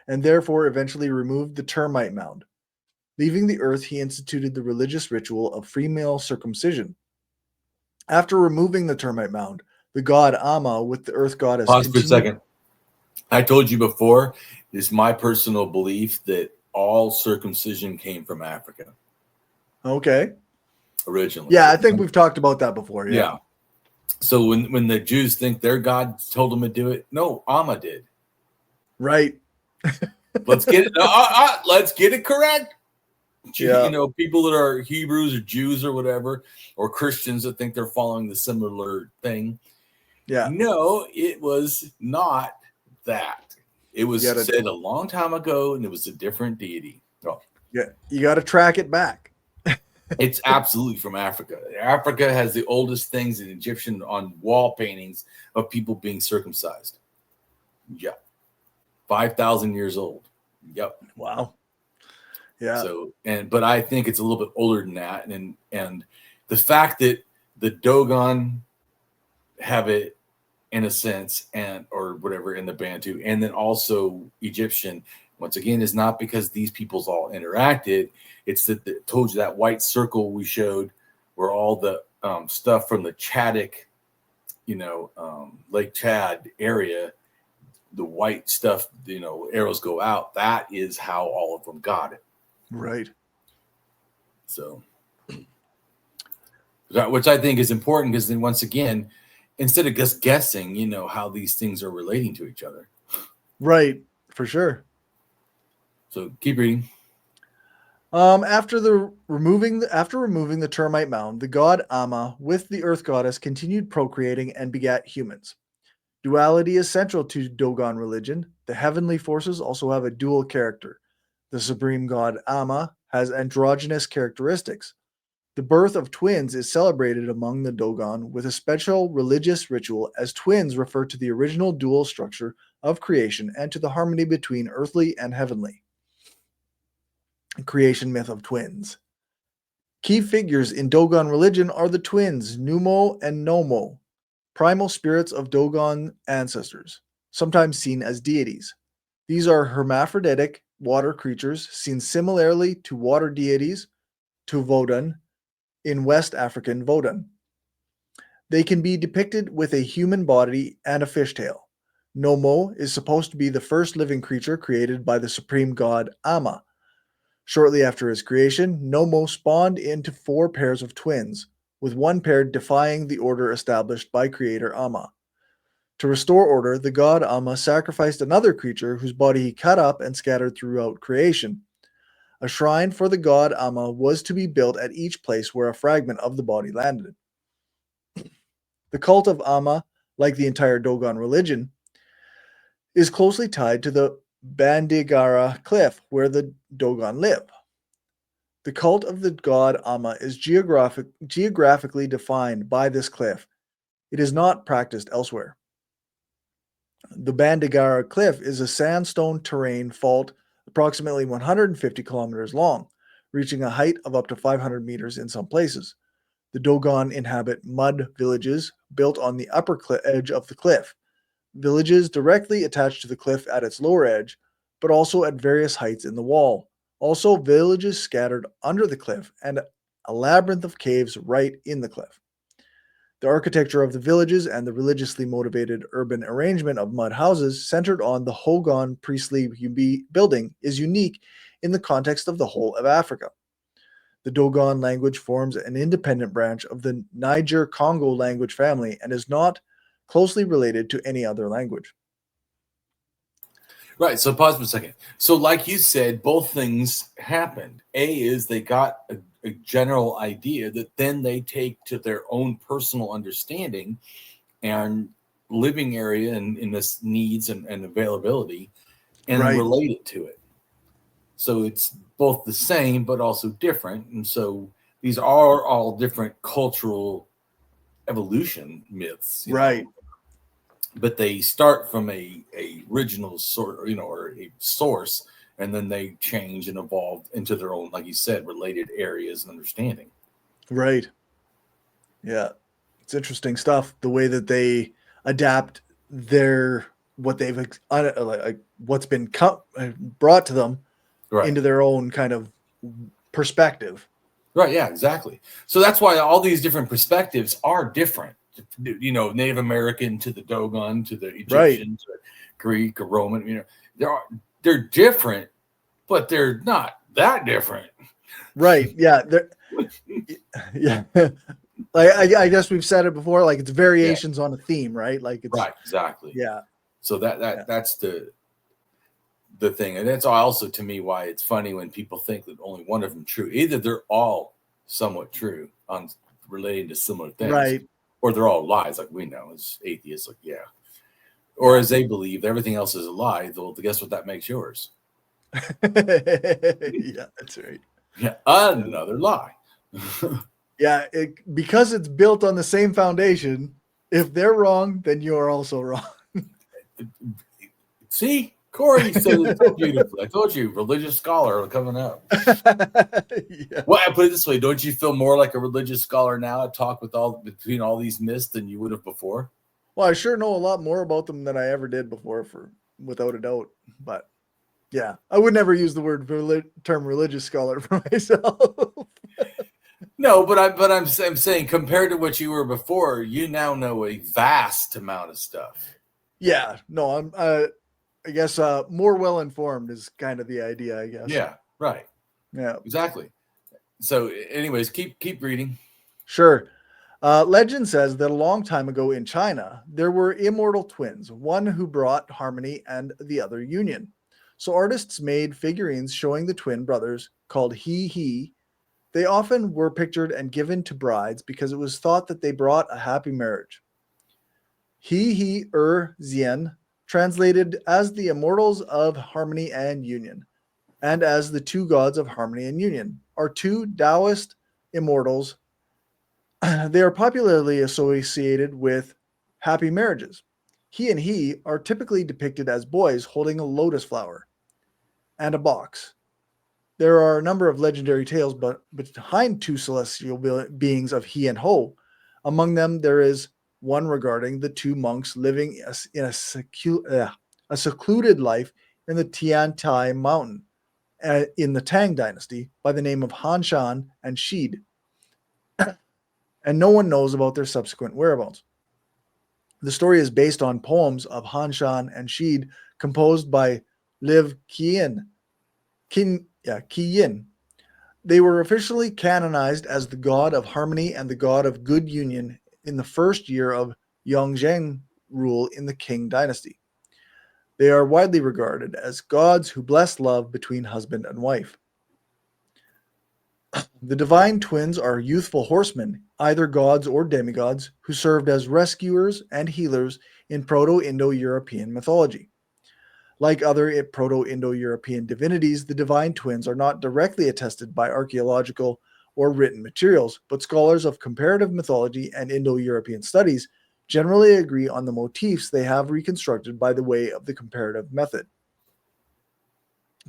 and therefore eventually removed the termite mound. Leaving the earth, he instituted the religious ritual of female circumcision. After removing the termite mound, the god Ama with the earth goddess Pause for a second. I told you before, it's my personal belief that all circumcision came from Africa. Okay. Originally. Yeah, I think we've talked about that before. Yeah. So when the Jews think their God told them to do it, no, Amma did. Right. Let's get it. Let's get it correct. Yeah. People that are Hebrews or Jews or whatever, or Christians that think they're following the similar thing. Yeah. No, it was not that. It was said a long time ago, and it was a different deity. Oh. Yeah, you got to track it back. It's absolutely from Africa. Africa has the oldest things in Egyptian on wall paintings of people being circumcised. Yeah. 5,000 years old. Yep. Wow. Yeah. So, but I think it's a little bit older than that. And the fact that the Dogon have it in a sense, or whatever, in the Bantu, and then also Egyptian, once again, is not because these peoples all interacted. It's that told you that white circle we showed where all the stuff from the Chadic, Lake Chad area, the white stuff, arrows go out. That is how all of them got it. Right. So, which I think is important, because then once again, instead of just guessing, how these things are relating to each other. Right. For sure. So keep reading. After removing the termite mound, the god Ama with the earth goddess continued procreating and begat humans. Duality is central to Dogon religion. The heavenly forces also have a dual character. The supreme god Ama has androgynous characteristics. The birth of twins is celebrated among the Dogon with a special religious ritual, as twins refer to the original dual structure of creation and to the harmony between earthly and heavenly. Creation myth of twins. Key figures in Dogon religion are the twins Numo and Nomo, primal spirits of Dogon ancestors, sometimes seen as deities. These are hermaphroditic water creatures seen similarly to water deities, to Vodun, in West African Vodun. They can be depicted with a human body and a fishtail. Nomo is supposed to be the first living creature created by the supreme god Ama. Shortly after his creation, Nomo spawned into 4 pairs of twins, with one pair defying the order established by creator Ama. To restore order, the god Ama sacrificed another creature whose body he cut up and scattered throughout creation. A shrine for the god Ama was to be built at each place where a fragment of the body landed. The cult of Ama, like the entire Dogon religion, is closely tied to the Bandigara cliff where the Dogon live. The cult of the god Ama is geographically defined by this cliff. It is not practiced elsewhere. The Bandigara cliff is a sandstone terrain fault approximately 150 kilometers long, reaching a height of up to 500 meters in some places. The Dogon inhabit mud villages built on the upper edge of the cliff, villages directly attached to the cliff at its lower edge, but also at various heights in the wall. Also, villages scattered under the cliff and a labyrinth of caves right in the cliff. The architecture of the villages and the religiously motivated urban arrangement of mud houses centered on the Hogan priestly building is unique in the context of the whole of Africa. The Dogon language forms an independent branch of the Niger-Congo language family and is not closely related to any other language. Right. So pause for a second. So like you said, both things happened. A is they got a general idea that then they take to their own personal understanding and living area and in this needs and availability and Right. relate it to it. So it's both the same, but also different. And so these are all different cultural evolution myths. Right. But they start from a original sort, or a source, and then they change and evolve into their own, like you said, related areas and understanding. Right. Yeah. It's interesting stuff. The way that they adapt what's been brought to them into their own kind of perspective. Right. Yeah, exactly. So that's why all these different perspectives are different. Native American to the Dogon, to the Egyptian, to Greek or Roman, they're different, but they're not that different. Right. Yeah. Yeah. Like I guess we've said it before, like it's variations on a theme, right? Like it's right. Exactly. Yeah. So that's the thing. And that's also to me why it's funny when people think that only one of them true. Either they're all somewhat true on relating to similar things. Right. Or they're all lies, like we know as atheists, like, yeah. Or as they believe everything else is a lie, well, guess what that makes yours? Yeah, that's right. Yeah, another lie. Yeah, because it's built on the same foundation, if they're wrong, then you're also wrong. See? Corey said it so beautifully. I told you, religious scholar coming up. Yeah. Well, I put it this way: don't you feel more like a religious scholar now? I talk between all these myths than you would have before. Well, I sure know a lot more about them than I ever did before, without a doubt. But yeah, I would never use the term religious scholar for myself. No, but I'm saying compared to what you were before, you now know a vast amount of stuff. Yeah, no, I'm. I guess more well-informed is kind of the idea, I guess. Yeah, right. Yeah, exactly. So anyways, keep reading. Sure. Legend says that a long time ago in China, there were immortal twins, one who brought harmony and the other union. So artists made figurines showing the twin brothers called he. They often were pictured and given to brides because it was thought that they brought a happy marriage. He Zien, translated as the immortals of harmony and union, and as the two gods of harmony and union, are two Taoist immortals. They are popularly associated with happy marriages. He and he are typically depicted as boys holding a lotus flower and a box. There are a number of legendary tales behind two celestial beings of he and ho. Among them, there is one regarding the two monks living in a secluded life in the Tiantai Mountain in the Tang Dynasty by the name of Han Shan and Shid. And no one knows about their subsequent whereabouts. The story is based on poems of Han Shan and Shid composed by Liv Qiyin. They were officially canonized as the god of harmony and the god of good union in the first year of Yongzheng rule in the Qing dynasty. They are widely regarded as gods who bless love between husband and wife. The divine twins are youthful horsemen, either gods or demigods, who served as rescuers and healers in Proto-Indo-European mythology. Like other Proto-Indo-European divinities, the divine twins are not directly attested by archaeological or written materials, but scholars of comparative mythology and Indo-European studies generally agree on the motifs they have reconstructed by the way of the comparative method.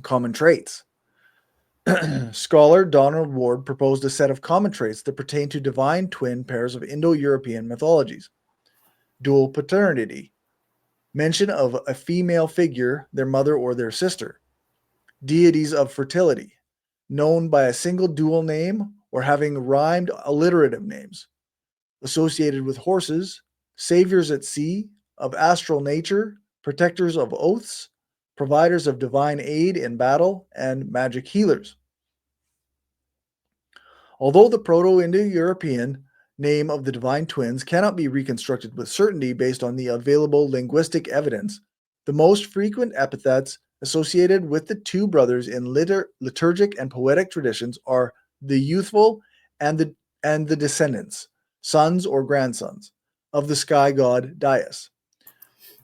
Common traits. Scholar Donald Ward proposed a set of common traits that pertain to divine twin pairs of Indo-European mythologies. Dual paternity. Mention of a female figure, their mother or their sister. Deities of fertility, known by a single dual name or having rhymed alliterative names. Associated with horses, saviors at sea, of astral nature, protectors of oaths, providers of divine aid in battle, and magic healers. Although the Proto-Indo-European name of the divine twins cannot be reconstructed with certainty based on the available linguistic evidence, the most frequent epithets associated with the two brothers in liturgic and poetic traditions are the youthful and the descendants, sons or grandsons, of the sky god Dyaus.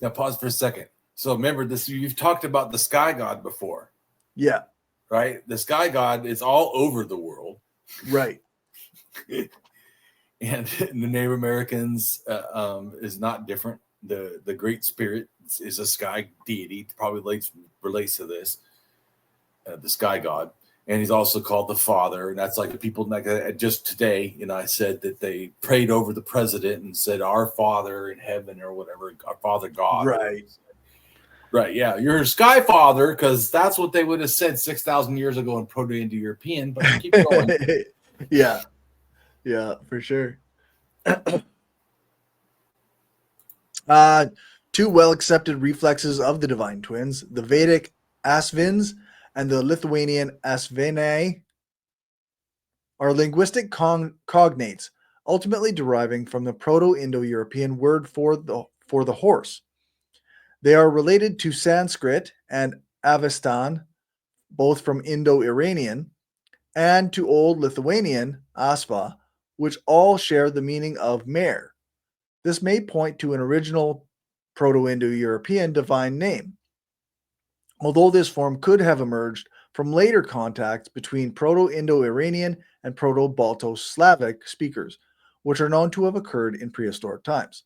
Now pause for a second. So remember this, you've talked about the sky god before. Yeah. Right? The sky god is all over the world. Right. And the Native Americans is not different. The Great Spirit is a sky deity, probably relates to this, the sky god. And he's also called the Father. And that's like the people like just today, I said that they prayed over the president and said, "Our Father in heaven," or whatever, "Our Father God." Right. Right. Yeah. You're a sky father, because that's what they would have said 6,000 years ago in Proto-Indo-European. But keep going. Yeah. Yeah, for sure. Two well-accepted reflexes of the divine twins, the Vedic Asvins and the Lithuanian Asvinae, are linguistic cognates, ultimately deriving from the Proto-Indo-European word for the horse. They are related to Sanskrit and Avestan, both from Indo-Iranian, and to Old Lithuanian, Asva, which all share the meaning of mare. This may point to an original Proto-Indo-European divine name, although this form could have emerged from later contacts between Proto-Indo-Iranian and Proto-Balto-Slavic speakers, which are known to have occurred in prehistoric times.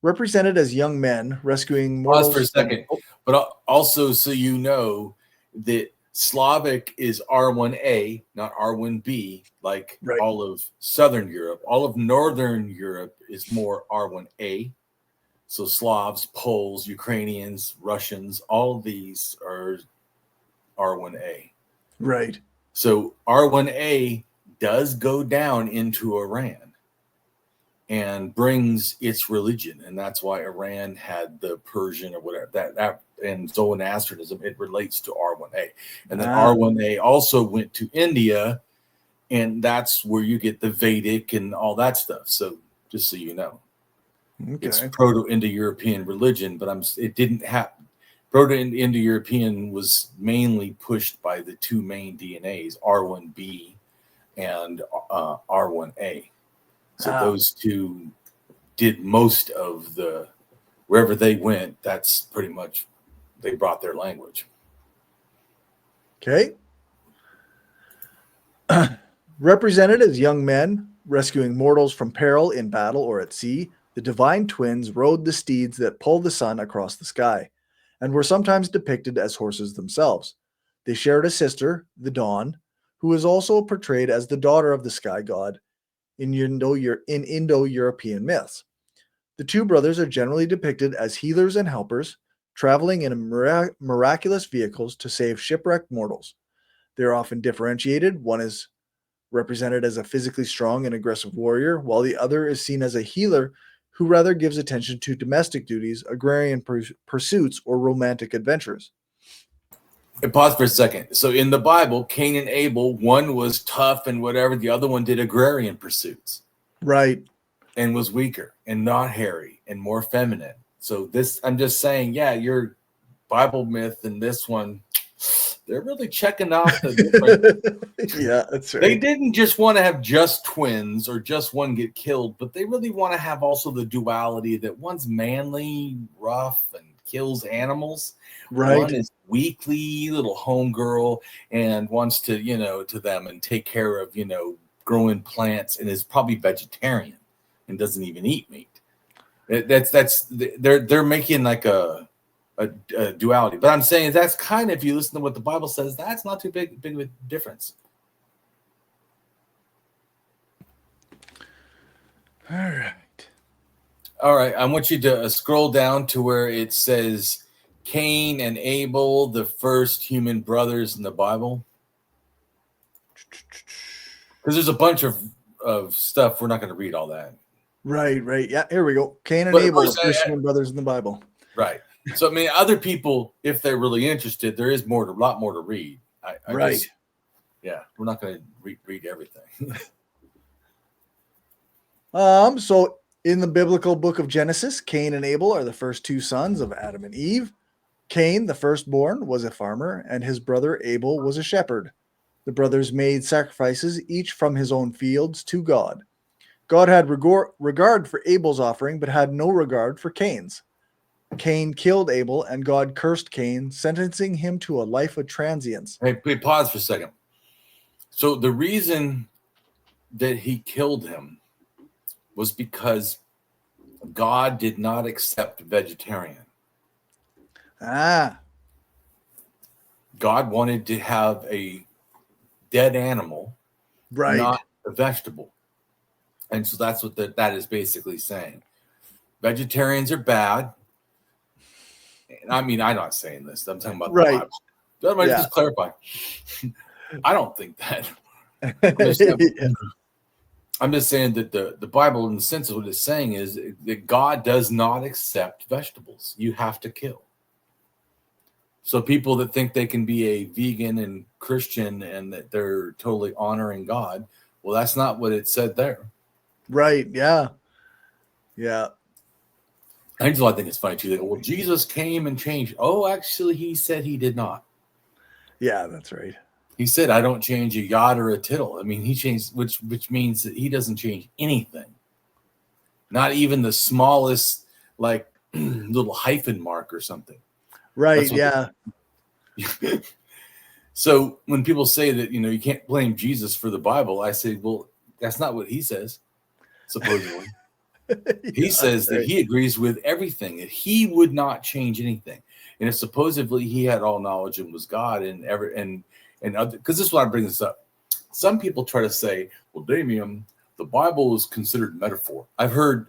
Represented as young men rescuing mortals. Pause for a second. But also, so you know that Slavic is R1A, not R1B, like Right. all of Southern Europe. All of Northern Europe is more R1A. So Slavs, Poles, Ukrainians, Russians, all of these are R1A. Right. So R1A does go down into Iran and brings its religion, and that's why Iran had the Persian or whatever that and Zoroastrianism. It relates to R1A, and then R1A also went to India, and that's where you get the Vedic and all that stuff. So just so you know, it's Proto-Indo-European religion, but it didn't happen. Proto-Indo-European was mainly pushed by the two main DNAs, R1B and R1A. So those two did most of the, wherever they went, that's pretty much, they brought their language. Okay. Represented as young men rescuing mortals from peril in battle or at sea, the divine twins rode the steeds that pulled the sun across the sky, and were sometimes depicted as horses themselves. They shared a sister, the Dawn, who is also portrayed as the daughter of the sky god in Indo-European myths. The two brothers are generally depicted as healers and helpers, traveling in miraculous vehicles to save shipwrecked mortals. They are often differentiated. One is represented as a physically strong and aggressive warrior, while the other is seen as a healer who rather gives attention to domestic duties, agrarian pursuits, or romantic adventures. And pause for a second. So in the Bible, Cain and Abel, one was tough and whatever, the other one did agrarian pursuits. Right. And was weaker and not hairy and more feminine. So this, I'm just saying, yeah, your Bible myth and this one, they're really checking off the different. Yeah, that's right. They didn't just want to have just twins or just one get killed, but they really want to have also the duality that one's manly, rough, and kills animals. Right. One is weakly little homegirl and wants to, to them and take care of, growing plants, and is probably vegetarian and doesn't even eat meat. They're making like a duality. But I'm saying that's kind of, if you listen to what the Bible says, that's not too big of a difference. All right. I want you to scroll down to where it says Cain and Abel, the first human brothers in the Bible. Because there's a bunch of stuff. We're not going to read all that. Right. Yeah, here we go. Cain and Abel, the first human brothers in the Bible. Right. So, I mean, other people, if they're really interested, there is a lot more to read. Yeah, we're not going to read everything. So in the biblical book of Genesis, Cain and Abel are the first two sons of Adam and Eve. Cain, the firstborn, was a farmer, and his brother Abel was a shepherd. The brothers made sacrifices, each from his own fields, to God. God had regard for Abel's offering, but had no regard for Cain's. Cain killed Abel, and God cursed Cain, sentencing him to a life of transience. Hey, pause for a second. So the reason that he killed him was because God did not accept vegetarian. Ah. God wanted to have a dead animal, right, not a vegetable. And so that's what that is basically saying. Vegetarians are bad. And I mean, I'm not saying this. I'm talking about the Bible. Let me just clarify. I don't think that. I'm just saying that the Bible, in the sense of what it's saying, is that God does not accept vegetables. You have to kill. So people that think they can be a vegan and Christian and that they're totally honoring God, well, that's not what it said there. Right. Yeah. Yeah. I think it's funny too. They go, well, Jesus came and changed. Oh, actually, he said he did not. Yeah, that's right. He said, I don't change a jot or a tittle. I mean, he changed, which means that he doesn't change anything. Not even the smallest, like, little hyphen mark or something. Right, yeah. So when people say that, you can't blame Jesus for the Bible, I say, well, that's not what he says, supposedly. He says that he agrees with everything, that he would not change anything. And if supposedly he had all knowledge and was God and other, because this is why I bring this up. Some people try to say, well, Damien, the Bible is considered metaphor. I've heard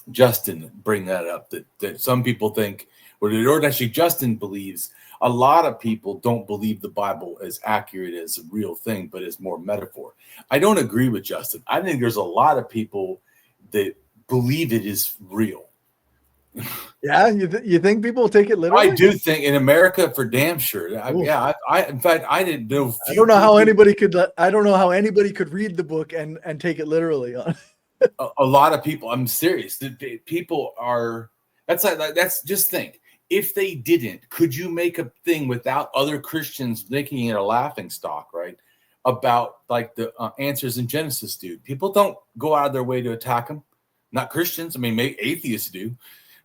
Justin bring that up, that some people think, or actually Justin believes, a lot of people don't believe the Bible as accurate as a real thing, but as more metaphor. I don't agree with Justin. I think there's a lot of people that believe it is real. Yeah, you think people will take it literally? I do think in America, for damn sure. In fact, I didn't know. I don't know how anybody could. I don't know how anybody could read the book and take it literally. A lot of people. I'm serious. People are. That's just think. If they didn't, could you make a thing without other Christians making it a laughing stock, right? About like the answers in Genesis, dude. People don't go out of their way to attack them. Not Christians. I mean, maybe atheists do.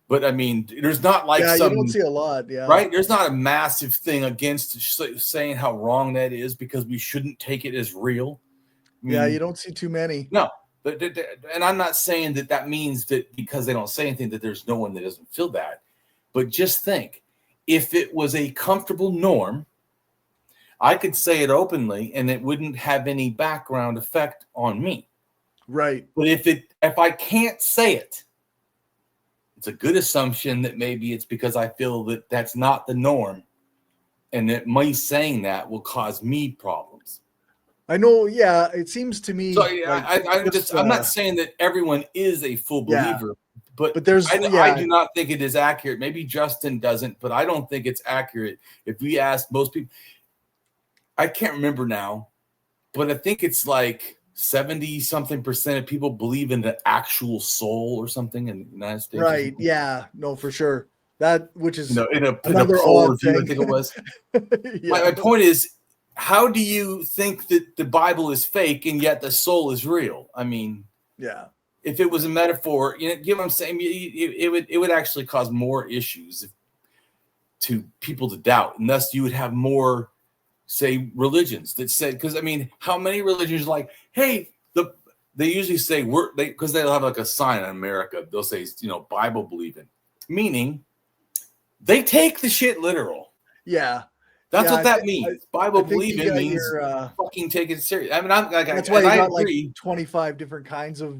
But I mean, there's not like you don't see a lot, right? There's not a massive thing against saying how wrong that is because we shouldn't take it as real. I mean, you don't see too many. No, and I'm not saying that means that because they don't say anything that there's no one that doesn't feel that. But just think, if it was a comfortable norm, I could say it openly and it wouldn't have any background effect on me. Right. But if I can't say it, it's a good assumption that maybe it's because I feel that that's not the norm and that me saying that will cause me problems. I know. Yeah. It seems to me. So I'm not saying that everyone is a full believer, but I do not think it is accurate. Maybe Justin doesn't, but I don't think it's accurate. If we ask most people, I can't remember now, but I think it's like 70-something% of people believe in the actual soul or something in the United States. Right. Yeah. No, for sure. That, which is in a poll review, I think it was. My point is, how do you think that the Bible is fake and yet the soul is real? I mean, if it was a metaphor, you know what I'm saying? It would actually cause more issues to people to doubt, and thus you would have more, say, religions that said, because I mean, how many religions are like, hey, they usually say because they'll have like a sign in America, they'll say, Bible believing, meaning they take the shit literal. Yeah. That's what that means. Bible believing means fucking take it serious. I mean, that's why you got like 25 different kinds of,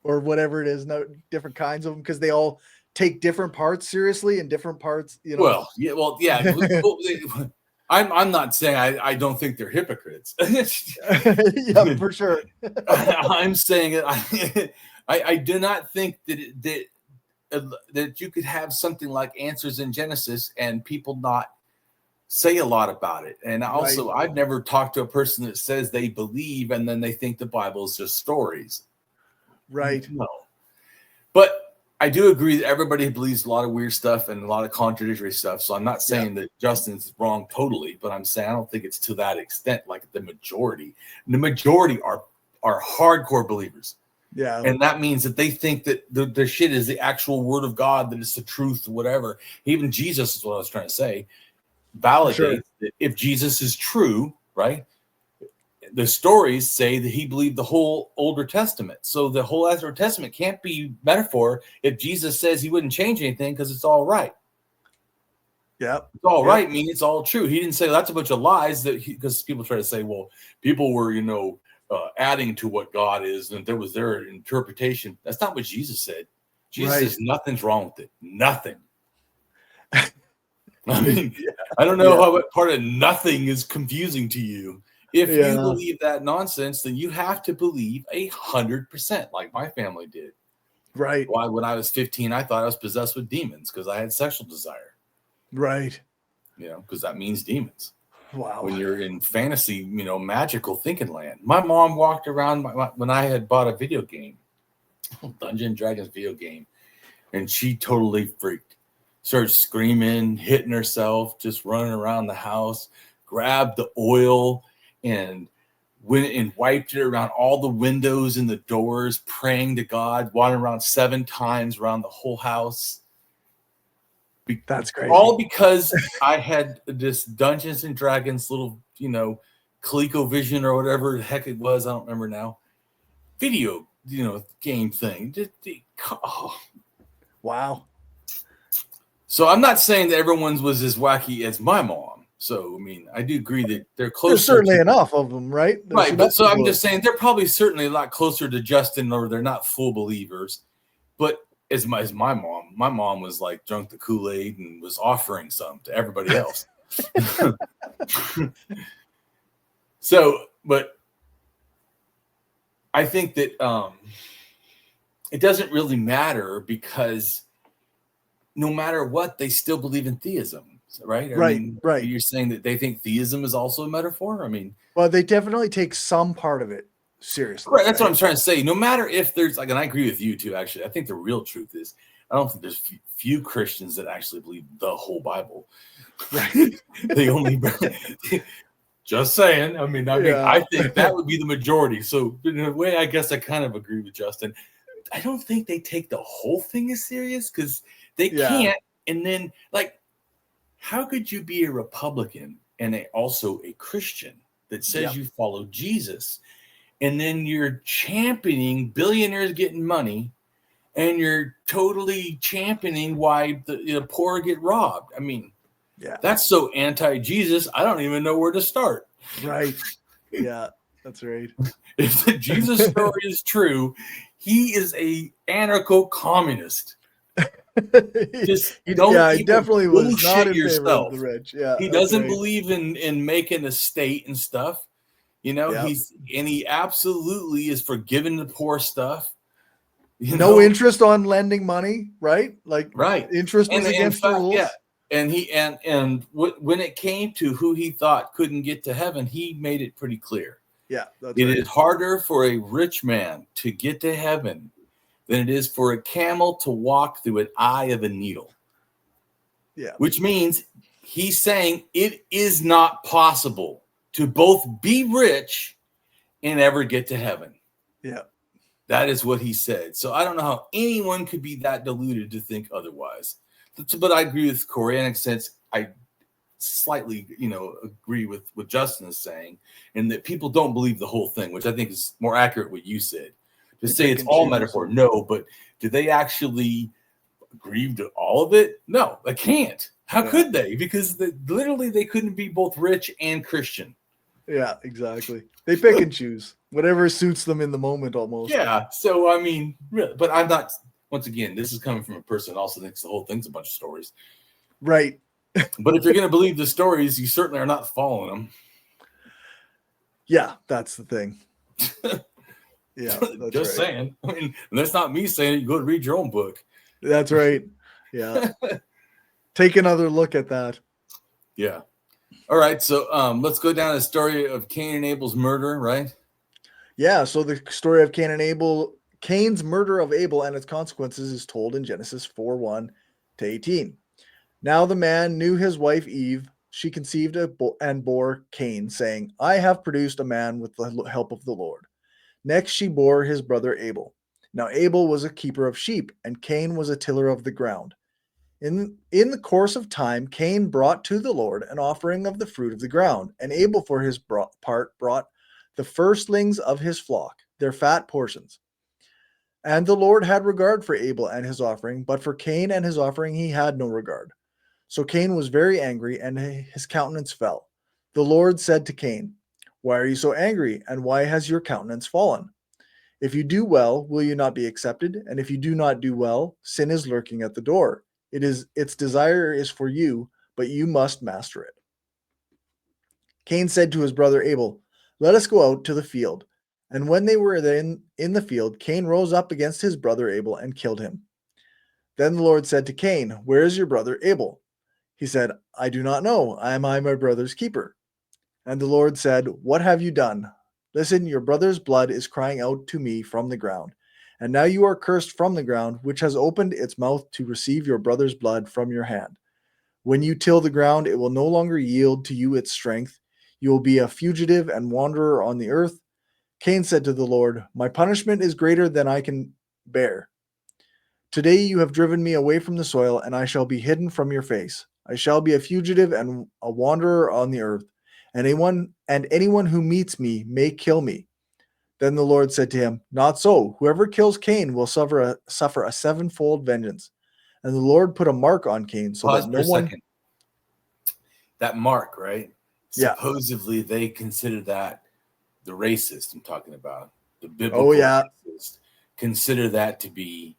or whatever it is, different kinds of them, because they all take different parts seriously and different parts, Well, yeah. I'm not saying I don't think they're hypocrites. Yeah, for sure. I'm saying that I do not think that you could have something like answers in Genesis and people not say a lot about it. And also, I've never talked to a person that says they believe and then they think the Bible is just stories. Right. No. But I do agree that everybody believes a lot of weird stuff and a lot of contradictory stuff. So I'm not saying that Justin's wrong totally, but I'm saying I don't think it's to that extent like the majority. The majority are hardcore believers. Yeah. And that means that they think that the shit is the actual word of God, that it's the truth, whatever. Even Jesus is what I was trying to say. Validates that if Jesus is true, right? The stories say that he believed the whole Older Testament. So the whole Older Testament can't be metaphor if Jesus says he wouldn't change anything because it's all right. Yeah. It's all right, mean it's all true. He didn't say that's a bunch of lies that because people try to say, well, people were, adding to what God is, and there was their interpretation. That's not what Jesus said. Jesus says nothing's wrong with it. Nothing. I mean, I don't know how part of nothing is confusing to you. If you believe that nonsense, then you have to believe 100%, like my family did. Right. Why? When I was 15, I thought I was possessed with demons because I had sexual desire. Right. Because that means demons. Wow. When you're in fantasy, magical thinking land. My mom walked around when I had bought a video game, Dungeons & Dragons video game, and she totally freaked. Started screaming, hitting herself, just running around the house, grabbed the oil and went and wiped it around all the windows and the doors, praying to God, wandering around 7 times around the whole house. That's crazy. All because I had this Dungeons and Dragons little, ColecoVision or whatever the heck it was. I don't remember now. Video, game thing. Wow. So I'm not saying that everyone's was as wacky as my mom. So, I mean, I do agree that they're closer. There's certainly enough of them, right? Right. But so I'm just saying they're probably certainly a lot closer to Justin, or they're not full believers. But as my mom was like drunk the Kool-Aid and was offering some to everybody else. So, but I think that it doesn't really matter because no matter what, they still believe in theism, right? I mean, right. You're saying that they think theism is also a metaphor? I mean, well, they definitely take some part of it seriously. Right, that's what I'm trying to say. No matter if there's and I agree with you too, actually. I think the real truth is I don't think there's few Christians that actually believe the whole Bible. Right. They only just saying. I mean, I think that would be the majority. So in a way, I guess I kind of agree with Justin. I don't think they take the whole thing as serious because they can't. And then, how could you be a Republican and also a Christian that says you follow Jesus? And then you're championing billionaires getting money, and you're totally championing why the poor get robbed. I mean, that's so anti-Jesus. I don't even know where to start. Right. Yeah, that's right. If the Jesus story is true, he is a anarcho-communist. Just he definitely was not in favor of the rich. Yeah, he doesn't believe in making a state and stuff. He absolutely is for giving the poor stuff. No interest on lending money, right? Interest was against the rules. Yeah. And when it came to who he thought couldn't get to heaven, he made it pretty clear. Yeah, it is harder for a rich man to get to heaven than it is for a camel to walk through an eye of a needle. Yeah. Which means he's saying it is not possible to both be rich and ever get to heaven. Yeah. That is what he said. So I don't know how anyone could be that deluded to think otherwise. But I agree with Corey in a sense. I slightly, agree with what Justin is saying, and that people don't believe the whole thing, which I think is more accurate what you said. To say it's all metaphor, no, but do they actually agree to all of it? No, they can't. How could they? Because literally they couldn't be both rich and Christian. Yeah, exactly. They pick and choose whatever suits them in the moment almost. Yeah. So, I mean, really, but I'm not, once again, this is coming from a person who also thinks the whole thing's a bunch of stories. Right. But if you're going to believe the stories, you certainly are not following them. Yeah, that's the thing. Yeah. That's just saying. I mean, and that's not me saying it. You go to read your own book. That's right. Yeah. Take another look at that. Yeah. All right, so let's go down the story of Cain and Abel's murder, right? Yeah, so the story of Cain's murder of Abel and its consequences is told in Genesis 4:1 to 18. Now the man knew his wife Eve. She conceived and bore Cain, saying, I have produced a man with the help of the Lord. Next she bore his brother Abel. Now Abel was a keeper of sheep, and Cain was a tiller of the ground. In the course of time, Cain brought to the Lord an offering of the fruit of the ground, and Abel for his part brought the firstlings of his flock, their fat portions. And the Lord had regard for Abel and his offering, but for Cain and his offering he had no regard. So Cain was very angry, and his countenance fell. The Lord said to Cain, Why are you so angry, and why has your countenance fallen? If you do well, will you not be accepted? And if you do not do well, sin is lurking at the door. Its desire is for you, but you must master it. Cain said to his brother Abel, Let us go out to the field. And when they were in the field, Cain rose up against his brother Abel and killed him. Then the Lord said to Cain, Where is your brother Abel? He said, I do not know. Am I my brother's keeper? And the Lord said, What have you done? Listen, your brother's blood is crying out to me from the ground. And now you are cursed from the ground, which has opened its mouth to receive your brother's blood from your hand. When you till the ground, it will no longer yield to you its strength. You will be a fugitive and wanderer on the earth. Cain said to the Lord, My punishment is greater than I can bear. Today you have driven me away from the soil, and I shall be hidden from your face. I shall be a fugitive and a wanderer on the earth, and anyone who meets me may kill me. Then the Lord said to him, Not so. Whoever kills Cain will suffer a sevenfold vengeance. And the Lord put a mark on Cain so Pause that for no a one. second. That mark, right? Yeah. Supposedly they consider that the racist I'm talking about, the biblical racist, consider that to be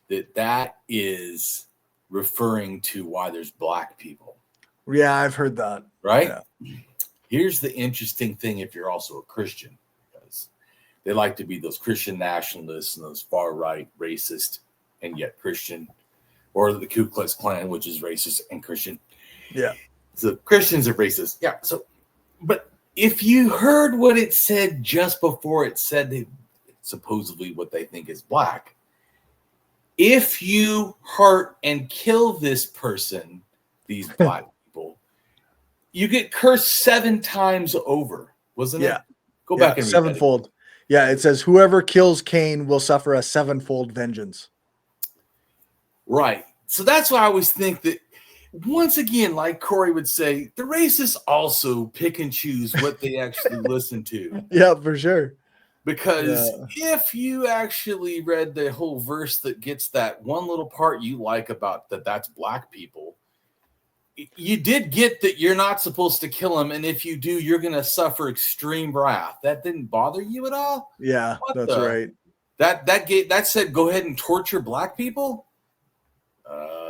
that is referring to why there's black people. Yeah, I've heard that. Right? Yeah. Here's the interesting thing if you're also a Christian, because they like to be those Christian nationalists and those far right racist and yet Christian, or the Ku Klux Klan, which is racist and Christian. Yeah. So Christians are racist. Yeah. So, but if you heard what it said just before it said supposedly what they think is black, if you hurt and kill this person, these black people, you get cursed 7 times over, wasn't it? Go back and read sevenfold. Yeah, it says whoever kills Cain will suffer a sevenfold vengeance. Right. So that's why I always think that, once again, like Corey would say, the racists also pick and choose what they actually listen to. Yeah, for sure. Because if you actually read the whole verse that gets that one little part you like about that's black people, you did get that you're not supposed to kill them, and if you do, you're going to suffer extreme wrath. That didn't bother you at all? Yeah, that's right. That said, go ahead and torture black people?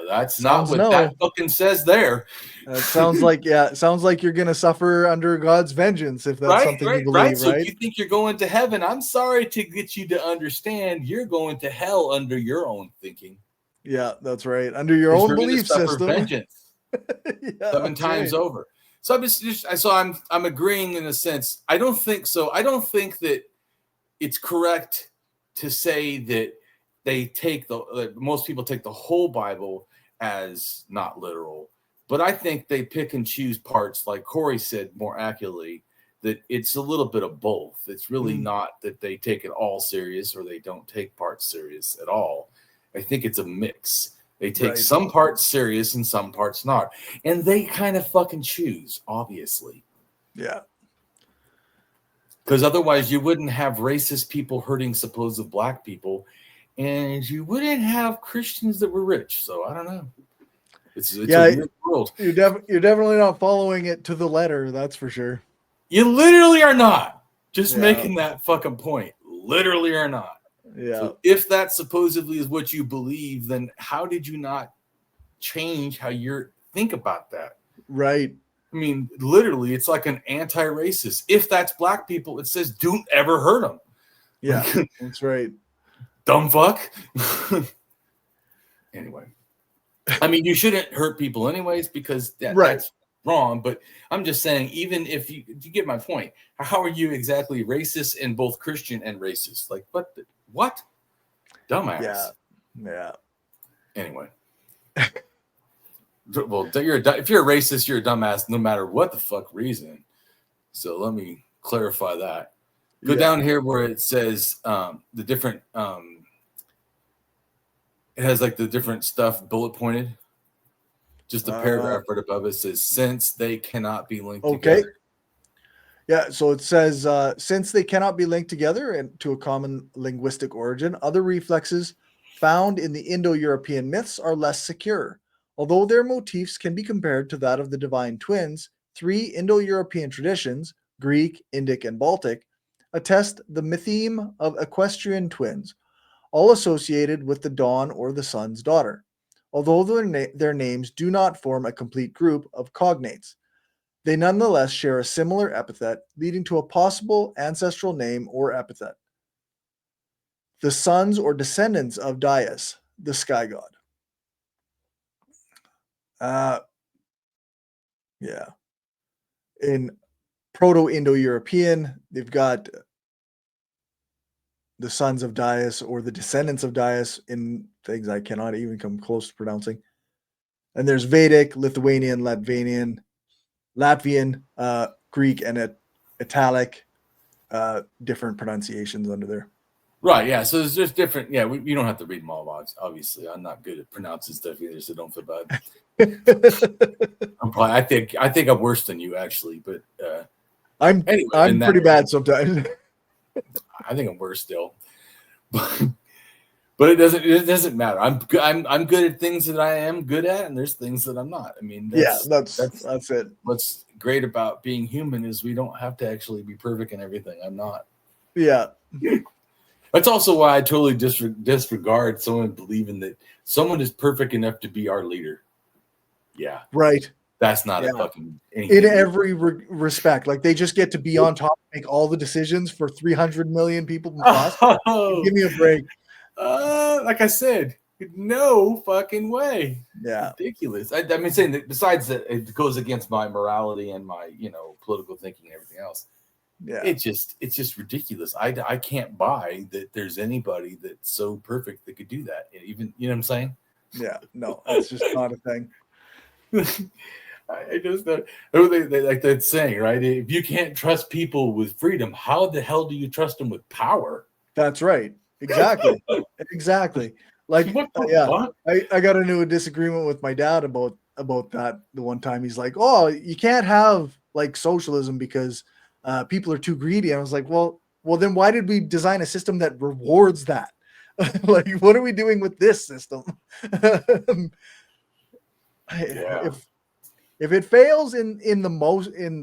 That's not what that fucking says there. It sounds like you're going to suffer under God's vengeance if that's something you believe, right? So if you think you're going to heaven, I'm sorry to get you to understand you're going to hell under your own thinking. Yeah, that's right. Under your own belief system. Vengeance 7 times over. So I'm agreeing in a sense. I don't think so. I don't think that it's correct to say that most people take the whole Bible as not literal, but I think they pick and choose parts, like Corey said more accurately, that it's a little bit of both. It's really not that they take it all serious or they don't take parts serious at all. I think it's a mix. They take some parts serious and some parts not, and they kind of fucking choose, obviously. Yeah. Because otherwise you wouldn't have racist people hurting supposed black people, and you wouldn't have Christians that were rich. So I don't know. It's a weird world. You're definitely not following it to the letter. That's for sure. You literally are not. Just making that fucking point. Literally are not. Yeah. So if that supposedly is what you believe, then how did you not change how you think about that? Right. I mean, literally, it's like an anti-racist. If that's black people, it says don't ever hurt them. Yeah, that's right. Dumb fuck. Anyway, I mean, you shouldn't hurt people anyways, because that's wrong, but I'm just saying, even if you get my point, how are you exactly racist and both Christian and racist? Like, what? Dumbass. Yeah. Anyway. Well, if you're a racist, you're a dumbass no matter what the fuck reason. So let me clarify that. Go down here where it says the different, it has like the different stuff bullet pointed. Just a paragraph right above it says, since they cannot be linked together. Yeah, so it says, since they cannot be linked together and to a common linguistic origin, other reflexes found in the Indo-European myths are less secure. Although their motifs can be compared to that of the divine twins, 3 Indo-European traditions, Greek, Indic, and Baltic, attest the mytheme of equestrian twins, all associated with the dawn or the sun's daughter, although their names do not form a complete group of cognates. They nonetheless share a similar epithet, leading to a possible ancestral name or epithet. The sons or descendants of Dyaus, the sky god. In Proto-Indo-European, they've got the sons of Dyaus or the descendants of Dyaus in things I cannot even come close to pronouncing. And there's Vedic, Lithuanian, Latvian, Greek, and Italic, different pronunciations under there. Right, yeah. So there's just different. Yeah, you don't have to read them all. Obviously, I'm not good at pronouncing stuff either, so don't feel bad. I think I'm worse than you actually, but I'm pretty bad sometimes. I think I'm worse still, but it doesn't matter. I'm good at things that I am good at, and there's things that I'm not. I mean, that's it. What's great about being human is we don't have to actually be perfect in everything. I'm not. Yeah. That's also why I totally disregard someone believing that someone is perfect enough to be our leader. Yeah. Right. That's not a fucking anything. In every respect. Like, they just get to be on top, make all the decisions for 300 million people plus. Give me a break. Like I said, no fucking way. Yeah. Ridiculous. I mean, saying that besides that it goes against my morality and my, political thinking and everything else. Yeah. It's just ridiculous. I can't buy that there's anybody that's so perfect that could do that. Even, you know what I'm saying? Yeah. No, it's just not a thing. I just they like that saying, right? If you can't trust people with freedom, how the hell do you trust them with power? That's right. Exactly. Exactly. Like, I got into a disagreement with my dad about that the one time. He's like, "Oh, you can't have like socialism because people are too greedy." And I was like, well, then why did we design a system that rewards that? Like, what are we doing with this system? If it fails in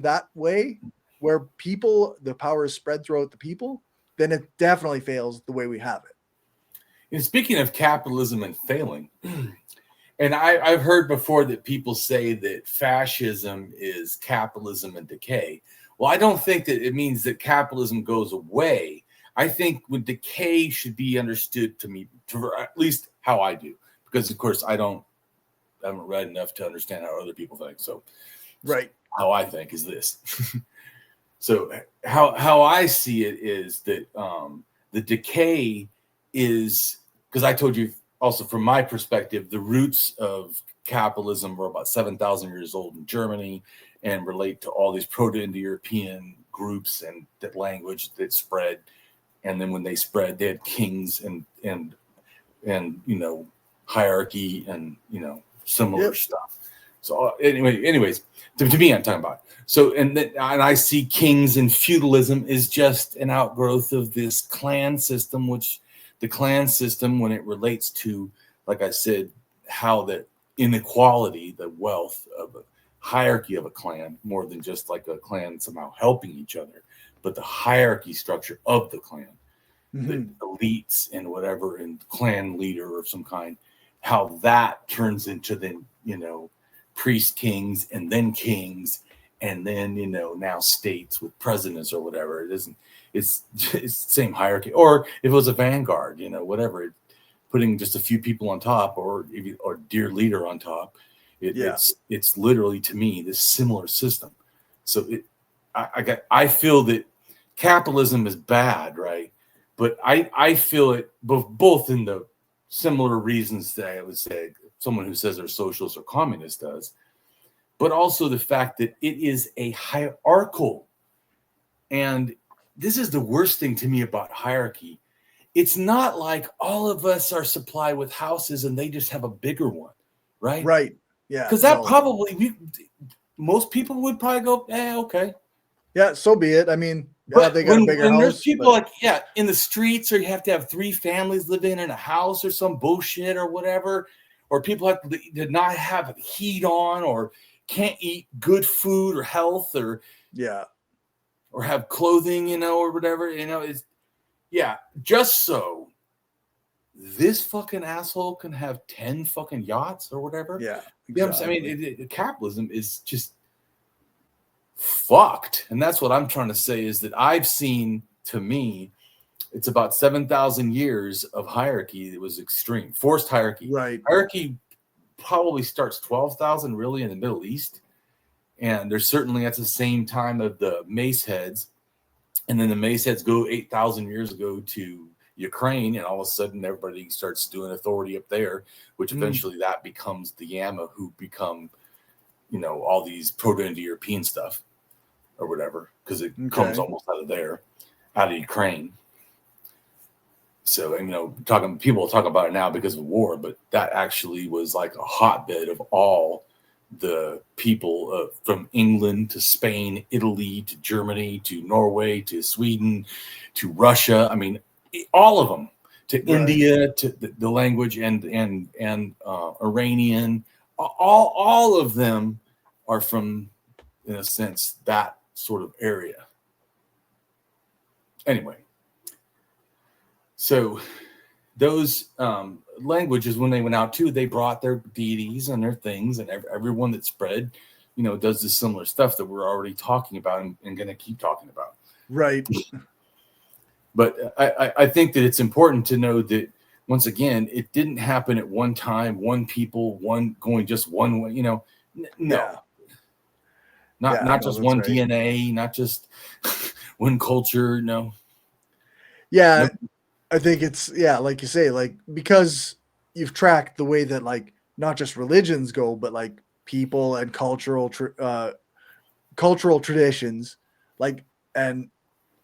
that way, where the power is spread throughout the people, then it definitely fails the way we have it. And speaking of capitalism and failing, and I've heard before that people say that fascism is capitalism and decay. Well, I don't think that it means that capitalism goes away. I think when decay should be understood to at least how I do, because of course I haven't read enough to understand how other people think. So, right, how I think is this. So how I see it is that the decay is, because I told you also from my perspective, the roots of capitalism were about 7,000 years old in Germany and relate to all these Proto-Indo-European groups and that language that spread. And then when they spread, they had kings and hierarchy and similar stuff. So anyways, to me, I'm talking about. So and I see kings and feudalism is just an outgrowth of this clan system, which the clan system, when it relates to, like I said, how the inequality, the wealth of a hierarchy of a clan, more than just like a clan somehow helping each other, but the hierarchy structure of the clan, the elites and whatever, and clan leader of some kind, how that turns into the priest kings and then now states with presidents or whatever. It isn't. It's the same hierarchy. Or if it was a vanguard, whatever, putting just a few people on top, or dear leader on top, It's literally, to me, this similar system. So I feel that capitalism is bad, right? But I feel it both in the similar reasons that I would say someone who says they're socialist or communist does, but also the fact that it is a hierarchical. And this is the worst thing to me about hierarchy. It's not like all of us are supplied with houses and they just have a bigger one, right? Right. Yeah. Because that probably, most people would probably go, okay. Yeah, so be it. I mean, but they got a bigger house. There's people like, in the streets, or you have to have 3 families living in a house or some bullshit or whatever, or people have to not have heat on, or can't eat good food or health, or have clothing, or whatever, it's just so this fucking asshole can have 10 fucking yachts or whatever. Yeah, exactly. I mean, capitalism is just fucked. And that's what I'm trying to say, is that I've seen, to me, it's about 7,000 years of hierarchy that was extreme, forced hierarchy. Right. Hierarchy probably starts 12,000 really in the Middle East. And there's certainly at the same time of the Mace heads. And then the Mace heads go 8,000 years ago to Ukraine, and all of a sudden everybody starts doing authority up there, which eventually that becomes the Yama, who become, all these Proto-Indo-European stuff or whatever, because it comes almost out of Ukraine. So, people talk about it now because of war, but that actually was like a hotbed of all the people from England to Spain, Italy to Germany to Norway to Sweden to Russia. I mean, all of them, to India, to the language and Iranian. All of them are from, in a sense, that sort of area. Anyway, so those languages, when they went out too, they brought their deities and their things, and everyone that spread, does this similar stuff that we're already talking about and going to keep talking about. Right. But I think that it's important to know that, once again, it didn't happen at one time, one people, one going just one way, no. Not just one DNA, not just one culture, no. Yeah, nope. I think it's, like you say, like, because you've tracked the way that, like, not just religions go, but like people and cultural traditions, like, and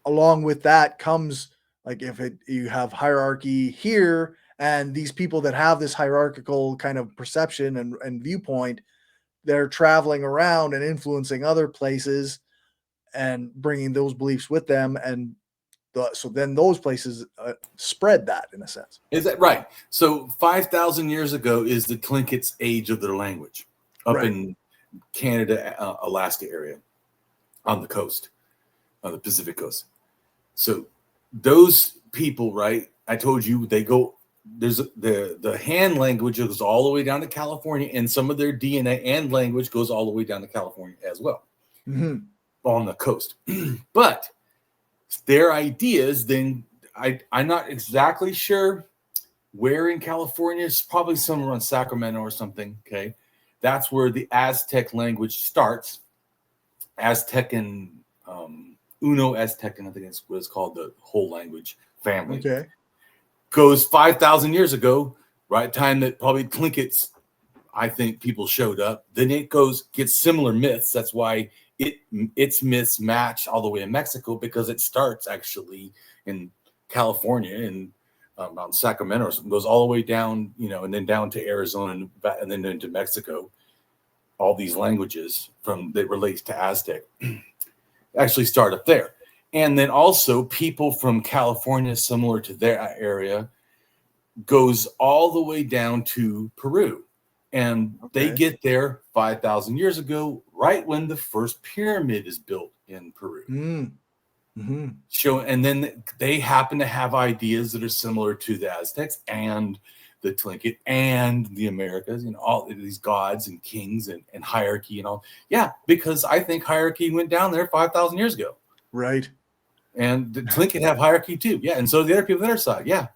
along with that comes, like, you have hierarchy here, and these people that have this hierarchical kind of perception and viewpoint, they're traveling around and influencing other places and bringing those beliefs with them, and so then those places spread that, in a sense. Is that right? So 5,000 years ago is the Tlinkits' age of their language up in Canada, Alaska area on the coast, on the Pacific coast. So those people, right? I told you they go. There's the hand language goes all the way down to California, and some of their DNA and language goes all the way down to California as well, on the coast. But their ideas, then I'm not exactly sure where in California. It's probably somewhere around Sacramento or something. Okay, that's where the Aztec language starts. Aztec and Uno Aztecan, I think it's what it's called, the whole language family. Okay. Goes 5,000 years ago, right? Time that probably Tlinkits, I think, people showed up. Then it gets similar myths. That's why its myths match all the way in Mexico, because it starts actually in California and around Sacramento or something, goes all the way down, and then down to Arizona and then into Mexico. All these languages that relates to Aztec actually start up there. And then also people from California, similar to their area, goes all the way down to Peru. And they get there 5,000 years ago, right when the first pyramid is built in Peru. And then they happen to have ideas that are similar to the Aztecs and the Tlingit and the Americas, all these gods and kings and hierarchy and all. Yeah, because I think hierarchy went down there 5,000 years ago. Right. And the Tlingit have hierarchy too. Yeah. And so the other people on their side. Yeah.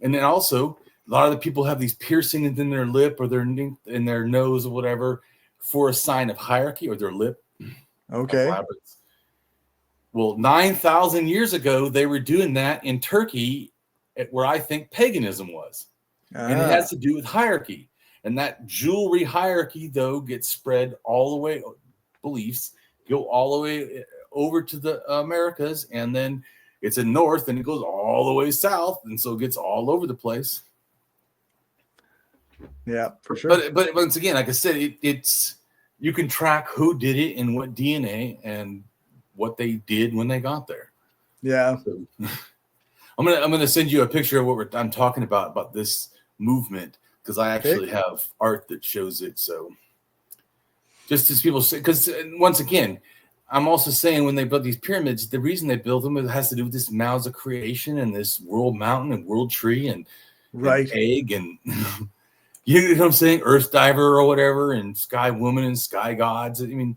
And then also lot of the people have these piercings in their lip or in their nose or whatever for a sign of hierarchy, or their lip. Okay. Well, 9,000 years ago, they were doing that in Turkey, where I think paganism was. And it has to do with hierarchy. And that jewelry hierarchy, though, gets spread all the way, beliefs go all the way over to the Americas, and then it's in north, and it goes all the way south, and so it gets all over the place. Yeah, for sure. But once again, like I said, it's you can track who did it and what DNA and what they did when they got there. Yeah. So, I'm gonna send you a picture of what I'm talking about this movement, because I actually have art that shows it. So just as people say, because once again, I'm also saying when they built these pyramids, the reason they built them, it has to do with this Mound of Creation and this world mountain and world tree and egg and you know what I'm saying, Earth Diver or whatever, and Sky Woman and Sky Gods. I mean,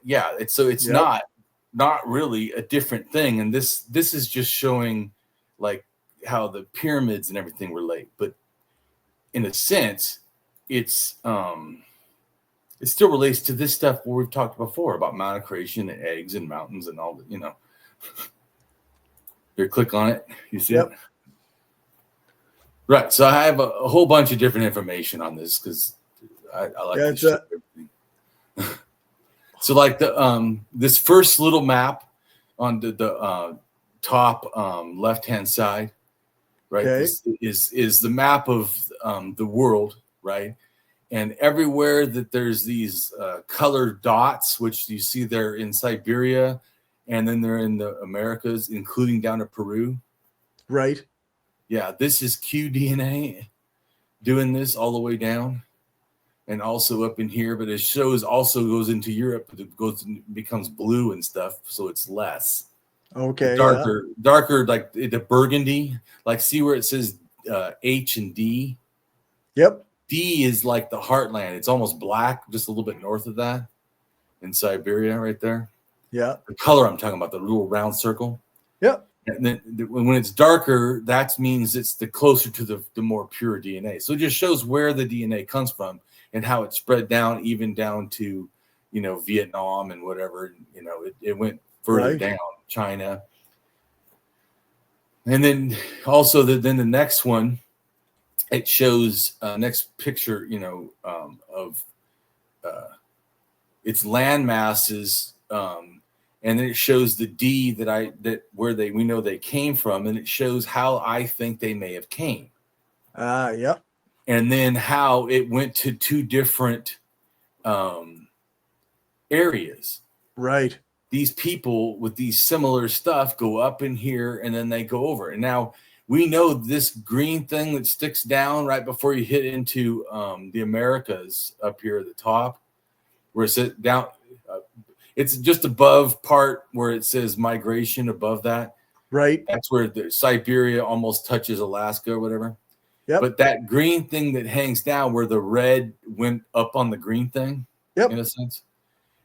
yeah, it's not really a different thing, and this is just showing like how the pyramids and everything relate, but in a sense, it's it still relates to this stuff where we've talked before about Mound of Creation and eggs and mountains and all that, you know. Here, click on it. You see it? Right. So I have a whole bunch of different information on this because I like to show everything. So like the this first little map on the top left-hand side, right? This is the map of the world, right? And everywhere that there's these colored dots, which you see there in Siberia, and then they're in the Americas, including down to Peru. Right. Yeah, this is QDNA doing this all the way down, and also up in here. But it shows also goes into Europe, but it goes and becomes blue and stuff, so it's less. Okay. Darker, like the burgundy. Like see where it says H and D. Yep. D is like the heartland. It's almost black, just a little bit north of that, in Siberia, right there. Yeah. The color I'm talking about, the little round circle. Yep. And then when it's darker, that means it's the closer to the more pure DNA. So it just shows where the DNA comes from and how it spread down, even down to, you know, Vietnam and whatever. You know, it went further down, China. And then also then the next one, it shows next picture, you know, of its land masses, and then it shows the D we know they came from, and it shows how I think they may have came. Yep. And then how it went to two different areas. Right. These people with these similar stuff go up in here, and then they go over. And now we know this green thing that sticks down right before you hit into the Americas up here at the top, where it's down. It's just above part where it says migration above that. Right. That's where the Siberia almost touches Alaska or whatever. Yep. But that green thing that hangs down where the red went up on the green thing, in a sense,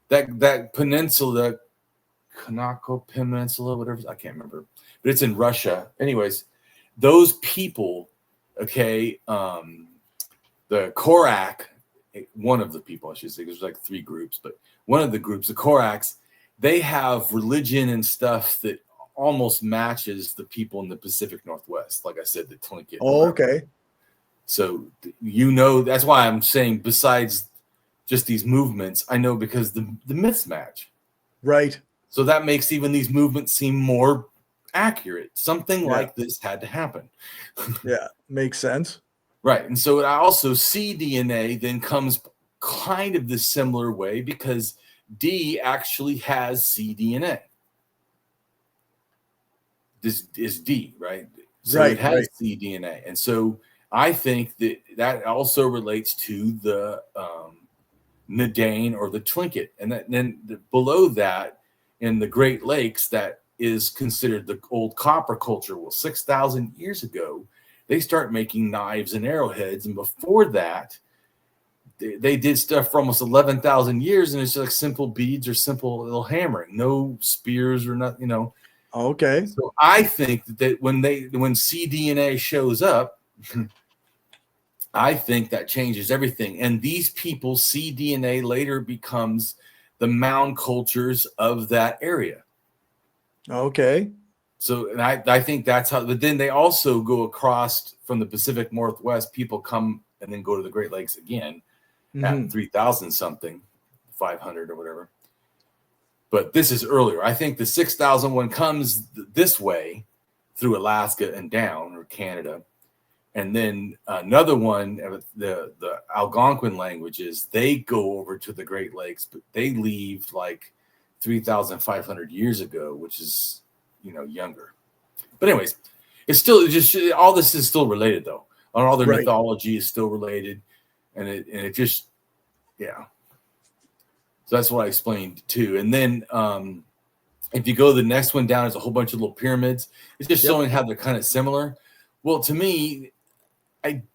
that peninsula, Kanako Peninsula, whatever, I can't remember, but it's in Russia. Anyways, those people, okay, the Korak, one of the people, I should say, there's like three groups, but one of the groups, the Koraks, they have religion and stuff that almost matches the people in the Pacific Northwest. Like I said, the Tlingit. Oh, okay. So, you know, that's why I'm saying besides just these movements, I know because the myths match. Right. So that makes even these movements seem more accurate. Something like this had to happen. Yeah, makes sense. Right. And so I also see DNA then comes kind of the similar way because D actually has cDNA. This is D, right? So it has cDNA. And so I think that also relates to the Nadane or the Tlingit. And then below that in the Great Lakes, that is considered the old copper culture. Well, 6,000 years ago, they start making knives and arrowheads. And before that, they did stuff for almost 11,000 years. And it's just like simple beads or simple little hammering, no spears or nothing, you know. Okay. So I think that when cDNA shows up, I think that changes everything. And these people see DNA later becomes the mound cultures of that area. Okay. So, and I think that's how, but then they also go across from the Pacific Northwest. People come and then go to the Great Lakes again at 3,000 something, 500 or whatever. But this is earlier. I think the 6,000 one comes this way through Alaska and down, or Canada. And then another one, the Algonquin languages, they go over to the Great Lakes, but they leave like 3,500 years ago, which is, younger. But anyways, it's still just, all this is still related though. All their mythology is still related. And it just, yeah. So that's what I explained too. And then if you go the next one down, there's a whole bunch of little pyramids. It's just showing how they're kind of similar. Well, to me,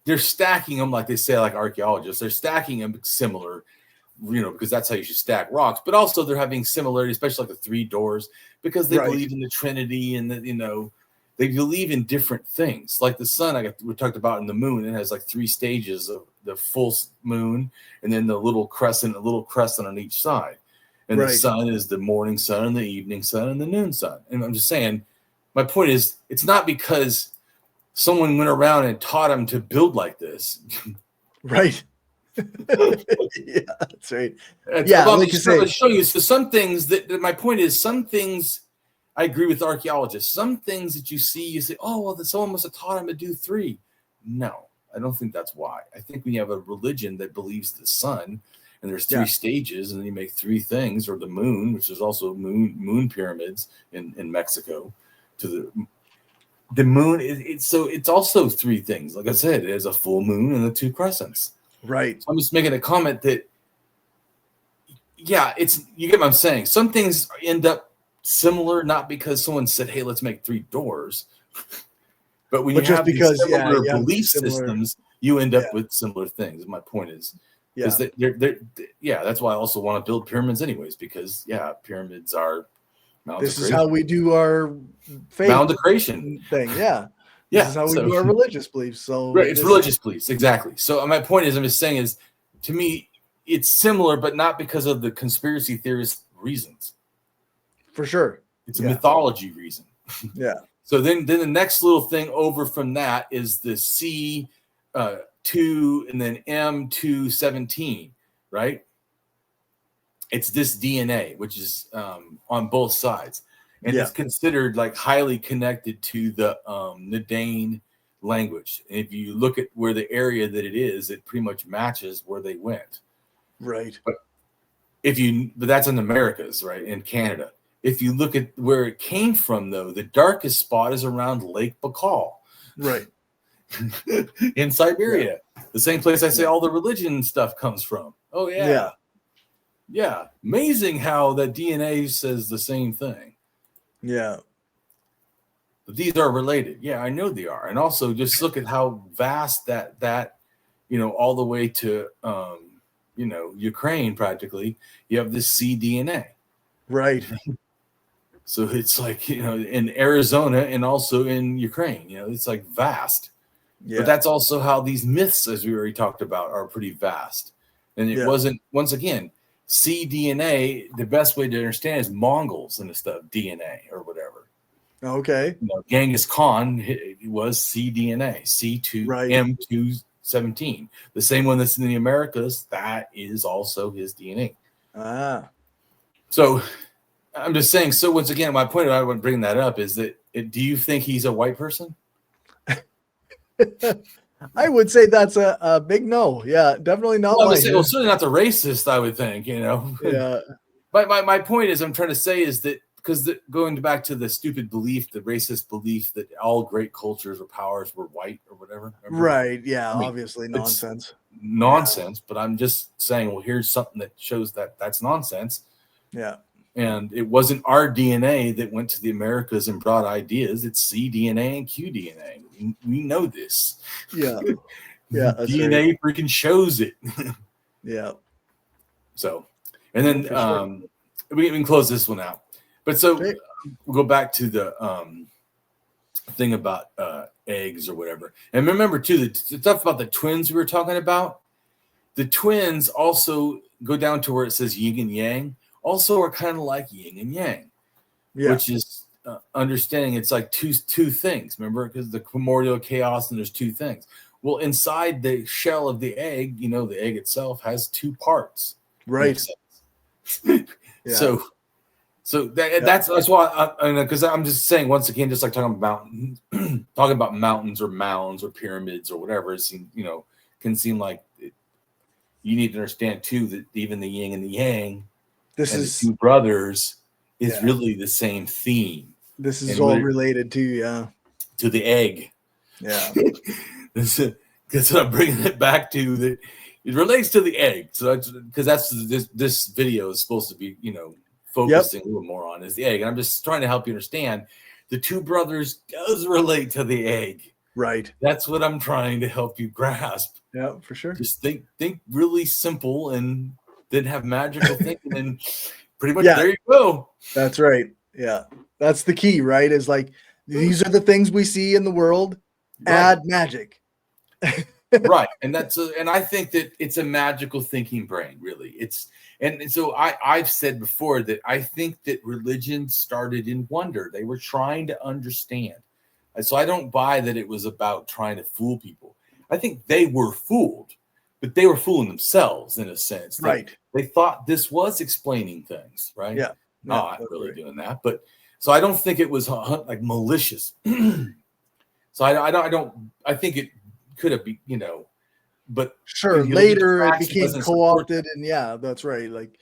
they're stacking them like they say, like archaeologists. They're stacking them similar, because that's how you should stack rocks. But also they're having similarity, especially like the three doors, because they believe in the Trinity and that, they believe in different things. Like the sun, we talked about in the moon, it has like 3 stages of the full moon, and then the little crescent on each side. And the sun is the morning sun and the evening sun and the noon sun. And I'm just saying, my point is, it's not because someone went around and taught them to build like this. Right. Yeah, that's right. I'm just showing you. So some things that my point is, some things I agree with archaeologists. Some things that you say, oh, well, someone must have taught him to do 3. No, I don't think that's why. I think when you have a religion that believes the sun, and there's 3 stages, and then you make 3 things, or the moon, which is also moon pyramids in Mexico, to the moon. It's also 3 things. Like I said, it has a full moon and the 2 crescents. Right. So I'm just making a comment that, you get what I'm saying. Some things end up similar, not because someone said, hey, let's make 3 doors. But when you have these similar belief systems, you end up with similar things. My point is, that's why I also want to build pyramids anyways, because pyramids are this is how we do our faith Mound of Creation thing. This is how we do our religious beliefs. So it's religious beliefs, exactly. So my point is, I'm just saying is, to me, it's similar, but not because of the conspiracy theorist reasons. For sure. It's a mythology reason. Yeah. So then the next little thing over from that is the C2 and then M217, right? It's this DNA, which is on both sides. And it's considered like highly connected to the Nadain language. And if you look at where the area that it is, it pretty much matches where they went. Right. But that's in the Americas, right? In Canada. If you look at where it came from, though, the darkest spot is around Lake Baikal. Right. In Siberia. The same place I say all the religion stuff comes from. Oh, yeah. Yeah. Amazing how that DNA says the same thing. Yeah. But these are related. Yeah, I know they are. And also just look at how vast that all the way to Ukraine practically, you have this cDNA. Right. So it's like, in Arizona and also in Ukraine, it's like vast. Yeah. But that's also how these myths, as we already talked about, are pretty vast. And it wasn't, once again, cDNA, the best way to understand is Mongols and the stuff, DNA or whatever. Okay. Genghis Khan was cDNA, C2M217. The same one that's in the Americas, that is also his DNA. So I'm just saying, so once again, my point, I want to bring that up, is that do you think he's a white person? I would say that's a big no. Yeah, definitely not. Well, certainly not the racist, I would think, Yeah. My point is, I'm trying to say is that, because going back to the stupid belief, the racist belief that all great cultures or powers were white or whatever. Remember? Right. Yeah. Obviously nonsense. Nonsense. Yeah. But I'm just saying, well, here's something that shows that that's nonsense. Yeah. And it wasn't our DNA that went to the Americas and brought ideas. It's cDNA and qDNA. We know this. Yeah. Yeah. DNA freaking shows it. Yeah. So, and then we can close this one out. But so we'll go back to the thing about eggs or whatever. And remember too, the stuff about the twins we were talking about. The twins also go down to where it says yin and yang. Also, are kind of like yin and yang, which is understanding it's like two things. Remember, because the primordial chaos and there's two things. Well, inside the shell of the egg, the egg itself has two parts. Right. So that's why, because I'm just saying once again, just like talking about mountains or mounds or pyramids or whatever, it seems, can seem like you need to understand too that even the yin and the yang, the two brothers, is really the same theme. This is all related to the egg. Yeah. That's what I'm bringing it back to. That it relates to the egg. So that's this video is supposed to be, focusing a little more on is the egg. And I'm just trying to help you understand the two brothers does relate to the egg. Right. That's what I'm trying to help you grasp. Yeah, for sure. Just think really simple and then have magical thinking and pretty much there you go. That's right. Yeah. That's the key, right? Is like these are the things we see in the world. Right. Add magic. Right. And and I think that it's a magical thinking brain, really. And so I've said before that I think that religion started in wonder. They were trying to understand. And so I don't buy that it was about trying to fool people. I think they were fooled, but they were fooling themselves in a sense. Right. They thought this was explaining things, right? Yeah. Not really doing that. But so I don't think it was like malicious. So I think it could have been, but sure, later it became co-opted, and that's right. Like,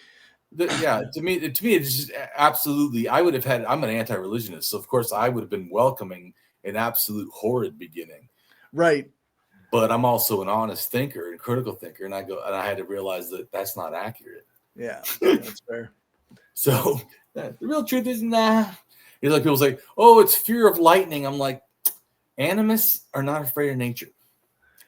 to me, it's just absolutely. I'm an anti-religionist, so of course I would have been welcoming an absolute horrid beginning, right? But I'm also an honest thinker and critical thinker, and I had to realize that that's not accurate. Yeah, that's fair. So the real truth is, nah. It's like people say, "Oh, it's fear of lightning." I'm like, animists are not afraid of nature.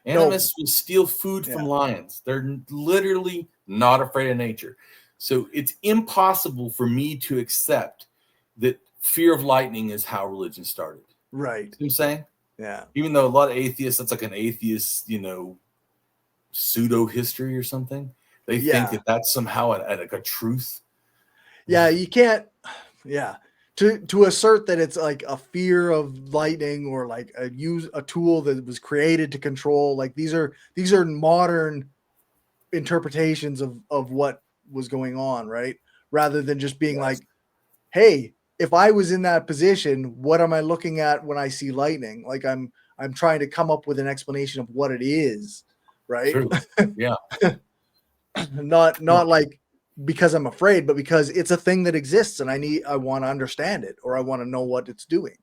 Animists will steal food from lions. They're literally not afraid of nature. So it's impossible for me to accept that fear of lightning is how religion started. Right. You know what I'm saying? Yeah. Even though a lot of atheists, that's like an atheist, pseudo history or something. They think that that's somehow a truth. Yeah, you can't. Yeah. To assert that it's like a fear of lightning or like a tool that was created to control, like these are modern interpretations of what was going on, right? Rather than just being like, hey, if I was in that position, what am I looking at when I see lightning? Like I'm trying to come up with an explanation of what it is, right? True. Yeah. not like because I'm afraid, but because it's a thing that exists and I want to understand it, or I want to know what it's doing.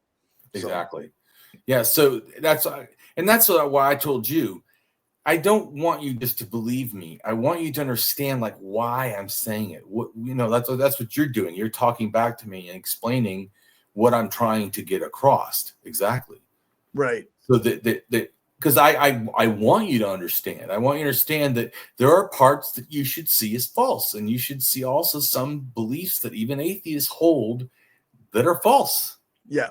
Exactly. Yeah. So that's why I told you, I don't want you just to believe me. I want you to understand like why I'm saying it. That's what you're doing. You're talking back to me and explaining what I'm trying to get across. Exactly. Right. So that because I want you to understand. I want you to understand that there are parts that you should see as false, and you should see also some beliefs that even atheists hold that are false. Yeah.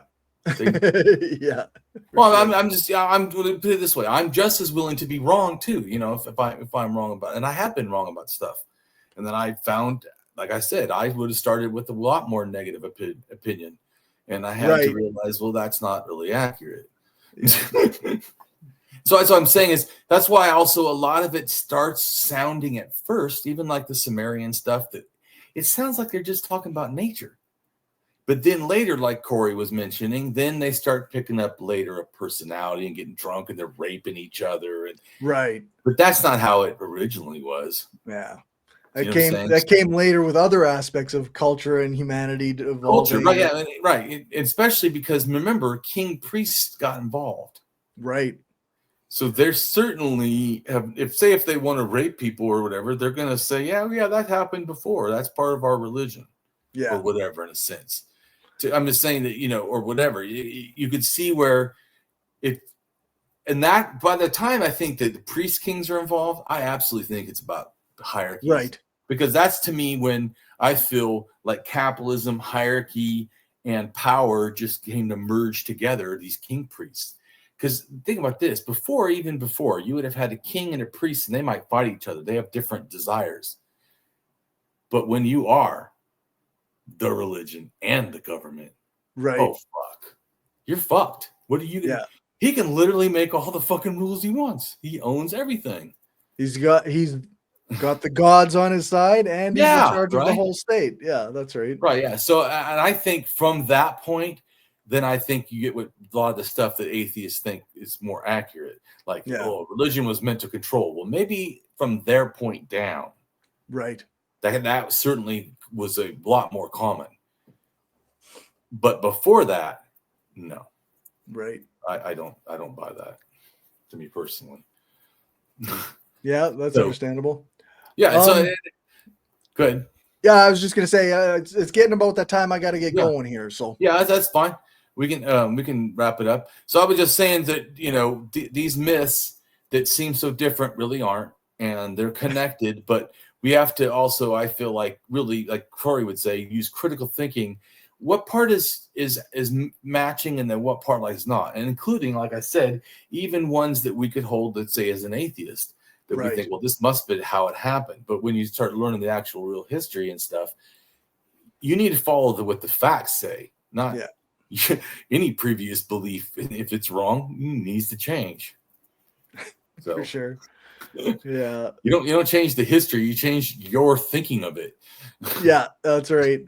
Yeah. Well, sure. I'm going to put it this way. I'm just as willing to be wrong too. If I'm wrong about, and I have been wrong about stuff, and then I found, like I said, I would have started with a lot more negative opinion, and I had to realize, well, that's not really accurate. Yeah. So that's what I'm saying is that's why also a lot of it starts sounding at first, even like the Sumerian stuff, that it sounds like they're just talking about nature. But then later, like Corey was mentioning, then they start picking up later a personality and getting drunk and they're raping each other. Right. But that's not how it originally was. Yeah. That came later with other aspects of culture and humanity evolving. Culture, right. Especially because remember, king priests got involved. Right. So they're certainly if they want to rape people or whatever, they're going to say, yeah, that happened before. That's part of our religion. Yeah. Or whatever, in a sense. I'm just saying that, or whatever. You could see where and that by the time I think that the priest kings are involved, I absolutely think it's about the hierarchy. Right. Because that's to me when I feel like capitalism, hierarchy, and power just came to merge together, these king priests. Because think about this, even before, you would have had a king and a priest, and they might fight each other. They have different desires. But when you are the religion and the government, Right. oh, fuck. You're fucked. What are you going to do? He can literally make all the fucking rules he wants. He owns everything. He's got the gods on his side, and he's in charge of the whole state. Yeah, that's right. Right, yeah. So, and I think from that point, then I think you get what a lot of the stuff that atheists think is more accurate. Like, oh, religion was meant to control. Well, maybe from their point down, right, that certainly was a lot more common. But before that, no. Right. I don't buy that, to me personally. Yeah, that's understandable. Yeah. So good. Yeah, I was just gonna say it's getting about that time. I got to get going here. So yeah, that's fine. We can wrap it up. So I was just saying that these myths that seem so different really aren't, and they're connected. But we have to also, I feel like, really, like Corey would say, use critical thinking. What part is matching, and then what part is not, and including, like I said, even ones that we could hold, let's say, as an atheist, that we think, well, this must be how it happened. But when you start learning the actual real history and stuff, you need to follow what the facts say, not any previous belief. If it's wrong, needs to change. So, for sure. Yeah. You don't change the history, you change your thinking of it. Yeah, that's right.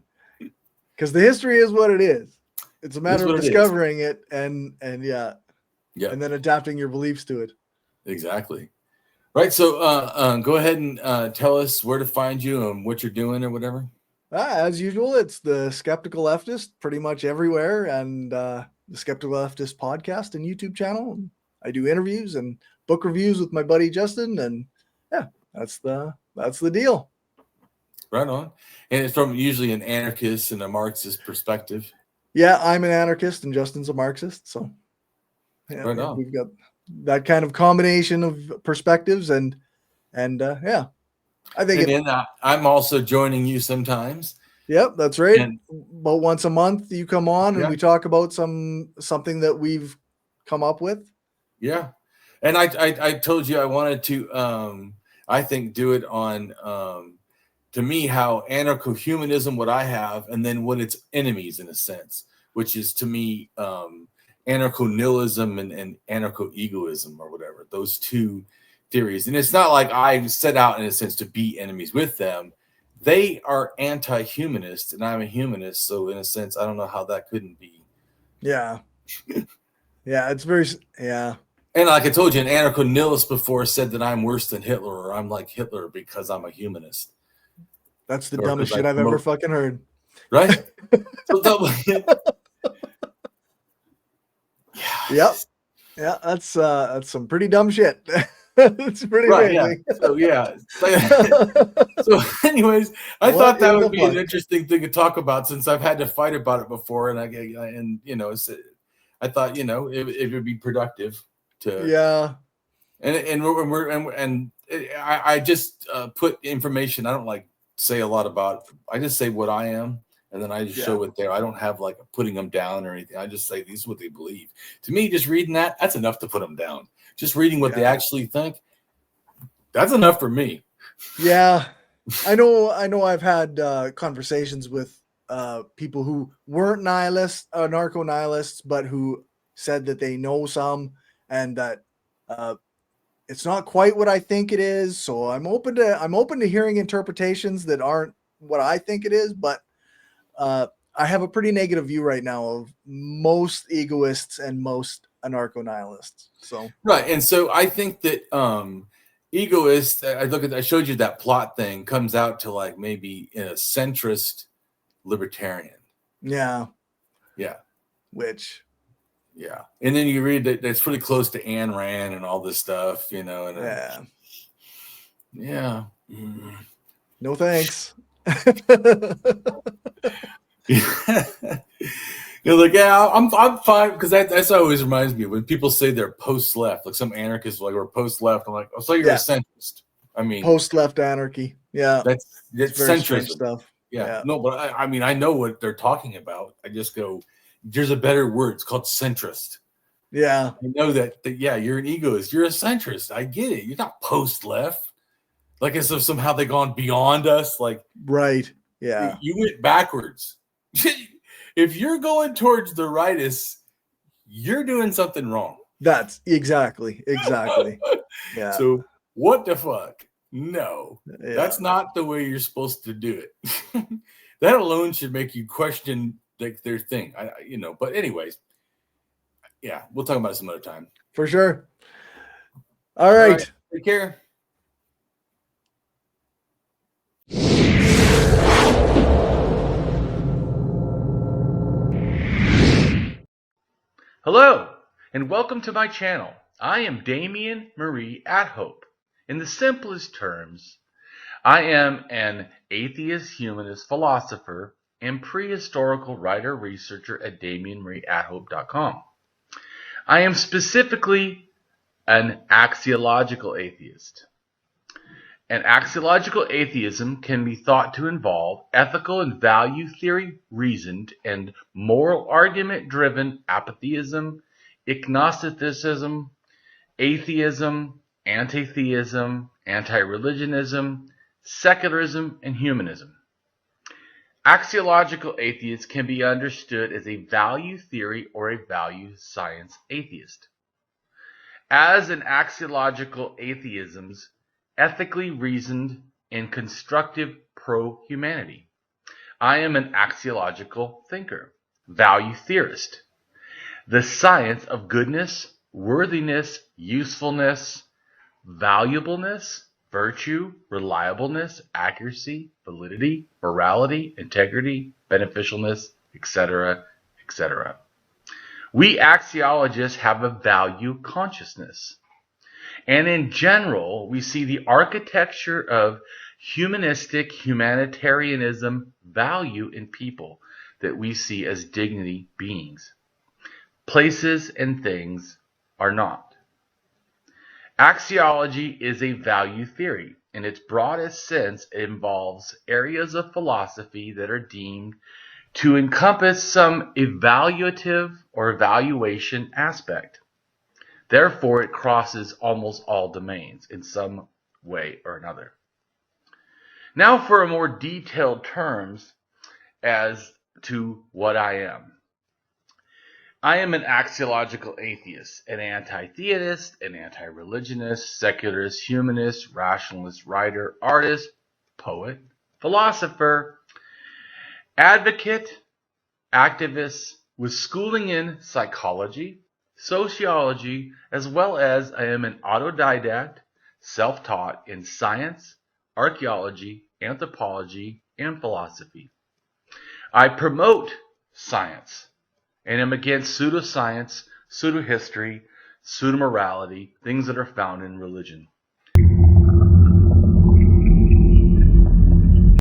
Because the history is what it is. It's a matter of discovering it and and then adapting your beliefs to it. Exactly. Right. So go ahead and tell us where to find you and what you're doing or whatever. As usual, it's the Skeptical Leftist pretty much everywhere, and the Skeptical Leftist podcast and YouTube channel. I do interviews and book reviews with my buddy Justin, and yeah, that's the deal. Right on. And it's from usually an anarchist and a Marxist perspective. Yeah, I'm an anarchist and Justin's a Marxist, so yeah, right on. We've got that kind of combination of perspectives, and yeah. I think I'm also joining you sometimes. Yep, that's right. And about once a month you come on and we talk about something that we've come up with. Yeah. And I told you I wanted to I think do it on to me how anarcho-humanism, what I have, and then what its enemies in a sense, which is to me anarcho-nihilism and anarcho-egoism or whatever, those two theories. And it's not like I set out in a sense to be enemies with them. They are anti-humanist and I'm a humanist, so in a sense I don't know how that couldn't be. Yeah. Yeah, it's very And like I told you, an anarcho-nihilist before said that I'm worse than Hitler, or I'm like Hitler because I'm a humanist. That's the dumbest shit I've ever fucking heard. Right? Yep. Yeah, that's some pretty dumb shit. It's pretty amazing. Yeah. So anyways, I thought that would be an interesting thing to talk about since I've had to fight about it before, and I thought it would be productive to and I just put information. I don't say a lot about. I just say what I am, and then I just show it there. I don't have putting them down or anything. I just say these are what they believe. To me, just reading that's enough to put them down. Just reading what they actually think, that's enough for me. Yeah, I know. I've had conversations with people who weren't nihilists, narco-nihilists, but who said that they know some, and that it's not quite what I think it is. So I'm open to hearing interpretations that aren't what I think it is. But I have a pretty negative view right now of most egoists and most anarcho-nihilists. So right, and so I think that egoist. I showed you that plot thing comes out to maybe in a centrist libertarian. Yeah. Which. Yeah, and then you read that it's pretty close to Ayn Rand and all this stuff, and no thanks. You're like, I'm fine, because that's always reminds me when people say they're post-left, like some anarchists we're post-left. I'm like, oh, so you're a centrist. I mean, post-left anarchy. Yeah, that's centrist stuff. Yeah. No, but I mean, I know what they're talking about. I just go, there's a better word. It's called centrist. Yeah. I know that yeah, you're an egoist. You're a centrist. I get it. You're not post-left. Like as if somehow they've gone beyond us. Like, right. Yeah. You went backwards. If you're going towards the rightist, you're doing something wrong. That's exactly. Yeah. So what the fuck? No, that's not the way you're supposed to do it. That alone should make you question their thing. But anyways, yeah, we'll talk about it some other time. For sure. All right. Take care. Hello, and welcome to my channel. I am Damien Marie AtHope. In the simplest terms, I am an atheist-humanist philosopher and prehistorical writer-researcher at DamienMarieAtHope.com. I am specifically an axiological atheist. An axiological atheism can be thought to involve ethical and value theory reasoned and moral argument driven apatheism, agnosticism, atheism, anti-theism, anti-religionism, secularism, and humanism. Axiological atheists can be understood as a value theory or a value science atheist. As an axiological atheism's ethically reasoned and constructive pro-humanity. I am an axiological thinker, value theorist. The science of goodness, worthiness, usefulness, valuableness, virtue, reliableness, accuracy, validity, morality, integrity, beneficialness, etc., etc. We axiologists have a value consciousness. And in general, we see the architecture of humanistic humanitarianism value in people that we see as dignity beings. Places and things are not. Axiology is a value theory. In its broadest sense, it involves areas of philosophy that are deemed to encompass some evaluative or evaluation aspect. Therefore, it crosses almost all domains in some way or another. Now for a more detailed terms as to what I am. I am an axiological atheist, an anti-theist, an anti-religionist, secularist, humanist, rationalist, writer, artist, poet, philosopher, advocate, activist with schooling in psychology, sociology, as well as I am an autodidact, self-taught in science, archaeology, anthropology, and philosophy. I promote science and am against pseudoscience, pseudohistory, pseudomorality, things that are found in religion.